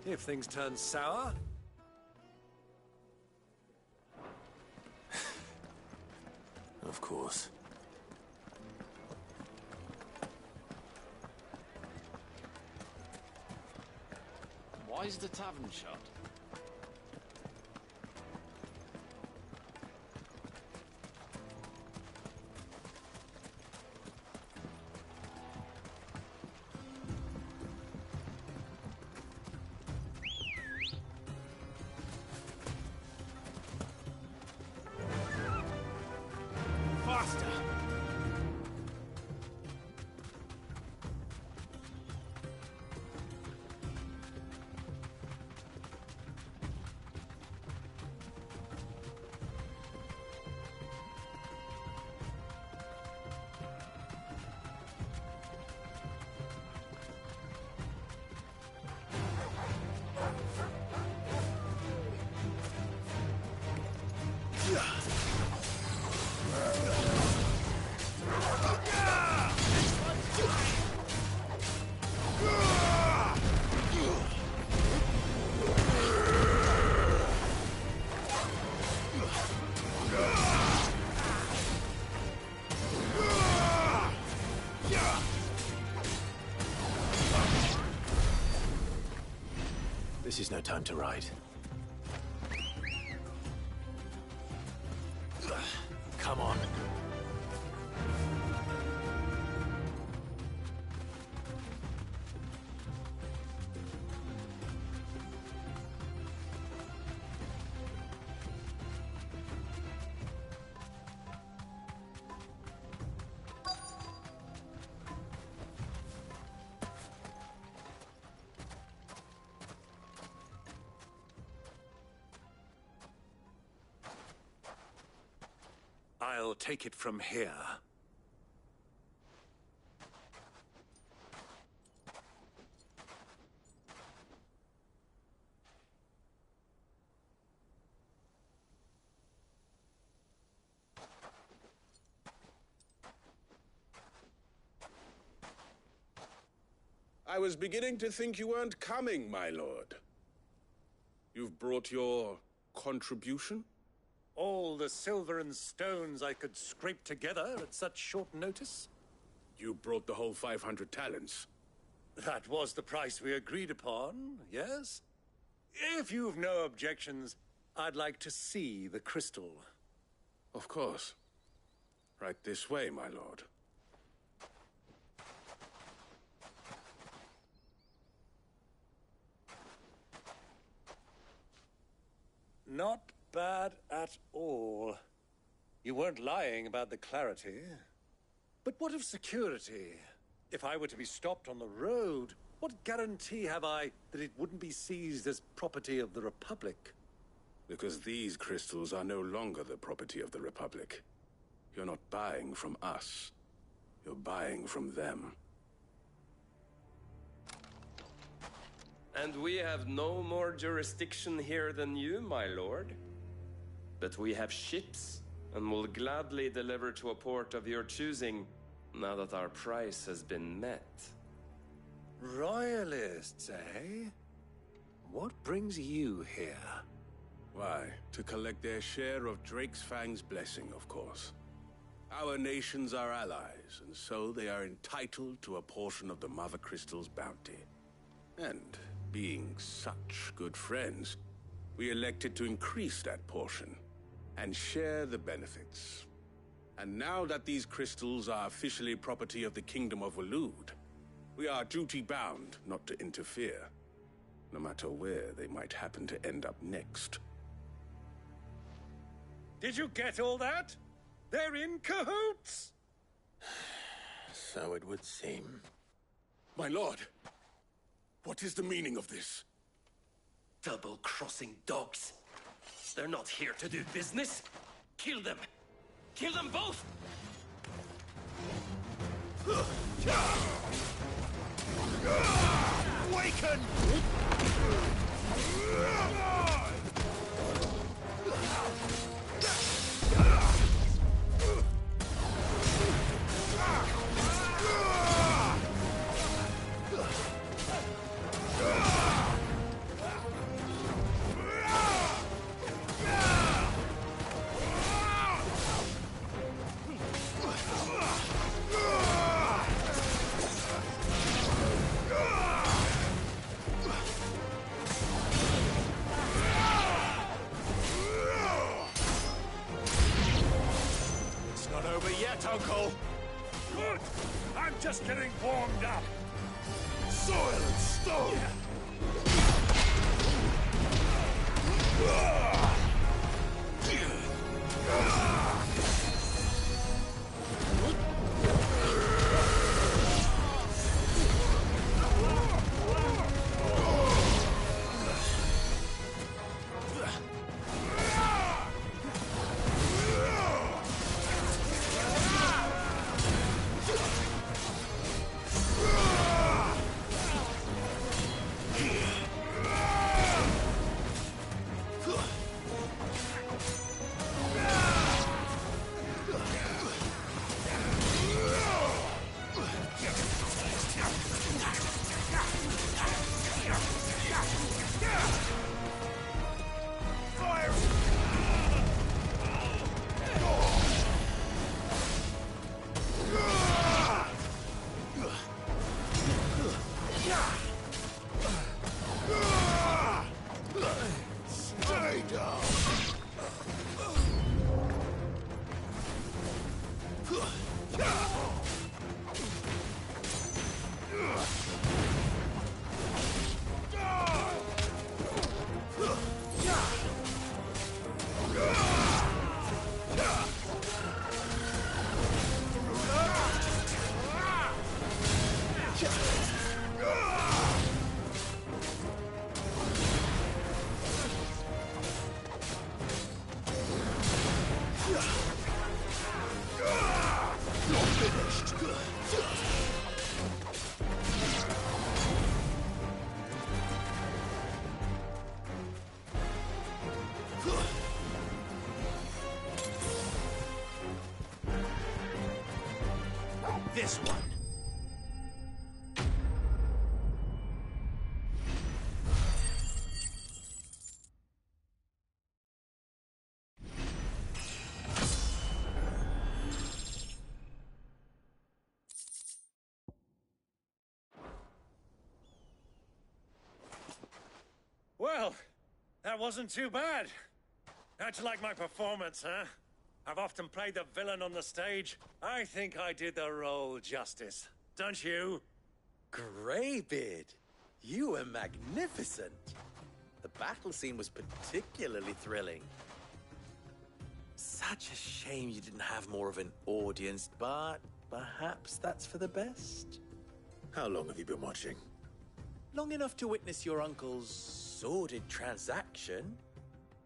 if things turn sour. Of course. Why is the tavern shut? faster! This is no time to ride. Come on. I'll take it from here. I was beginning to think you weren't coming, my lord. You've brought your contribution? All the silver and stones I could scrape together at such short notice? You brought the whole 500 talents. That was the price we agreed upon, yes? If you've no objections, I'd like to see the crystal. Of course. Right this way, my lord. Not bad at all. You weren't lying about the clarity. But what of security? If I were to be stopped on the road, what guarantee have I that it wouldn't be seized as property of the Republic? Because these crystals are no longer the property of the Republic. You're not buying from us. You're buying from them. And we have no more jurisdiction here than you, my lord. But we have ships, and will gladly deliver to a port of your choosing, now that our price has been met. Royalists, eh? What brings you here? Why, to collect their share of Drake's Fang's blessing, of course. Our nations are allies, and so they are entitled to a portion of the Mother Crystal's bounty. And being such good friends, we elected to increase that portion and share the benefits. And now that these crystals are officially property of the Kingdom of Waloed, we are duty-bound not to interfere, no matter where they might happen to end up next. Did you get all that? They're in cahoots! So it would seem. My lord, what is the meaning of this? Double-crossing dogs. They're not here to do business. Kill them! Kill them both! Awaken! It's not over yet, Uncle! Good! I'm just getting warmed up! Soil and stone! Not finished. This one. Well, that wasn't too bad. How'd you like my performance, huh? I've often played the villain on the stage. I think I did the role justice. Don't you? Greybeard, you were magnificent. The battle scene was particularly thrilling. Such a shame you didn't have more of an audience, but perhaps that's for the best. How long have you been watching? Long enough to witness your uncle's sordid transaction.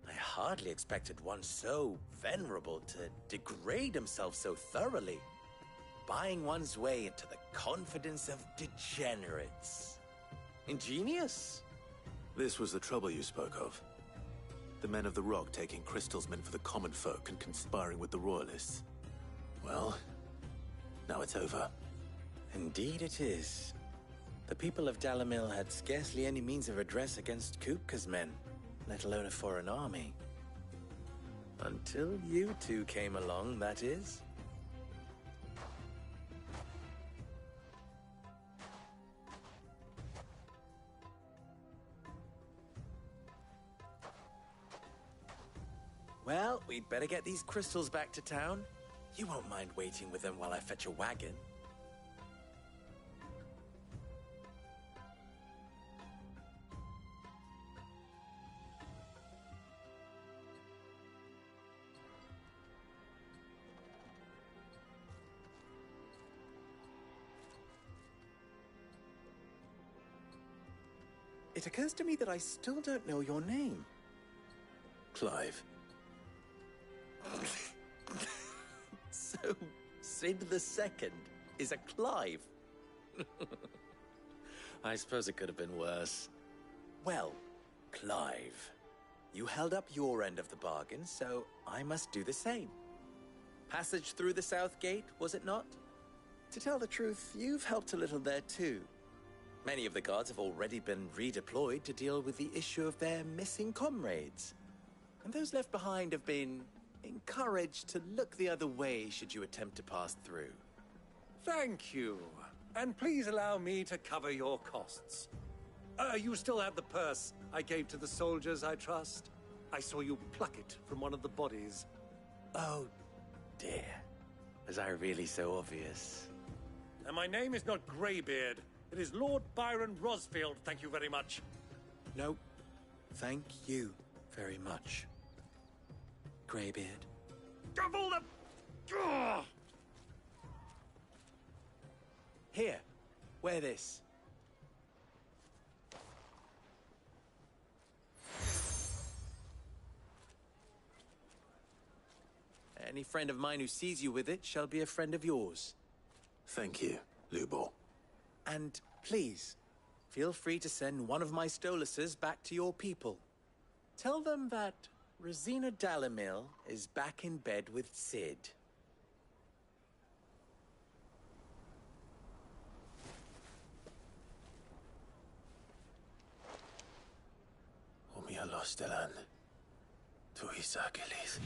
I hardly expected one so venerable to degrade himself so thoroughly, buying one's way into the confidence of degenerates. Ingenious. This was the trouble you spoke of. The men of the Rock taking crystals meant for the common folk and conspiring with the royalists. Well, now it's over. Indeed it is. The people of Dalamil had scarcely any means of redress against Kupka's men, let alone a foreign army. Until you two came along, that is. Well, we'd better get these crystals back to town. You won't mind waiting with them while I fetch a wagon. It occurs to me that I still don't know your name. Clive. So, Sid the Second is a Clive. I suppose it could have been worse. Well, Clive, you held up your end of the bargain, so I must do the same. Passage through the South Gate, was it not? To tell the truth, you've helped a little there too. Many of the guards have already been redeployed to deal with the issue of their missing comrades. And those left behind have been encouraged to look the other way should you attempt to pass through. Thank you. And please allow me to cover your costs. You still have the purse I gave to the soldiers, I trust? I saw you pluck it from one of the bodies. Oh, dear. Was I really so obvious? And my name is not Greybeard. It is Lord Byron Rosfield, thank you very much. No, thank you very much, Greybeard. Of all the... Ugh! Here, wear this. Any friend of mine who sees you with it shall be a friend of yours. Thank you, Lubor. And please, feel free to send one of my Stoluses back to your people. Tell them that Rosina Dalamil is back in bed with Sid. Omia Lostelan. Tuisa Achilles.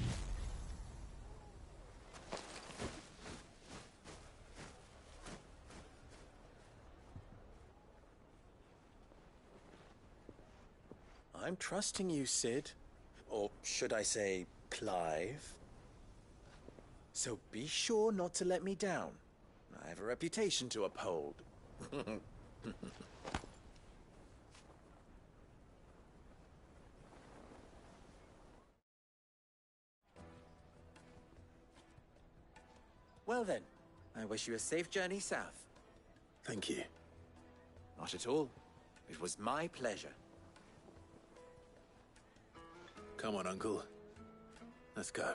I'm trusting you, Sid. Or should I say, Clive. So be sure not to let me down. I have a reputation to uphold. Well then, I wish you a safe journey south. Thank you. Not at all. It was my pleasure. Come on, Uncle. Let's go.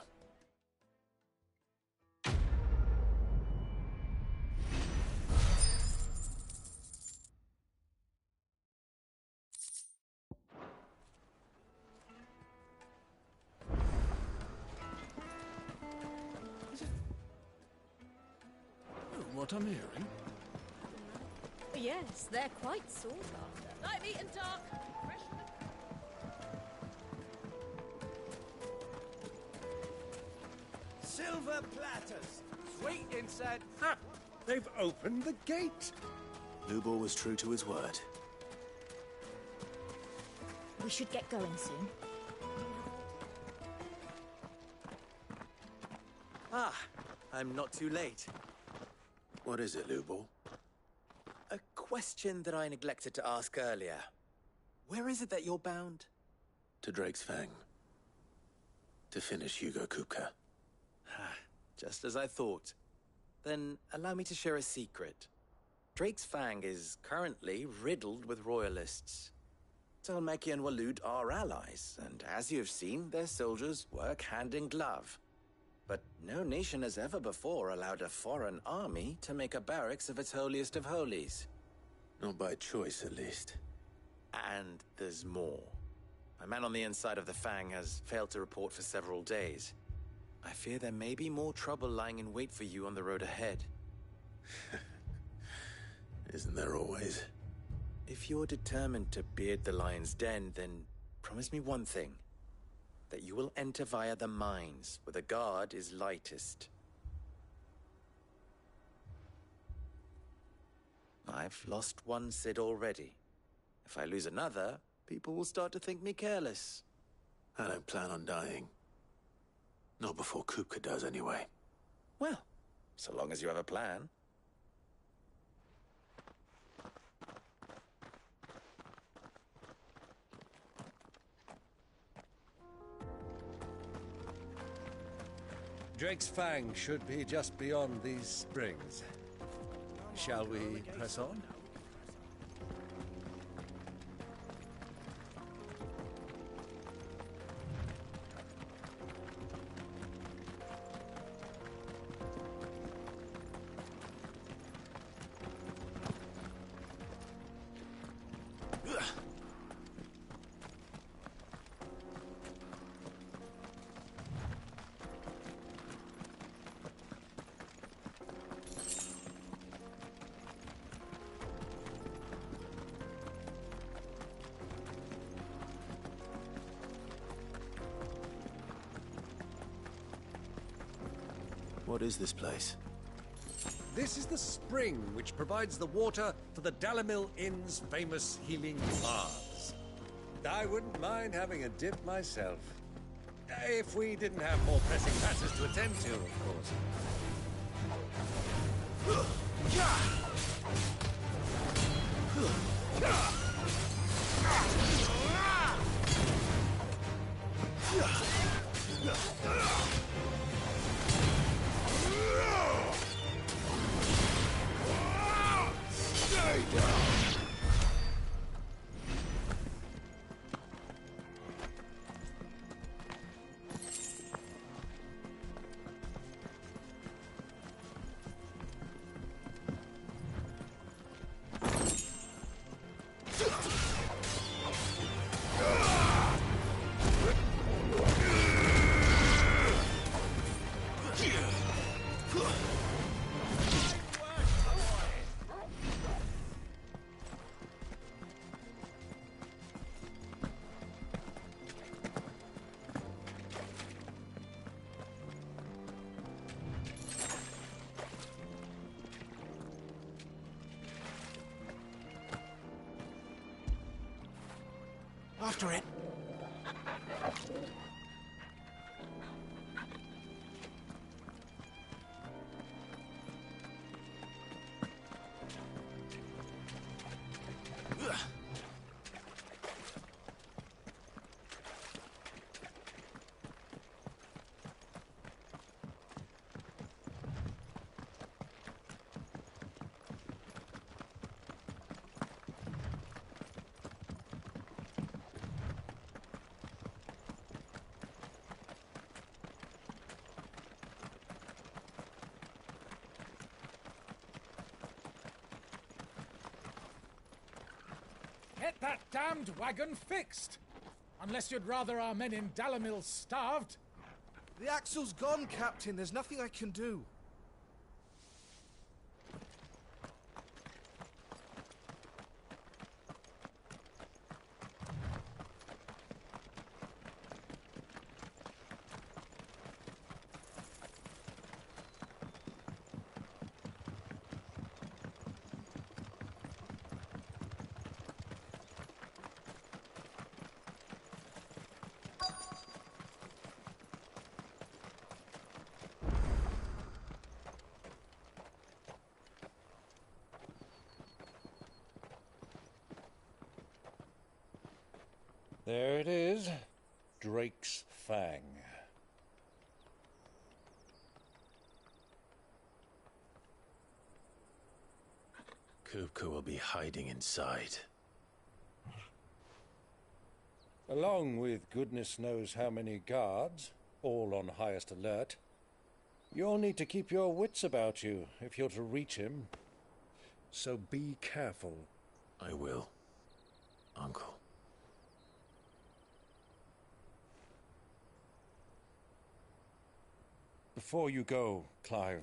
what I'm hearing? Yes, they're quite sought after. Light, meat, and dark. Silver platters! Sweet inside. Ha! They've opened the gate! Lubor was true to his word. We should get going soon. Ah, I'm not too late. What is it, Lubor? A question that I neglected to ask earlier. Where is it that you're bound? To Drake's Fang. To finish Hugo Kupka. Just as I thought. Then allow me to share a secret. Drake's Fang is currently riddled with royalists. Dhalmekia and Waloed are allies, and as you've seen, their soldiers work hand in glove. But no nation has ever before allowed a foreign army to make a barracks of its holiest of holies. Not by choice, at least. And there's more. A man on the inside of the Fang has failed to report for several days. I fear there may be more trouble lying in wait for you on the road ahead. Isn't there always? If you're determined to beard the lion's den, then promise me one thing. That you will enter via the mines, where the guard is lightest. I've lost one Cid already. If I lose another, people will start to think me careless. I don't plan on dying. Not before Kupka does, anyway. Well, so long as you have a plan. Drake's Fang should be just beyond these springs. Shall we press on? What is this place? This is the spring which provides the water for the Dalamil Inn's famous healing baths. I wouldn't mind having a dip myself. If we didn't have more pressing matters to attend to, of course. Stay down. After it. Get that damned wagon fixed! Unless you'd rather our men in Dalamil starved. The axle's gone, Captain. There's nothing I can do. There it is. Drake's Fang. Kupka will be hiding inside. Along with goodness knows how many guards, all on highest alert. You'll need to keep your wits about you if you're to reach him. So be careful. I will, Uncle. Before you go, Clive,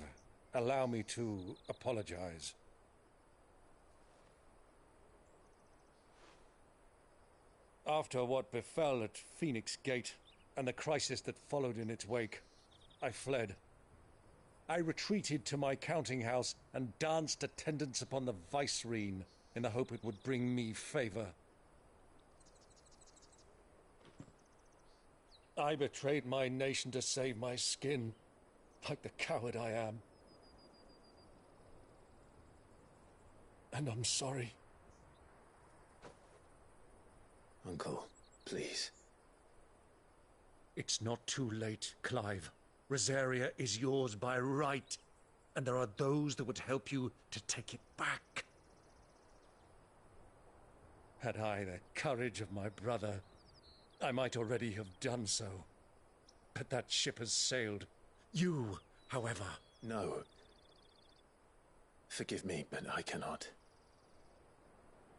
allow me to apologize. After what befell at Phoenix Gate and the crisis that followed in its wake, I fled. I retreated to my counting house and danced attendance upon the vicereine in the hope it would bring me favor. I betrayed my nation to save my skin, like the coward I am. And I'm sorry. Uncle, please. It's not too late, Clive. Rosaria is yours by right, and there are those that would help you to take it back. Had I the courage of my brother, I might already have done so. But that ship has sailed. You, however... No. Forgive me, but I cannot.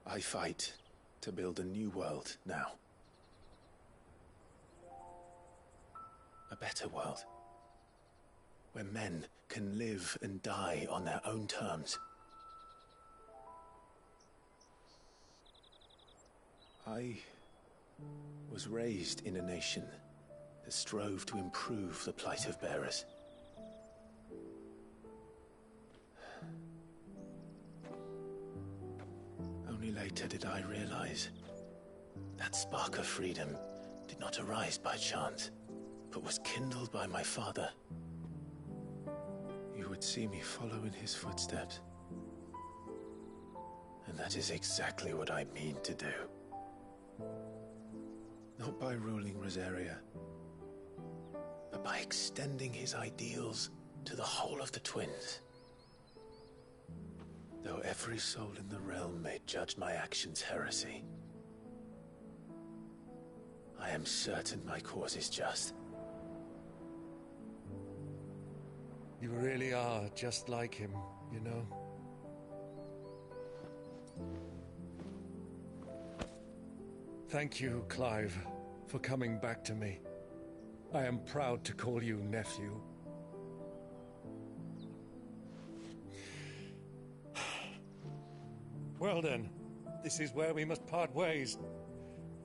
I fight to build a new world now. A better world. Where men can live and die on their own terms. I was raised in a nation that strove to improve the plight of bearers. Only later did I realize that spark of freedom did not arise by chance, but was kindled by my father. You would see me follow in his footsteps. And that is exactly what I mean to do. Not by ruling Rosaria, but by extending his ideals to the whole of the twins. Though every soul in the realm may judge my actions heresy, I am certain my cause is just. You really are just like him, you know? Thank you, Clive, for coming back to me. I am proud to call you nephew. Well then, this is where we must part ways.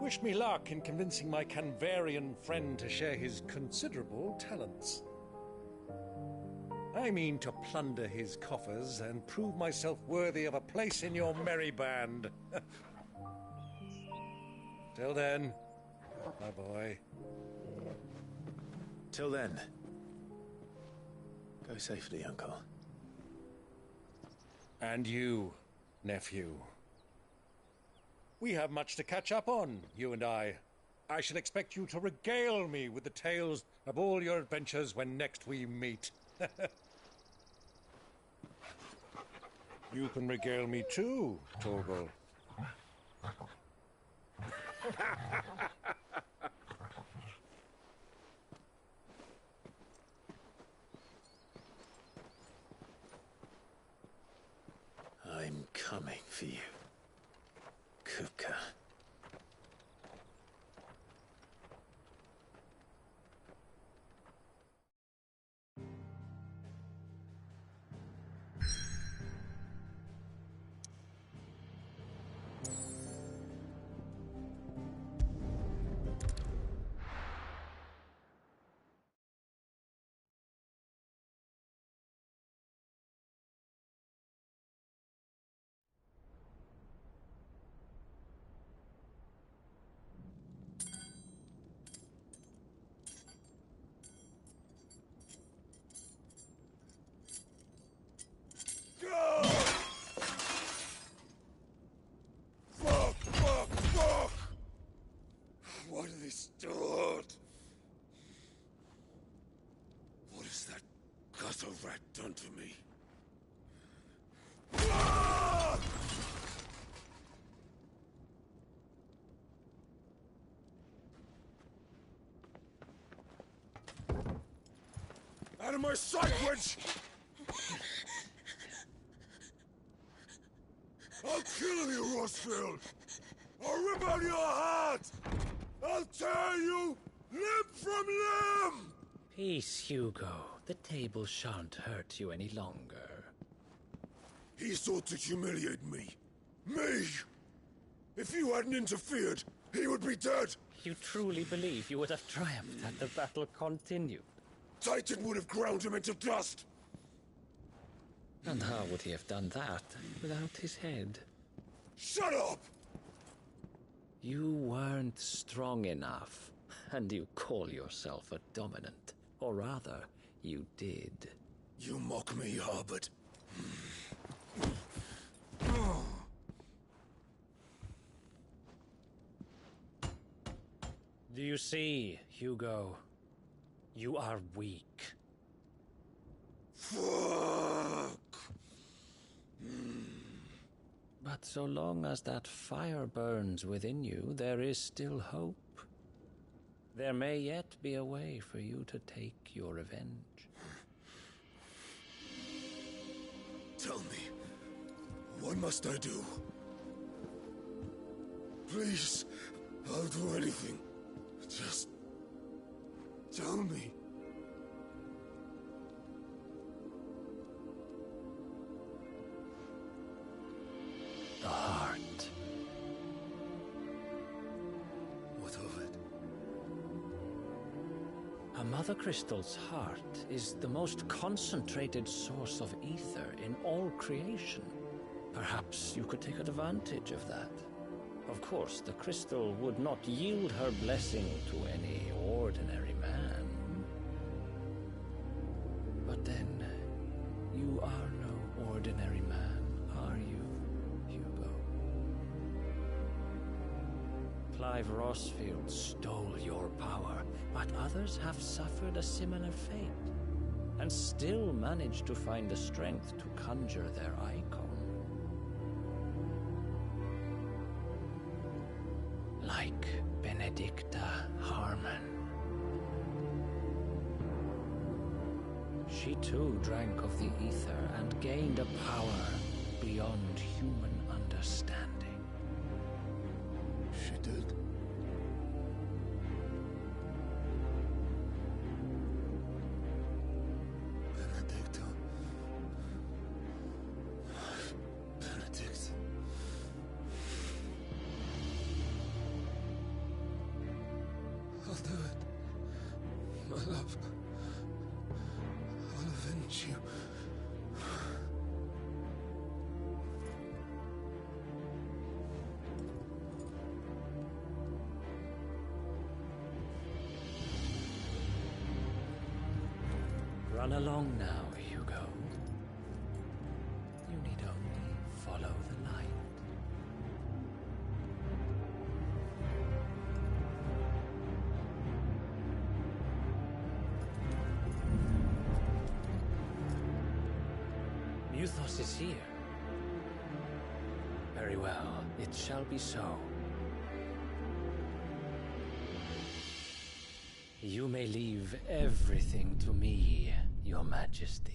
Wish me luck in convincing my Canvarian friend to share his considerable talents. I mean to plunder his coffers and prove myself worthy of a place in your merry band. Till then, my boy. Till then, go safely, Uncle. And you, nephew. We have much to catch up on, you and I. I shall expect you to regale me with the tales of all your adventures when next we meet. You can regale me too, Torgal. I'm coming for you, Kupka. has a rat done to me? Out of my sight, wench! I'll kill you, Rossfield! I'll rip out your heart! I'll tear you limb from limb! Peace, Hugo. The table shan't hurt you any longer. He sought to humiliate me. Me! If you hadn't interfered, he would be dead! You truly believe you would have triumphed had the battle continued? Titan would have ground him into dust! And how would he have done that without his head? Shut up! You weren't strong enough, and you call yourself a dominant. Or rather, you did. You mock me, Harbert. Do you see, Hugo? You are weak. Fuck! But so long as that fire burns within you, there is still hope. There may yet be a way for you to take your revenge. Tell me, what must I do? Please, I'll do anything. Just tell me. The heart. What of it? A Mother Crystal's heart is the most concentrated source of ether in all creation. Perhaps you could take advantage of that. Of course, the crystal would not yield her blessing to any ordinary man. But then, you are no ordinary man, are you, Hugo? Clive Rossfield stole your power, but others have suffered a similar fate, and still managed to find the strength to conjure their icon. Like Benedicta Harmon. She too drank of the ether and gained a power beyond human understanding. She did. Benedicta. Benedict. I'll do it. My love. I'll avenge you. Run along now, Hugo. You need only follow the light. Muthos is here. Very well, it shall be so. You may leave everything to me, Your Majesty.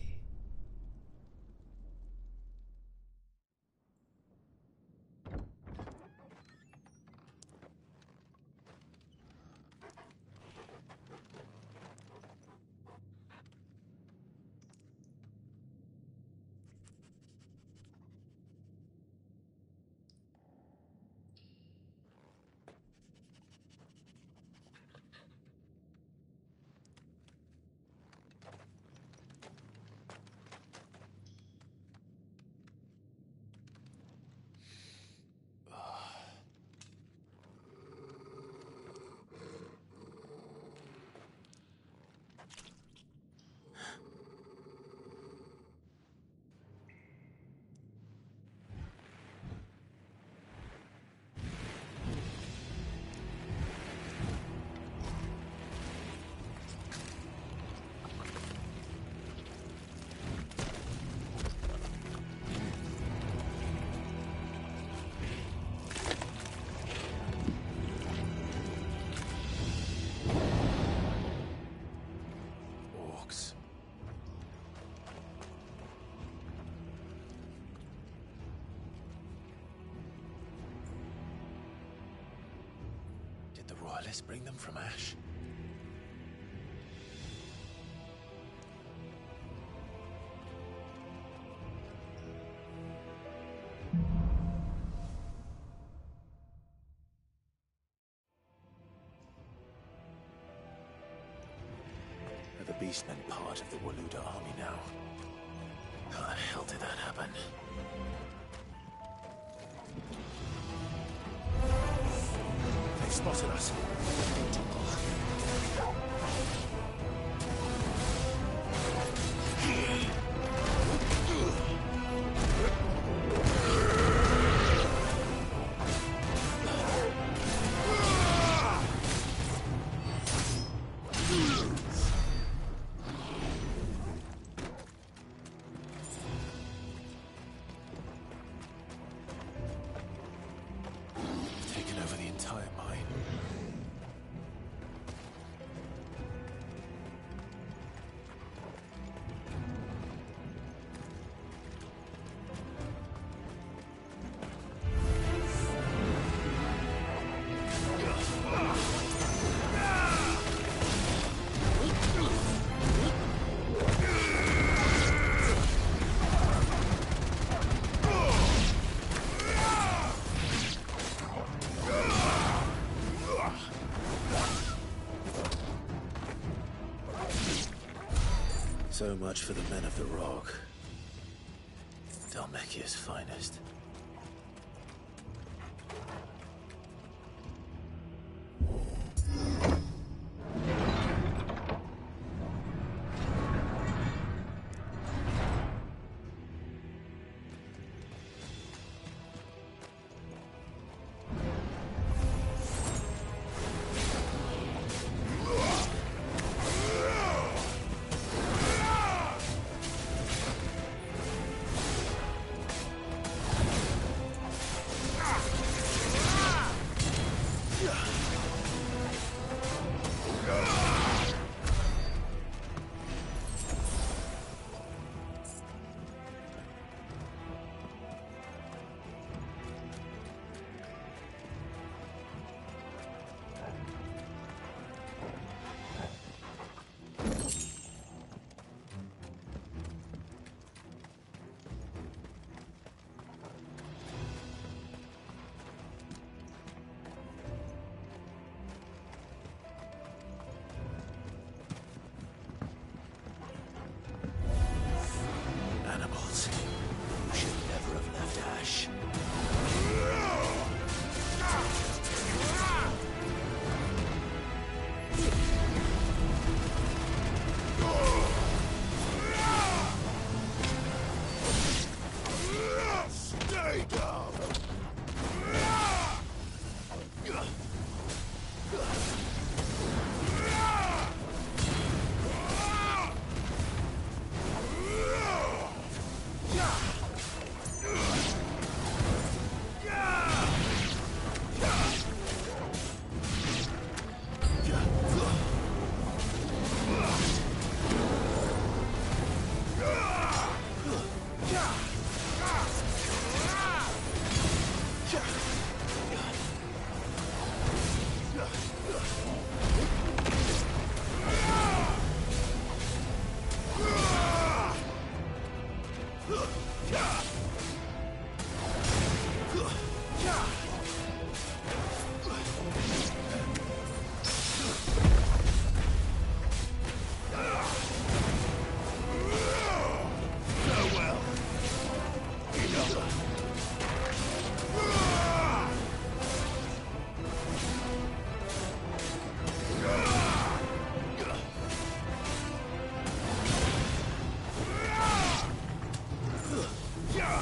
rocks. Did the Royalists bring them from Ash? Are the Beastmen part of the Waluda army now? How the hell did that happen? They spotted us. Taken over the entire mine. So much for the men of the Rock. Dhalmekia's finest. Animals. You should never have left Ash. Stay down! Yeah!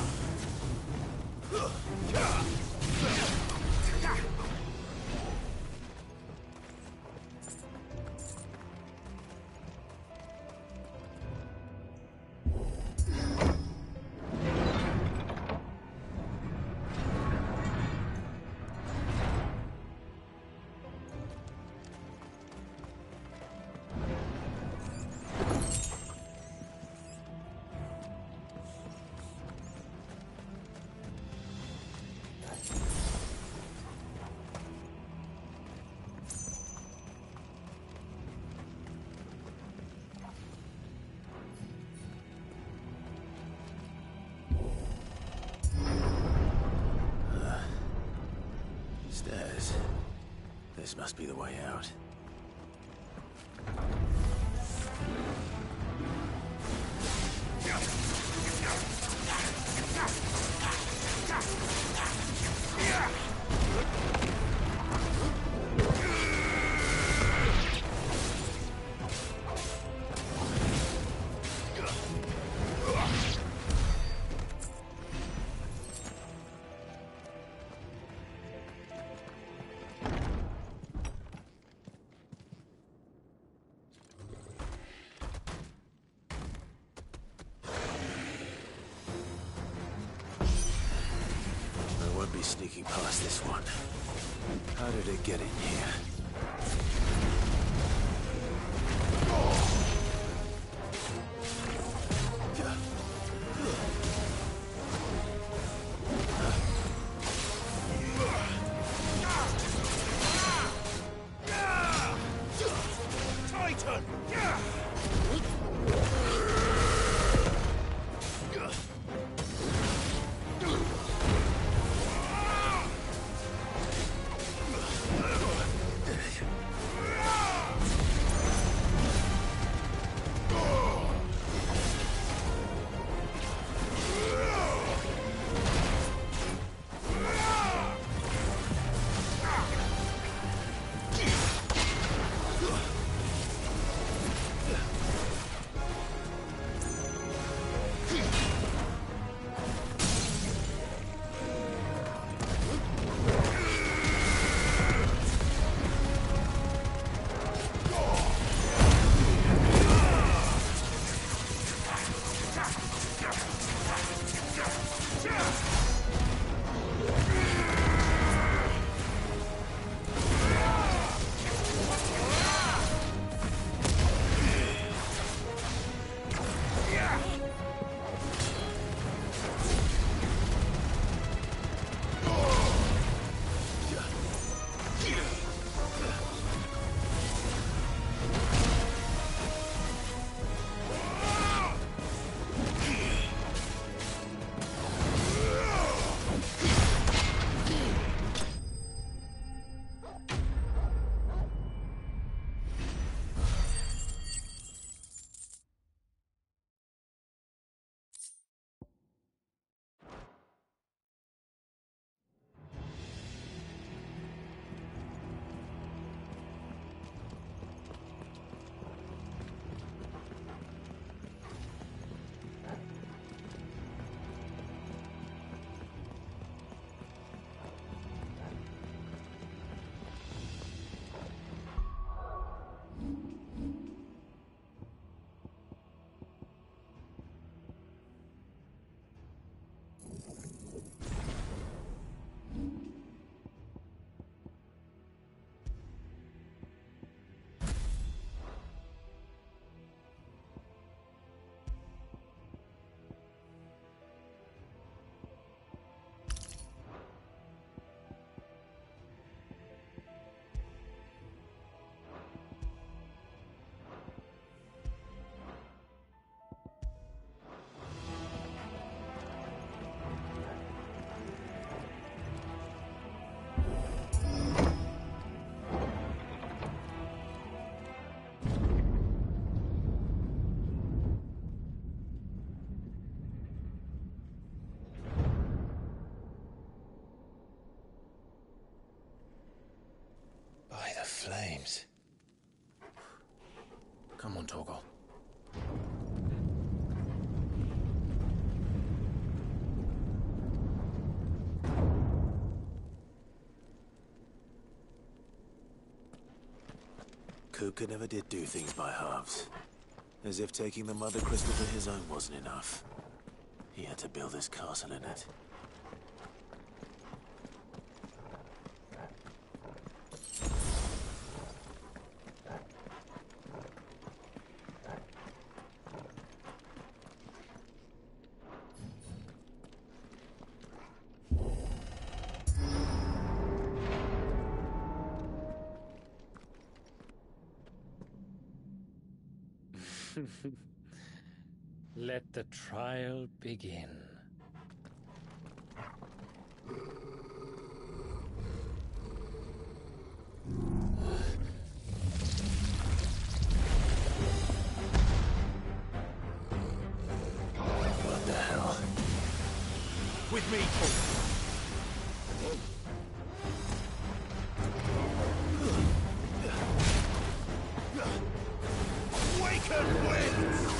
This must be the way out. Sneaking past this one. How did it get in here? Titan! By the flames. Come on, Torgal. Kupka never did do things by halves. As if taking the Mother Crystal for his own wasn't enough. He had to build his castle in it. Let the trial begin. with me. Awaken winds!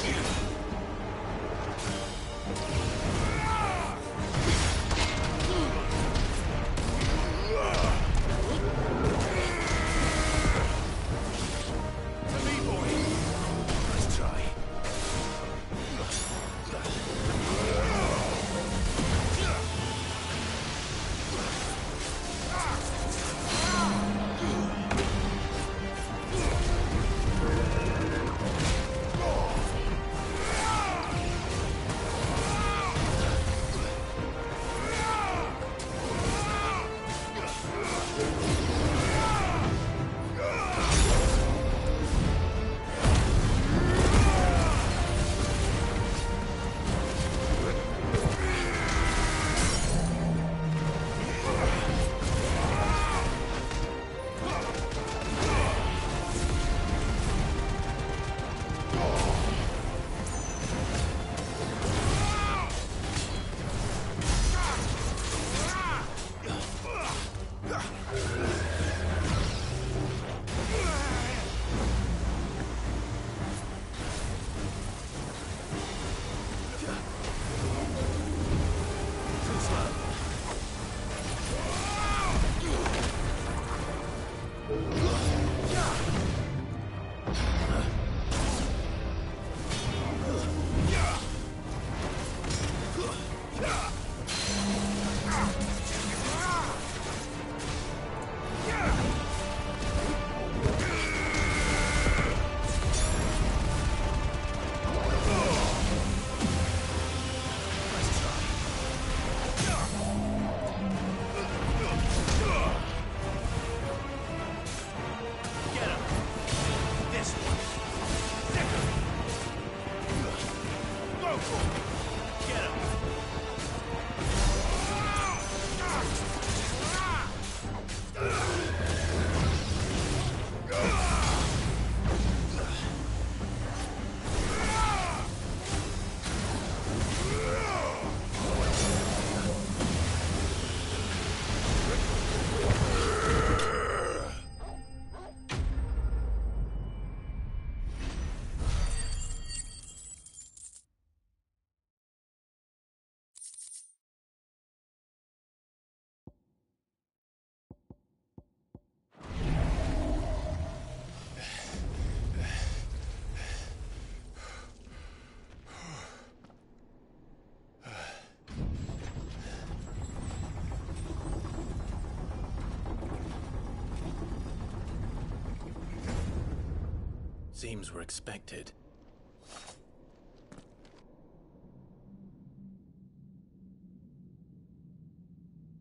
Seems we're expected.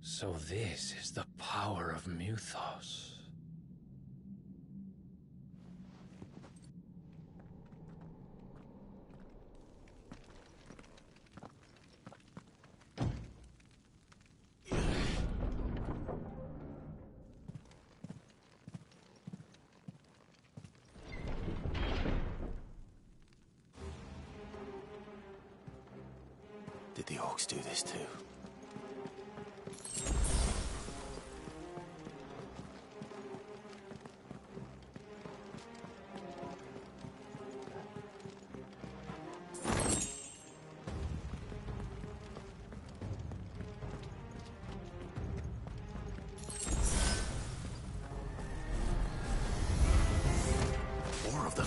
So this is the power of Muthos. Did the orcs do this too? More of them.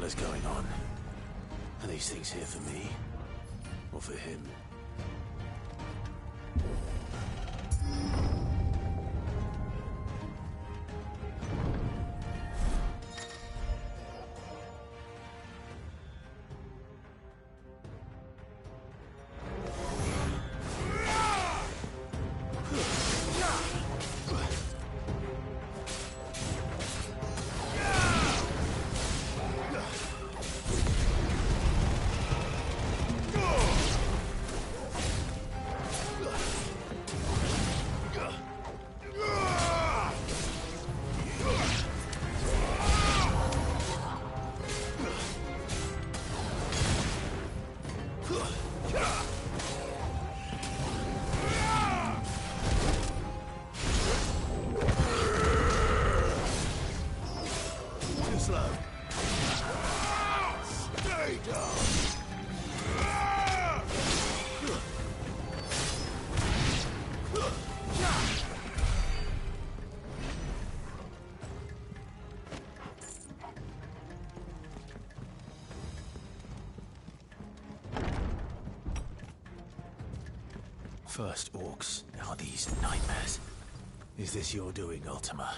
fella's going on? Are these things here for me? Or for him? First orcs, now these nightmares. Is this your doing, Ultima?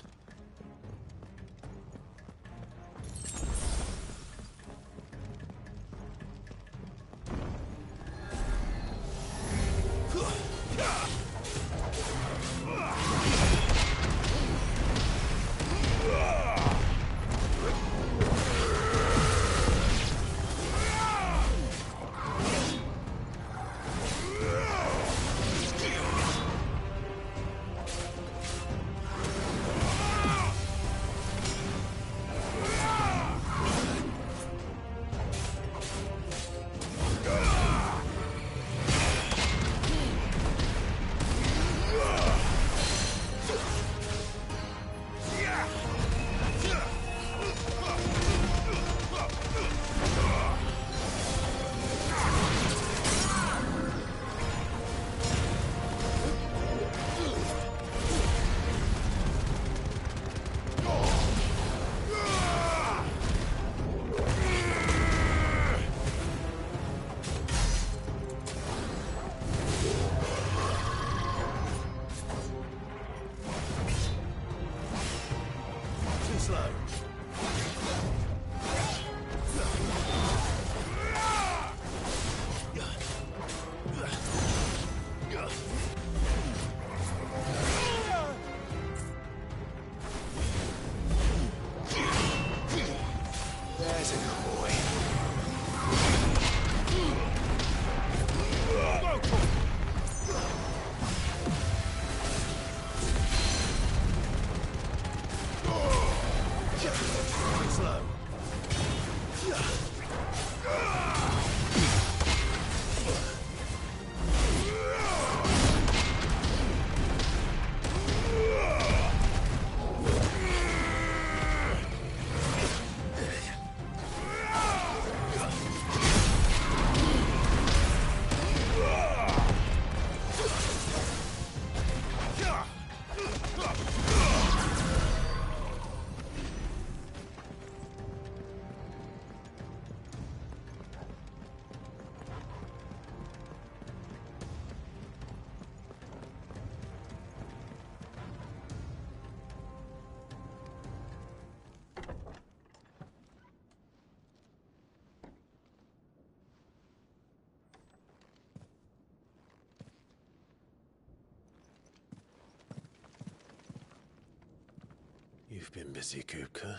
You've been busy, Kupka.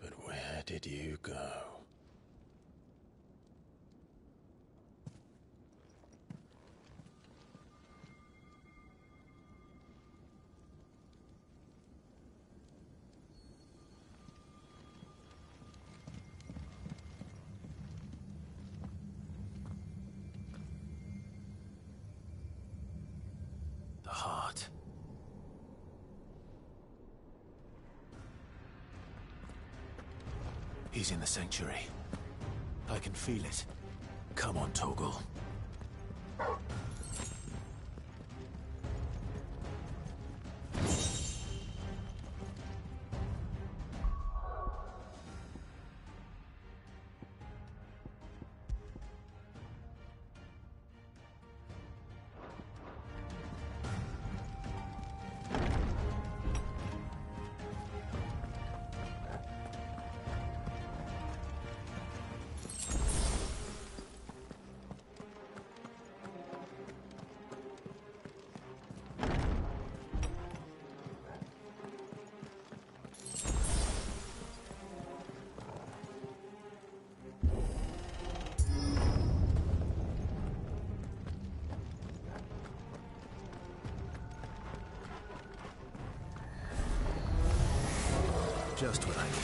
But where did you go? The heart. He's in the sanctuary. I can feel it. Come on, Torgal. just what I needed.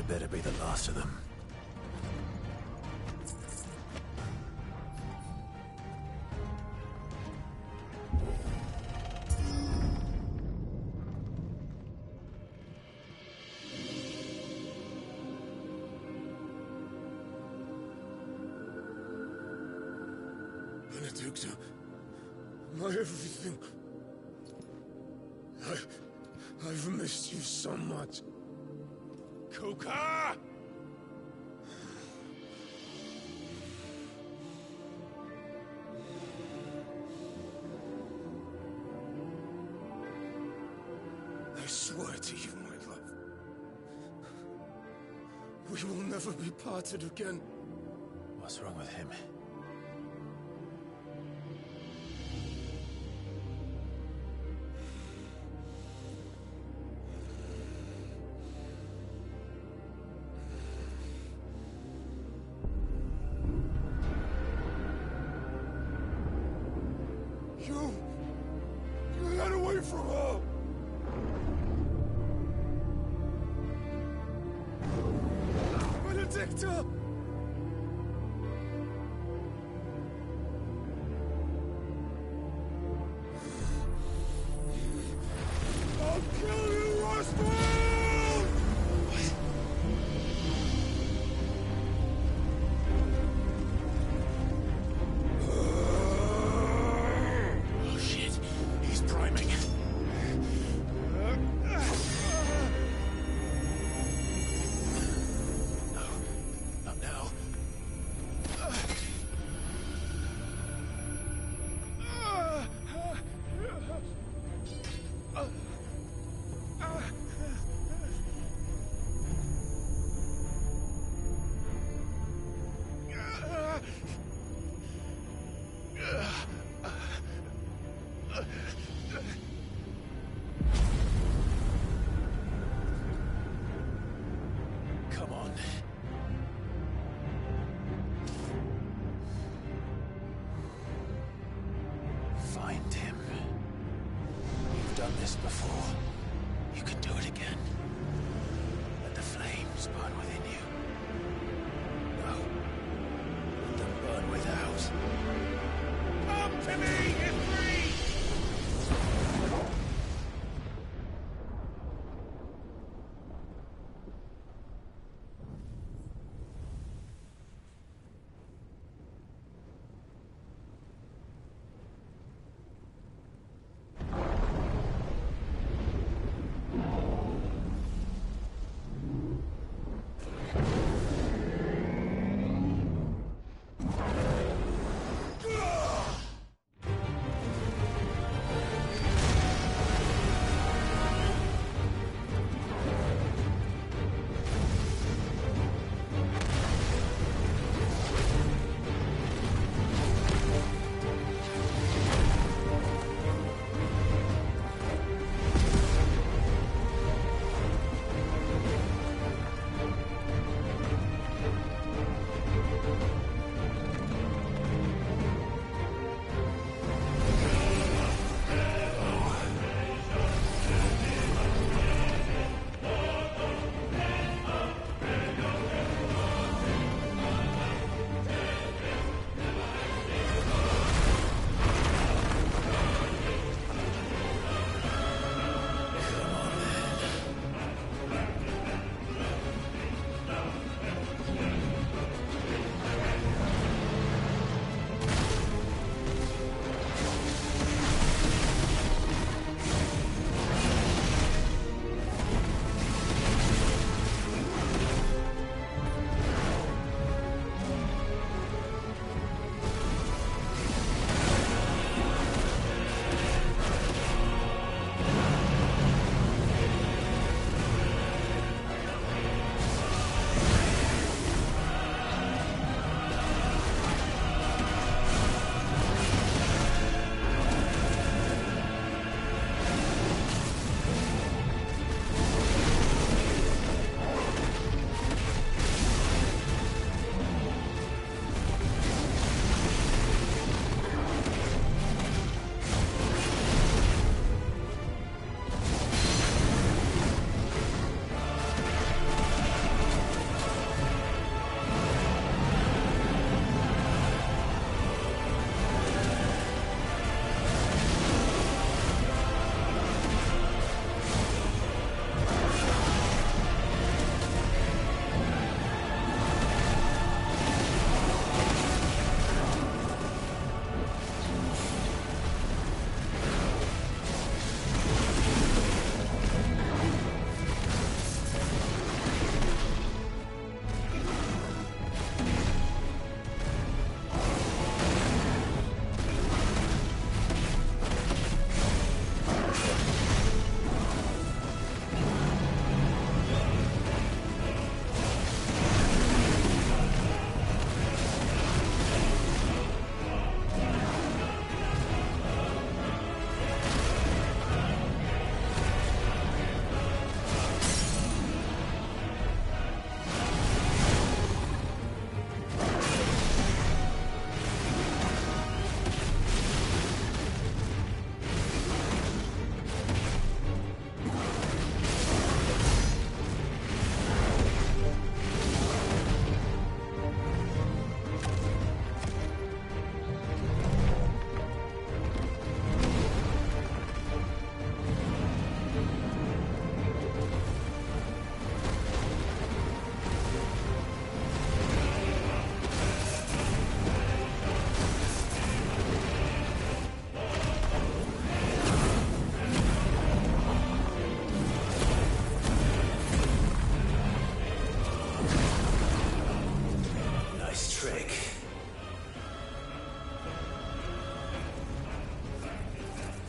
Better be the last of them. Benedicta, my everything. I've missed you so much. Kuka! I swear to you, my love, we will never be parted again. What's wrong with him? You got away from her! Benedicta! I'll kill you, Roswell! Come on. Find him. You've done this before. You can do it again. Let the flames burn within you. No. Let them burn without. Come to me, Ifrit!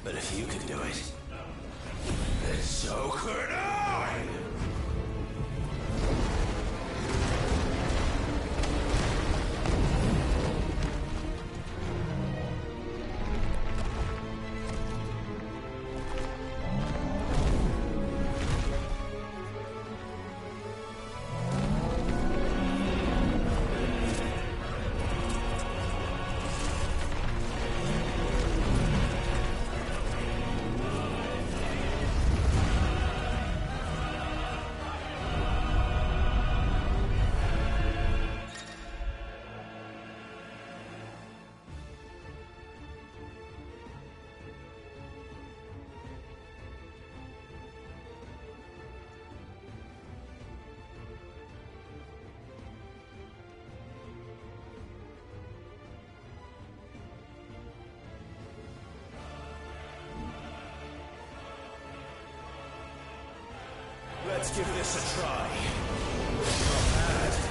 But if you can do it, then so could I! Let's give this a try. Not bad.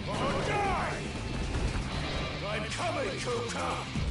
Or die! I'm coming, Kupka!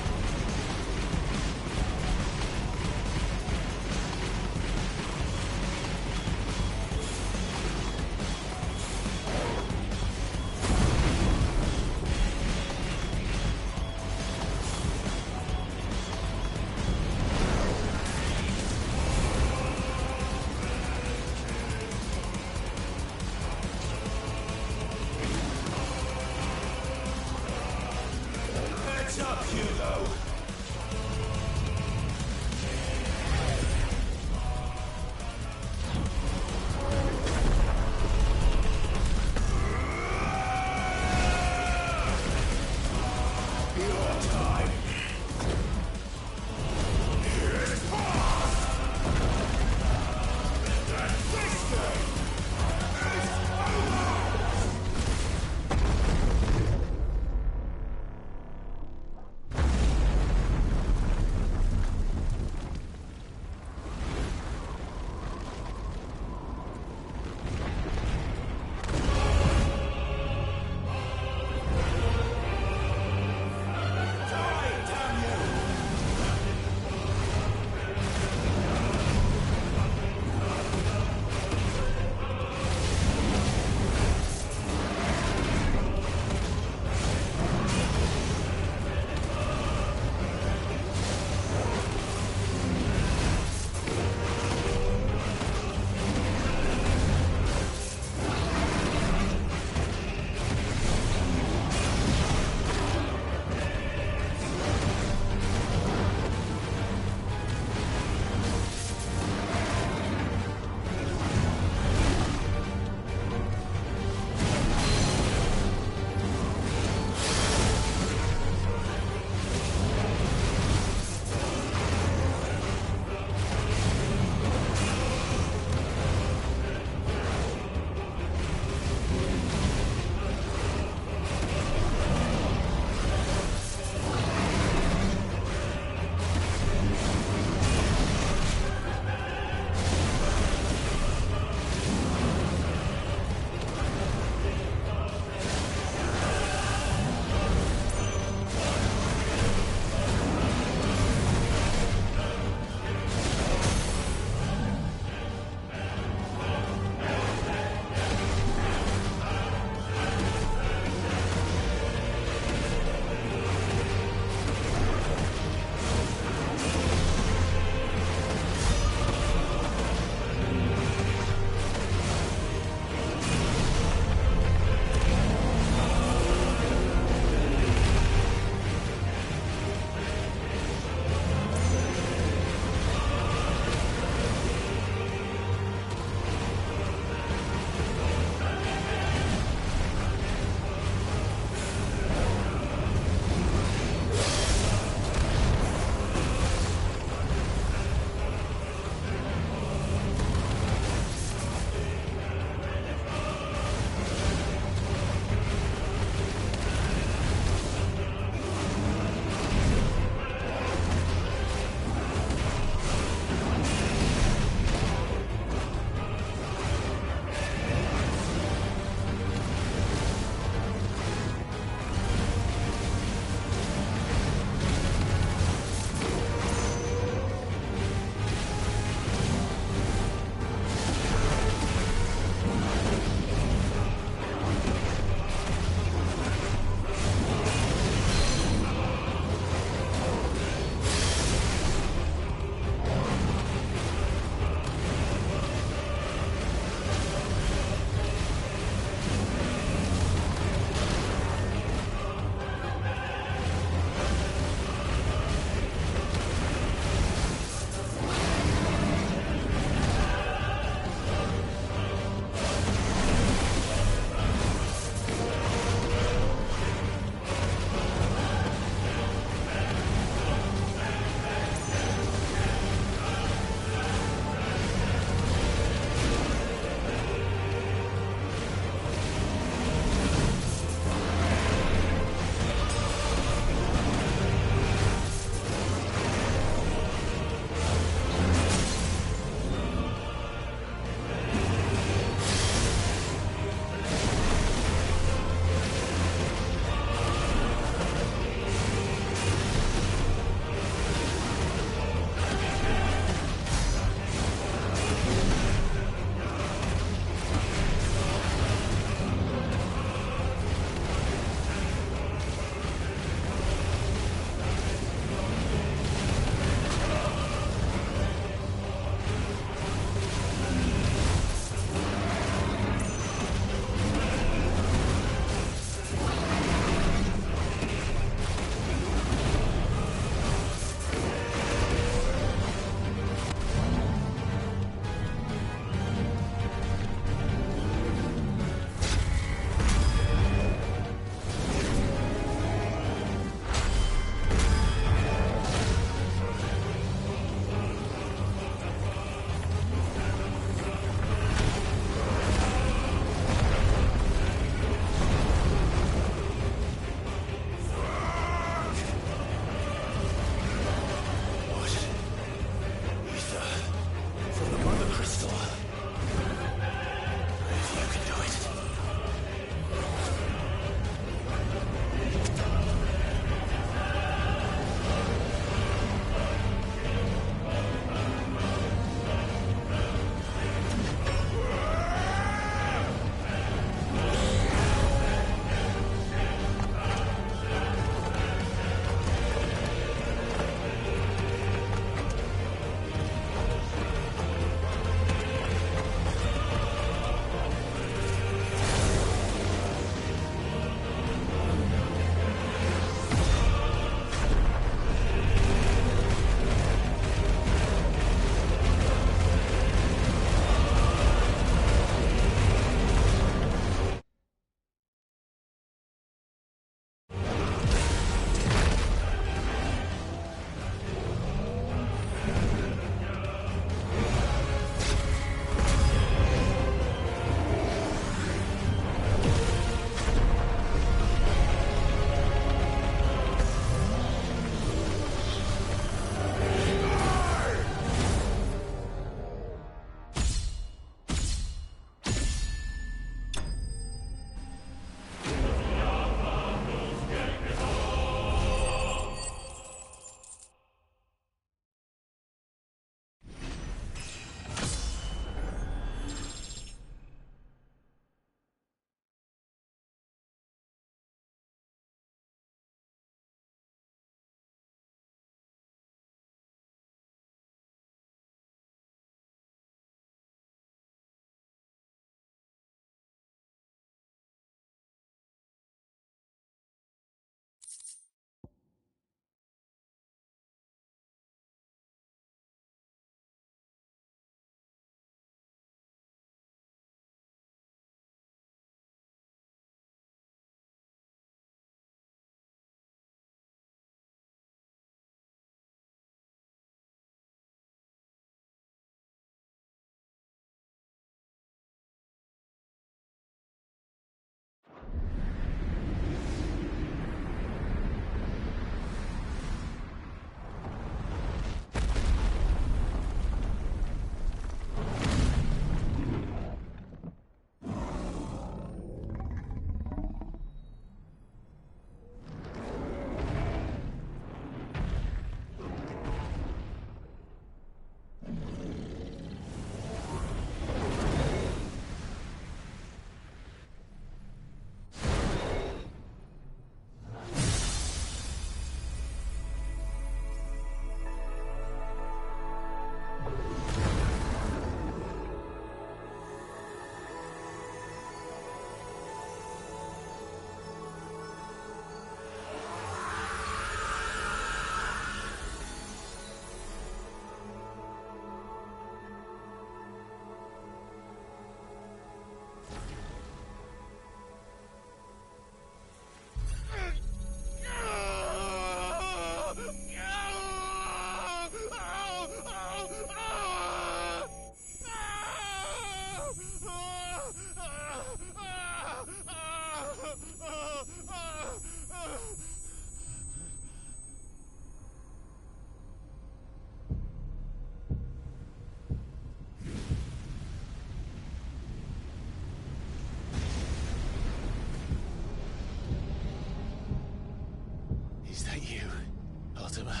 Latimer.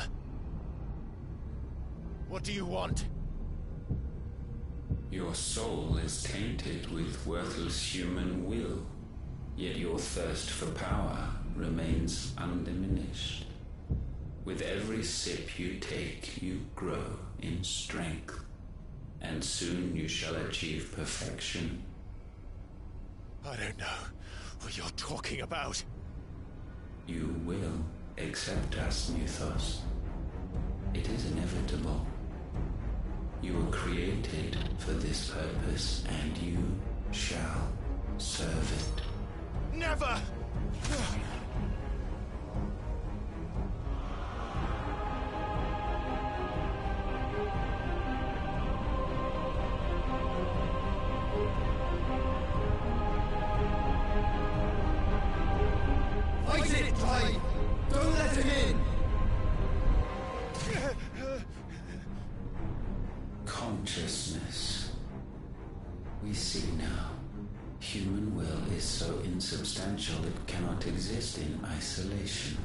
What do you want? Your soul is tainted with worthless human will, yet your thirst for power remains undiminished. With every sip you take, you grow in strength, and soon you shall achieve perfection. I don't know what you're talking about. You will accept us, Mythos. It is inevitable. You were created for this purpose, and you shall serve it. Never! Fight it, Pride! Don't let him in! Consciousness. We see now. Human will is so insubstantial it cannot exist in isolation.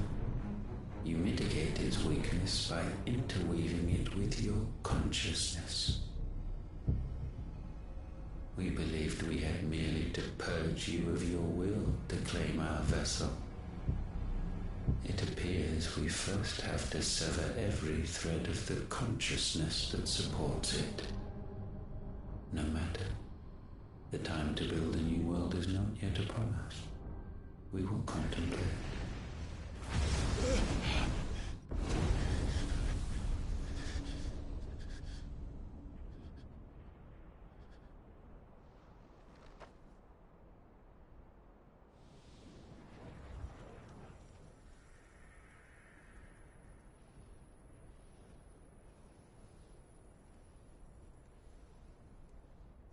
You mitigate its weakness by interweaving it with your consciousness. We believed we had merely to purge you of your will to claim our vessel. It appears we first have to sever every thread of the consciousness that supports it. No matter. The time to build a new world is not yet upon us. We will contemplate.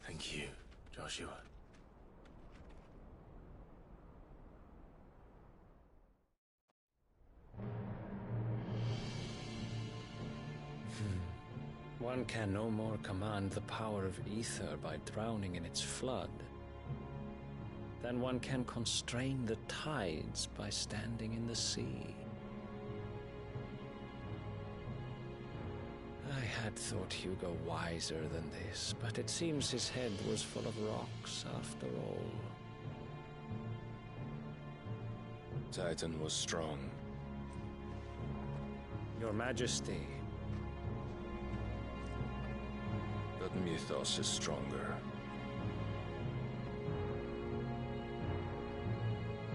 Thank you, Joshua. One can no more command the power of ether by drowning in its flood than one can constrain the tides by standing in the sea. I had thought Hugo wiser than this, but it seems his head was full of rocks after all. Titan was strong. Your Majesty. But Mythos is stronger.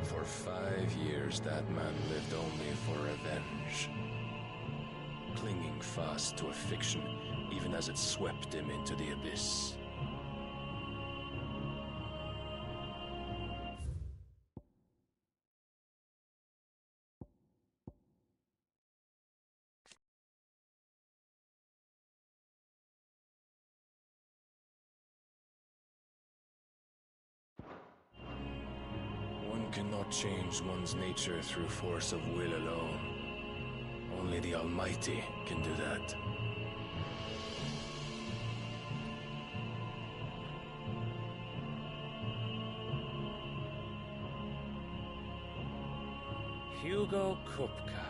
For 5 years, that man lived only for revenge. Clinging fast to a fiction, even as it swept him into the abyss. One cannot change one's nature through force of will alone. Only the Almighty can do that. Hugo Kupka,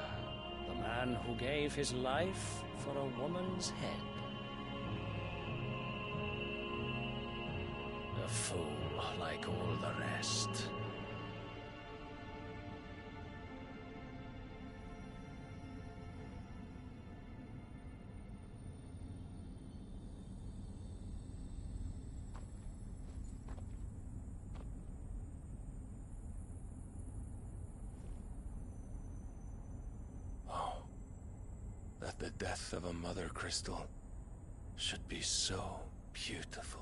the man who gave his life for a woman's head. A fool like all the rest. That the death of a mother crystal should be so beautiful.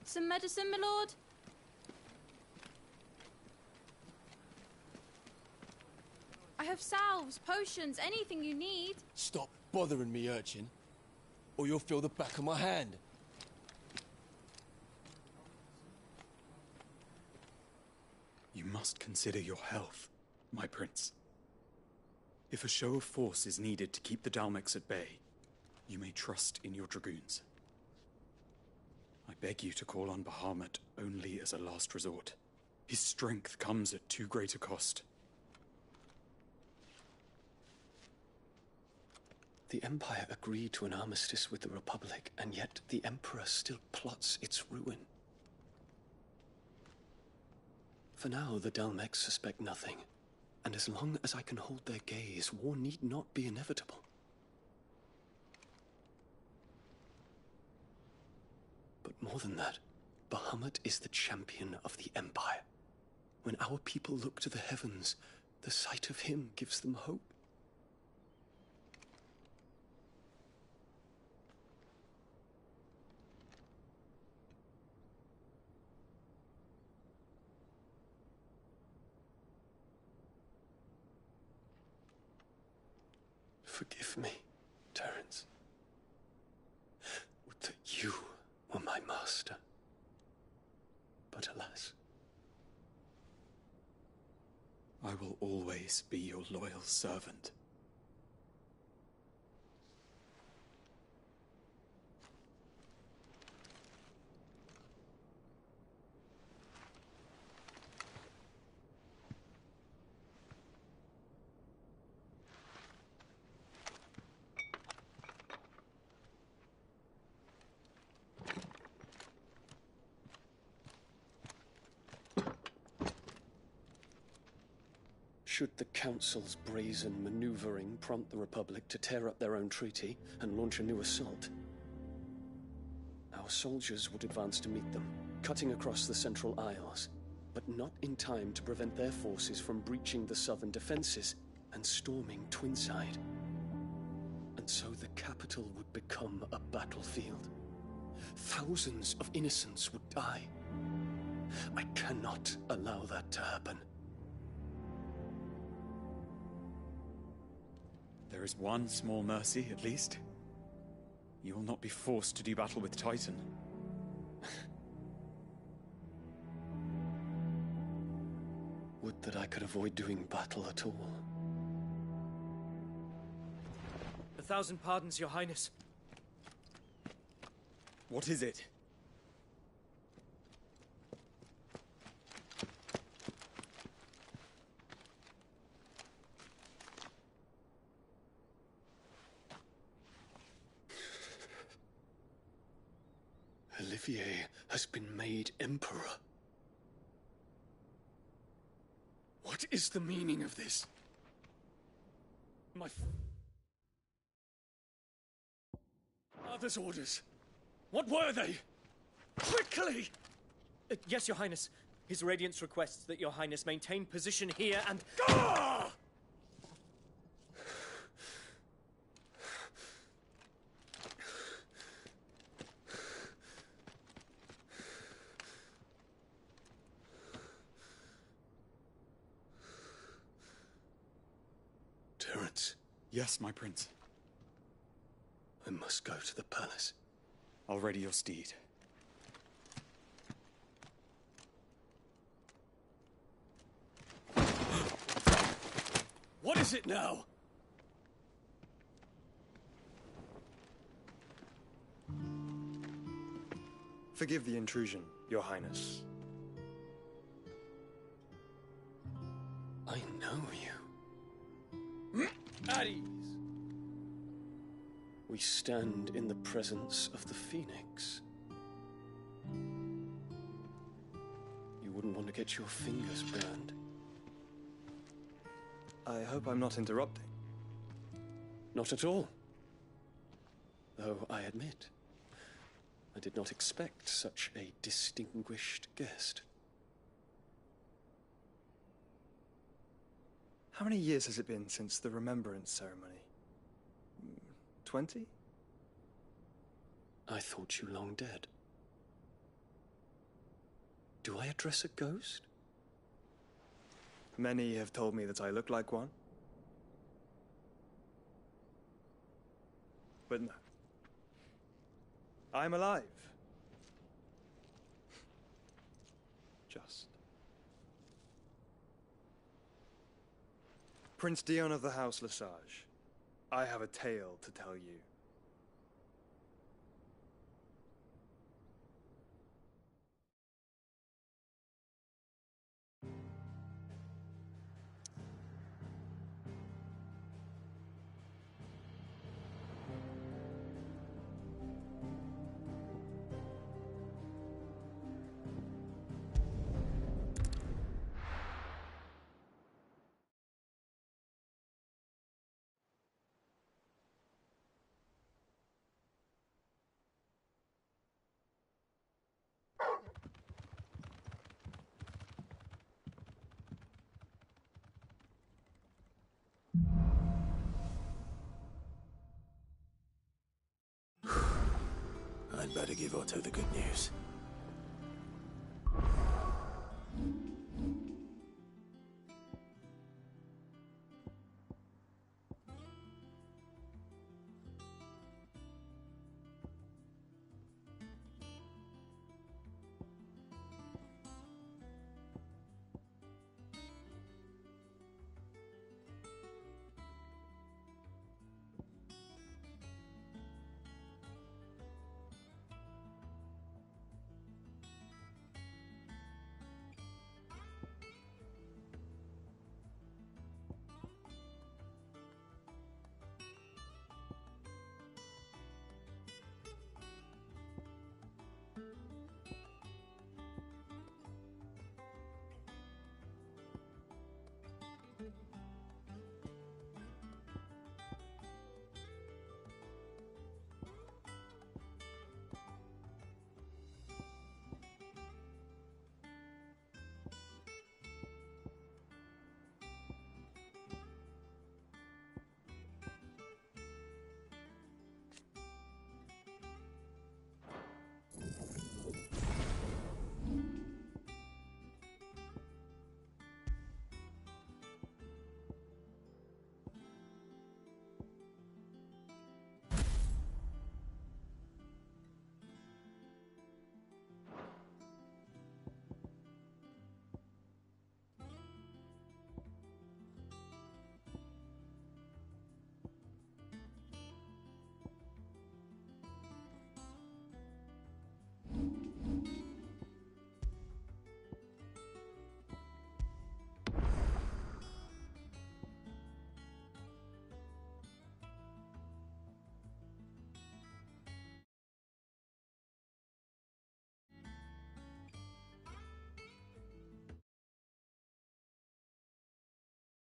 Some medicine, my lord? I have salves, potions, anything you need. Stop bothering me, urchin, or you'll feel the back of my hand. must consider your health, my prince. If a show of force is needed to keep the Dalmex at bay, you may trust in your dragoons. I beg you to call on Bahamut only as a last resort. His strength comes at too great a cost. The Empire agreed to an armistice with the Republic, and yet the Emperor still plots its ruin. For now, the Dalmex suspect nothing, and as long as I can hold their gaze, war need not be inevitable. But more than that, Bahamut is the champion of the Empire. When our people look to the heavens, the sight of him gives them hope. Forgive me, Terence. Would that you were my master. But alas. I will always be your loyal servant. Should the Council's brazen maneuvering prompt the Republic to tear up their own treaty and launch a new assault, our soldiers would advance to meet them, cutting across the Central Isles, but not in time to prevent their forces from breaching the southern defenses and storming Twinside. And so the capital would become a battlefield. Thousands of innocents would die. I cannot allow that to happen. There is one small mercy, at least. You will not be forced to do battle with Titan. Would that I could avoid doing battle at all. 1,000 pardons, Your Highness. What is it? Olivier has been made Emperor. What is the meaning of this? My father's orders. What were they? Quickly! Yes, Your Highness. His Radiance requests that Your Highness maintain position here and... Ah! Terence. Yes, my prince. I must go to the palace. I'll ready your steed. What is it now? Forgive the intrusion, Your Highness. I know you. At ease. We stand in the presence of the Phoenix. You wouldn't want to get your fingers burned. I hope I'm not interrupting. Not at all. Though I admit, I did not expect such a distinguished guest. How many years has it been since the Remembrance ceremony? 20? I thought you long dead. Do I address a ghost? Many have told me that I look like one. But no. I'm alive. Just. Prince Dion of the House Lesage. I have a tale to tell you. I'd better give Otto the good news.